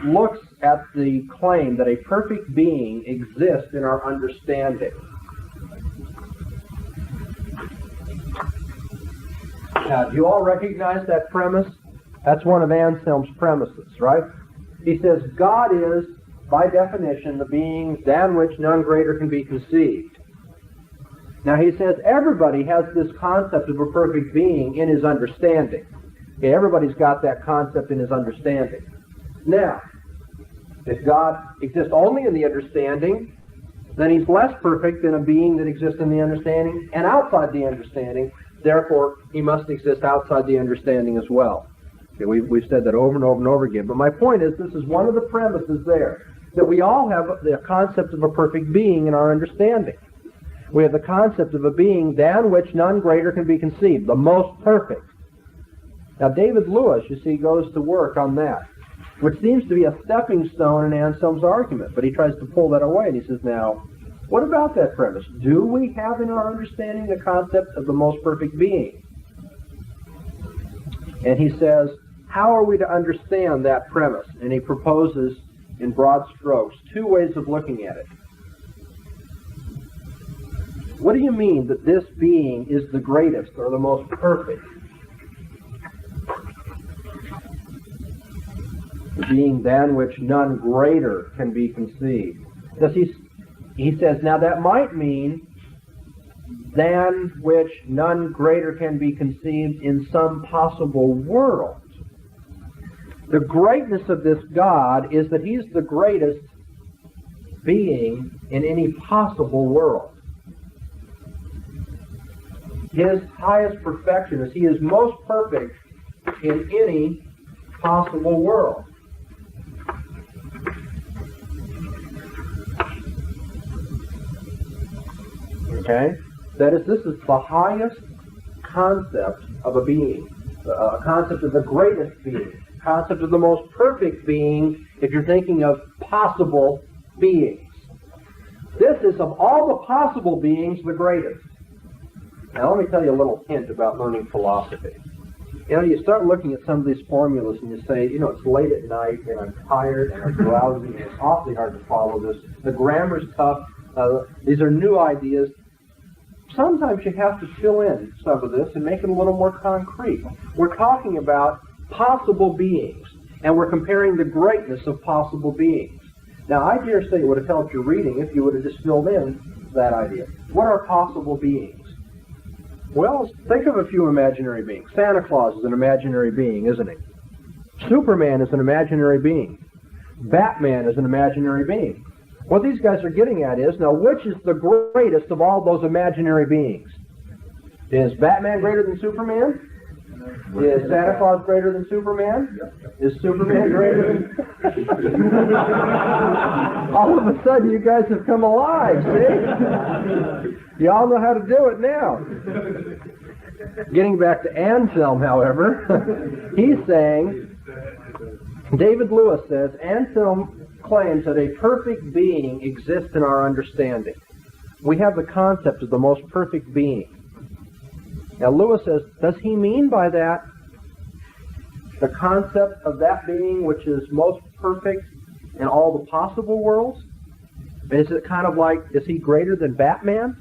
looks at the claim that a perfect being exists in our understanding. Now, do you all recognize that premise? That's one of Anselm's premises, right? He says, God is, by definition, the being than which none greater can be conceived. Now, he says everybody has this concept of a perfect being in his understanding. Okay, everybody's got that concept in his understanding. Now, if God exists only in the understanding, then he's less perfect than a being that exists in the understanding and outside the understanding. Therefore, he must exist outside the understanding as well. Okay, we've said that over and over and over again. But my point is, this is one of the premises there, that we all have the concept of a perfect being in our understanding. We have the concept of a being than which none greater can be conceived, the most perfect. Now, David Lewis, you see, goes to work on that, which seems to be a stepping stone in Anselm's argument, but he tries to pull that away, and he says, now, what about that premise? Do we have in our understanding the concept of the most perfect being? And he says, how are we to understand that premise? And he proposes, in broad strokes, two ways of looking at it. What do you mean that this being is the greatest or the most perfect? The being than which none greater can be conceived. He says, now that might mean than which none greater can be conceived in some possible world. The greatness of this God is that he's the greatest being in any possible world. His highest perfection is he is most perfect in any possible world. Okay? That is, this is the highest concept of a being, a concept of the greatest being, a concept of the most perfect being, if you're thinking of possible beings. This is, of all the possible beings, the greatest. Now, let me tell you a little hint about learning philosophy. You know, you start looking at some of these formulas and you say, you know, it's late at night and I'm tired and I'm drowsy and it's awfully hard to follow this. The grammar's tough. These are new ideas. Sometimes you have to fill in some of this and make it a little more concrete. We're talking about possible beings, and we're comparing the greatness of possible beings. Now, I dare say it would have helped your reading if you would have just filled in that idea. What are possible beings? Well, think of a few imaginary beings. Santa Claus is an imaginary being, isn't he? Superman is an imaginary being. Batman is an imaginary being. What these guys are getting at is, now, which is the greatest of all those imaginary beings? Is Batman greater than Superman? Is Santa Claus greater than Superman? Is Superman greater than... All of a sudden, you guys have come alive, see? You all know how to do it now. Getting back to Anselm, however, he's saying, David Lewis says, Anselm claims that a perfect being exists in our understanding. We have the concept of the most perfect being. Now, Lewis says, does he mean by that the concept of that being which is most perfect in all the possible worlds? Is it kind of like, is he greater than Batman?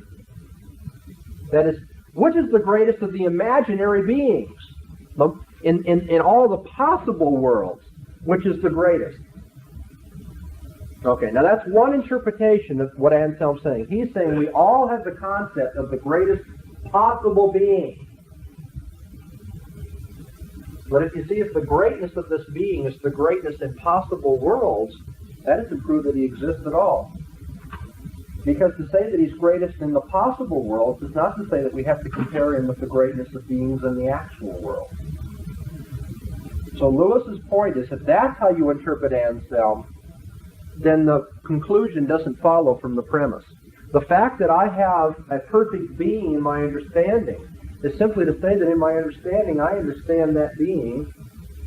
That is, which is the greatest of the imaginary beings? In all the possible worlds, which is the greatest? Okay, now that's one interpretation of what Anselm's saying. He's saying we all have the concept of the greatest possible being. But if you see, if the greatness of this being is the greatness in possible worlds, that doesn't prove that he exists at all. Because to say that he's greatest in the possible worlds is not to say that we have to compare him with the greatness of beings in the actual world. So Lewis's point is, if that's how you interpret Anselm, then the conclusion doesn't follow from the premise. The fact that I have a perfect being in my understanding is simply to say that in my understanding, I understand that being.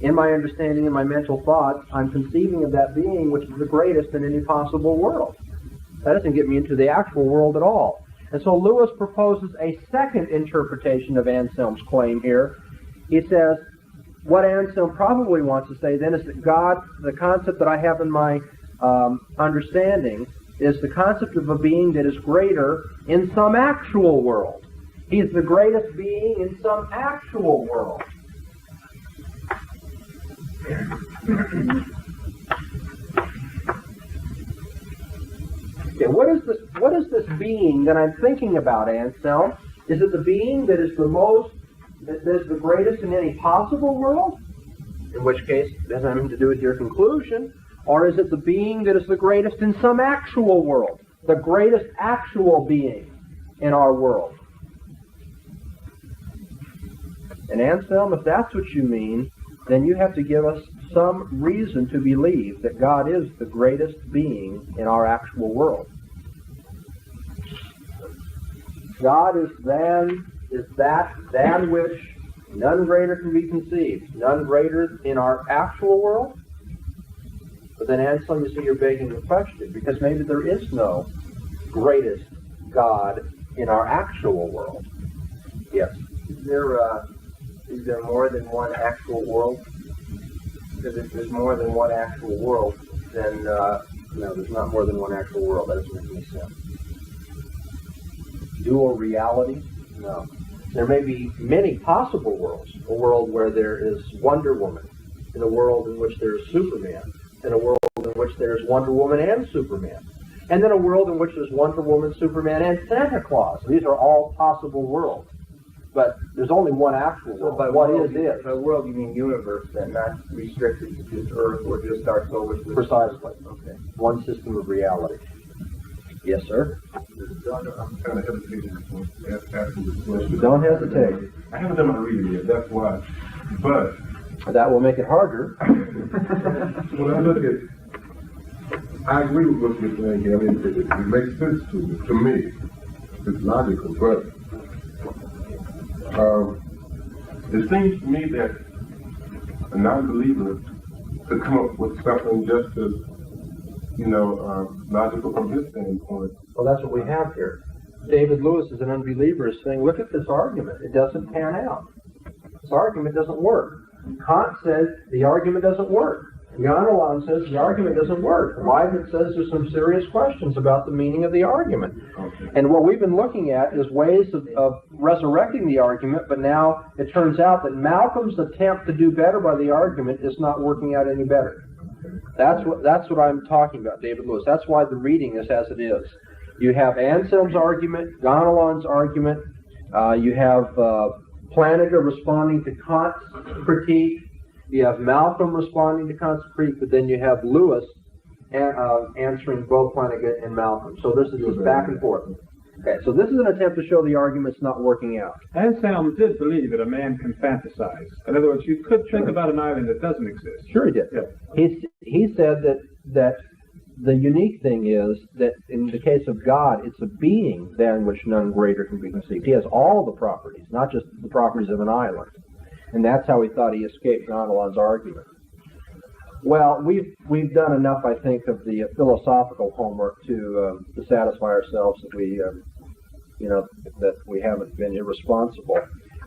In my understanding, in my mental thoughts, I'm conceiving of that being which is the greatest in any possible world. That doesn't get me into the actual world at all. And so Lewis proposes a second interpretation of Anselm's claim here. He says, what Anselm probably wants to say then is that God, the concept that I have in my understanding, is the concept of a being that is greater in some actual world. He's the greatest being in some actual world. Okay, what is this being that I'm thinking about, Anselm? Is it the being that is the greatest in any possible world? In which case, it doesn't have anything to do with your conclusion. Or is it the being that is the greatest in some actual world? The greatest actual being in our world? And Anselm, if that's what you mean, then you have to give us some reason to believe that God is the greatest being in our actual world. God is that than which none greater can be conceived, none greater in our actual world. But then, Anselm, you see, you're begging the question, because maybe there is no greatest God in our actual world. Yes. Is there more than one actual world? Because if there's more than one actual world, then no, there's not more than one actual world. That doesn't make any sense. Dual reality? No. There may be many possible worlds. A world where there is Wonder Woman, in a world in which there is Superman, in a world in which there is Wonder Woman and Superman, and then a world in which there's Wonder Woman, Superman, and Santa Claus. These are all possible worlds. But there's only one actual world. So by what is it? By world you mean universe, then, not restricted to just Earth or just our solar system? Precisely. Okay. One system of reality. Yes, sir? I'm kind of hesitating to ask this question. Don't hesitate. I haven't done my reading yet, that's why. But that will make it harder. When I look at, I agree with what you're saying here. I mean, it makes sense to me. It's logical, but it seems to me that a non-believer could come up with something just as, logical from his standpoint. Well, that's what we have here. David Lewis is an unbeliever, is saying, look at this argument. It doesn't pan out. This argument doesn't work. Kant says the argument doesn't work. Ganelon says the argument doesn't work. Leibniz says there's some serious questions about the meaning of the argument. Okay. And what we've been looking at is ways of resurrecting the argument, but now it turns out that Malcolm's attempt to do better by the argument is not working out any better. That's what I'm talking about, David Lewis. That's why the reading is as it is. You have Anselm's argument, Ganelon's argument, you have Plantinga responding to Kant's critique, you have Malcolm responding to Kant's critique, but then you have Lewis answering both Plantinga and Malcolm. So this is just back and forth. Okay, so this is an attempt to show the argument's not working out. Anselm did believe that a man can fantasize. In other words, you could think about an island that doesn't exist. Sure he did. Yeah. He said that the unique thing is that in the case of God, it's a being than which none greater can be conceived. He has all the properties, not just the properties of an island. And that's how he thought he escaped Ganelon's argument. Well, we've done enough, I think, of the philosophical homework to satisfy ourselves that we haven't been irresponsible.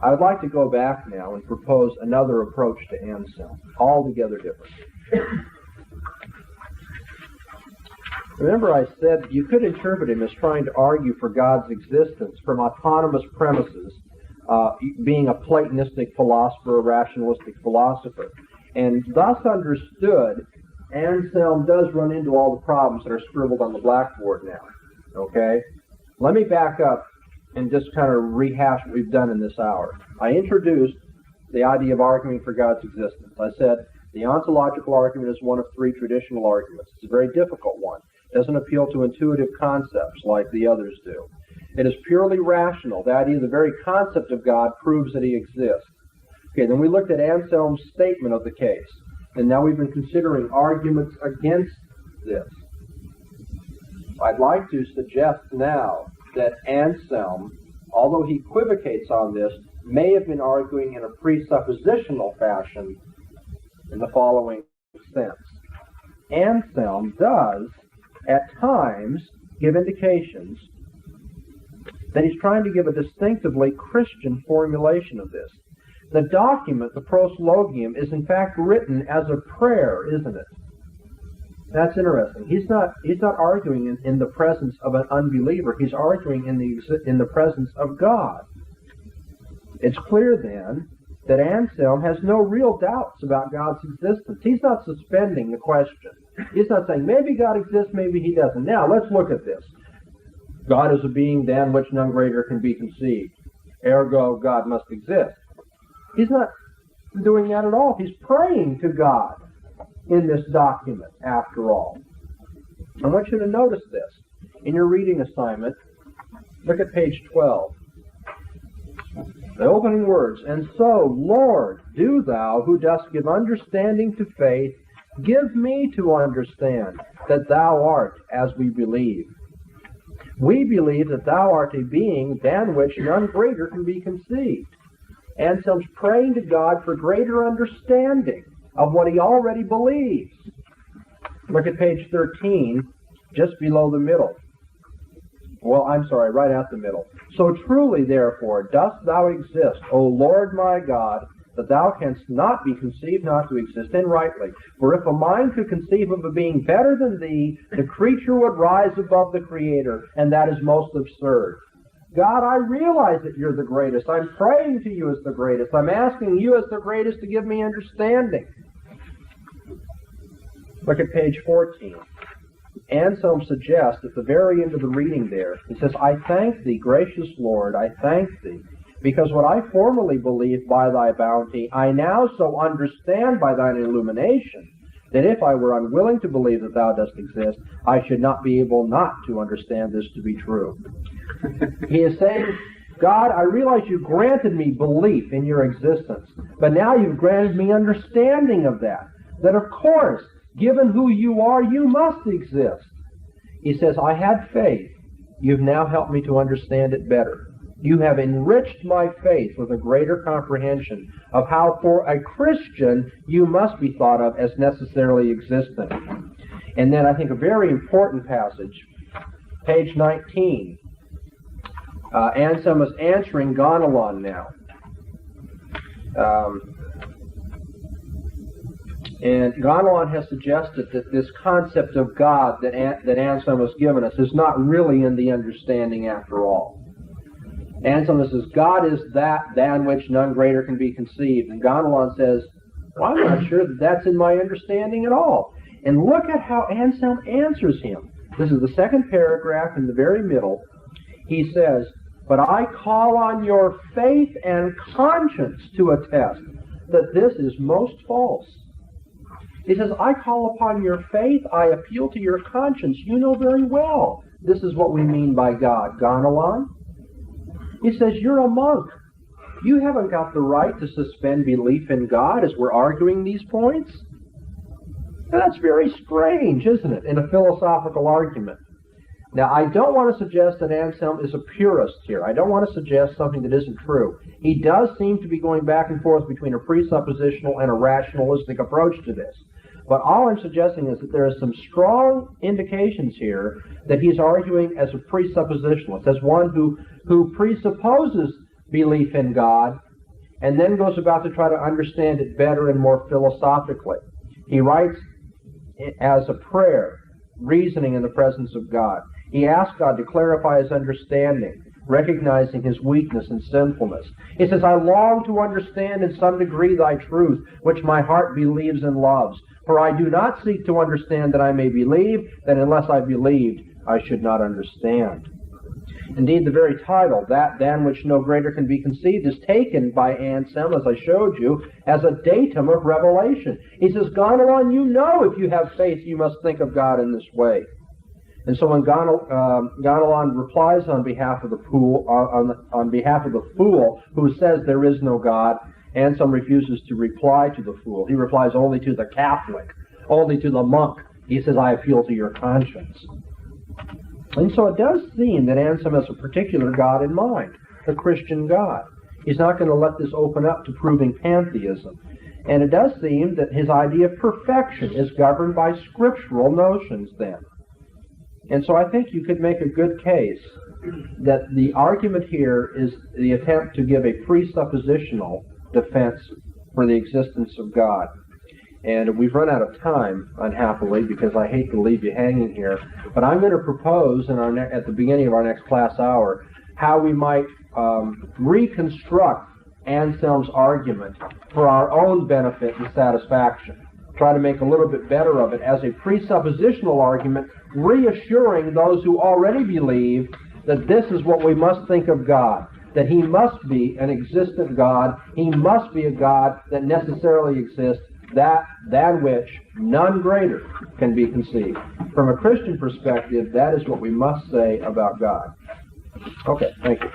I would like to go back now and propose another approach to Anselm, altogether different. Remember, I said you could interpret him as trying to argue for God's existence from autonomous premises, being a Platonistic philosopher, a rationalistic philosopher. And thus understood, Anselm does run into all the problems that are scribbled on the blackboard now. Okay? Let me back up and just kind of rehash what we've done in this hour. I introduced the idea of arguing for God's existence. I said the ontological argument is one of three traditional arguments. It's a very difficult one. It doesn't appeal to intuitive concepts like the others do. It is purely rational. The idea, the very concept of God proves that he exists. Okay, then we looked at Anselm's statement of the case, and now we've been considering arguments against this. I'd like to suggest now that Anselm, although he equivocates on this, may have been arguing in a presuppositional fashion in the following sense. Anselm does, at times, give indications that he's trying to give a distinctively Christian formulation of this. The document, the proslogium, is in fact written as a prayer, isn't it? That's interesting. He's not arguing in the presence of an unbeliever. He's arguing in the presence of God. It's clear then that Anselm has no real doubts about God's existence. He's not suspending the question. He's not saying maybe God exists, maybe he doesn't. Now let's look at this. God is a being than which none greater can be conceived. Ergo, God must exist. He's not doing that at all. He's praying to God in this document, after all. I want you to notice this. In your reading assignment, look at page 12. The opening words, "And so, Lord, do thou, who dost give understanding to faith, give me to understand that thou art as we believe. We believe that thou art a being than which none greater can be conceived." Anselm's praying to God for greater understanding of what he already believes. Look at page 13, just below the middle. Well, I'm sorry, right at the middle. "So truly, therefore, dost thou exist, O Lord my God, that thou canst not be conceived not to exist, and rightly. For if a mind could conceive of a being better than thee, the creature would rise above the Creator, and that is most absurd. God, I realize that you're the greatest. I'm praying to you as the greatest. I'm asking you as the greatest to give me understanding." Look at page 14. Anselm suggests at the very end of the reading there, he says, "I thank thee, gracious Lord, I thank thee, because what I formerly believed by thy bounty, I now so understand by thine illumination, that if I were unwilling to believe that thou dost exist, I should not be able not to understand this to be true." He is saying, God, I realize you granted me belief in your existence, but now you've granted me understanding of that. That of course, given who you are, you must exist. He says, I had faith. You've now helped me to understand it better. You have enriched my faith with a greater comprehension of how for a Christian you must be thought of as necessarily existent. And then I think a very important passage, page 19. Anselm is answering Gonalon now. And Gonalon has suggested that this concept of God that Anselm has given us is not really in the understanding after all. Anselm says, God is that than which none greater can be conceived. And Gonalon says, well, I'm not sure that that's in my understanding at all. And look at how Anselm answers him. This is the second paragraph in the very middle. He says, but I call on your faith and conscience to attest that this is most false. He says, I call upon your faith, I appeal to your conscience. You know very well this is what we mean by God. Gonalon? He says, you're a monk. You haven't got the right to suspend belief in God as we're arguing these points. Now, that's very strange, isn't it, in a philosophical argument? Now, I don't want to suggest that Anselm is a purist here. I don't want to suggest something that isn't true. He does seem to be going back and forth between a presuppositional and a rationalistic approach to this. But all I'm suggesting is that there are some strong indications here that he's arguing as a presuppositionalist, as one who presupposes belief in God and then goes about to try to understand it better and more philosophically. He writes as a prayer, reasoning in the presence of God. He asks God to clarify his understanding, recognizing his weakness and sinfulness. He says, I long to understand in some degree thy truth, which my heart believes and loves. For I do not seek to understand that I may believe, that unless I believed, I should not understand. Indeed, the very title, that than which no greater can be conceived, is taken by Anselm, as I showed you, as a datum of revelation. He says, Gonalon, you know if you have faith, you must think of God in this way. And so when Gonalon replies on behalf of the fool, on behalf of the fool who says there is no God, Anselm refuses to reply to the fool. He replies only to the Catholic, only to the monk. He says, I appeal to your conscience. And so it does seem that Anselm has a particular God in mind, the Christian God. He's not going to let this open up to proving pantheism. And it does seem that his idea of perfection is governed by scriptural notions then. And so I think you could make a good case that the argument here is the attempt to give a presuppositional defense for the existence of God. And we've run out of time, unhappily, because I hate to leave you hanging here. But I'm going to propose at the beginning of our next class hour how we might reconstruct Anselm's argument for our own benefit and satisfaction. Try to make a little bit better of it as a presuppositional argument, reassuring those who already believe that this is what we must think of God, that he must be an existent God, he must be a God that necessarily exists, than which none greater can be conceived. From a Christian perspective, that is what we must say about God. Okay, thank you.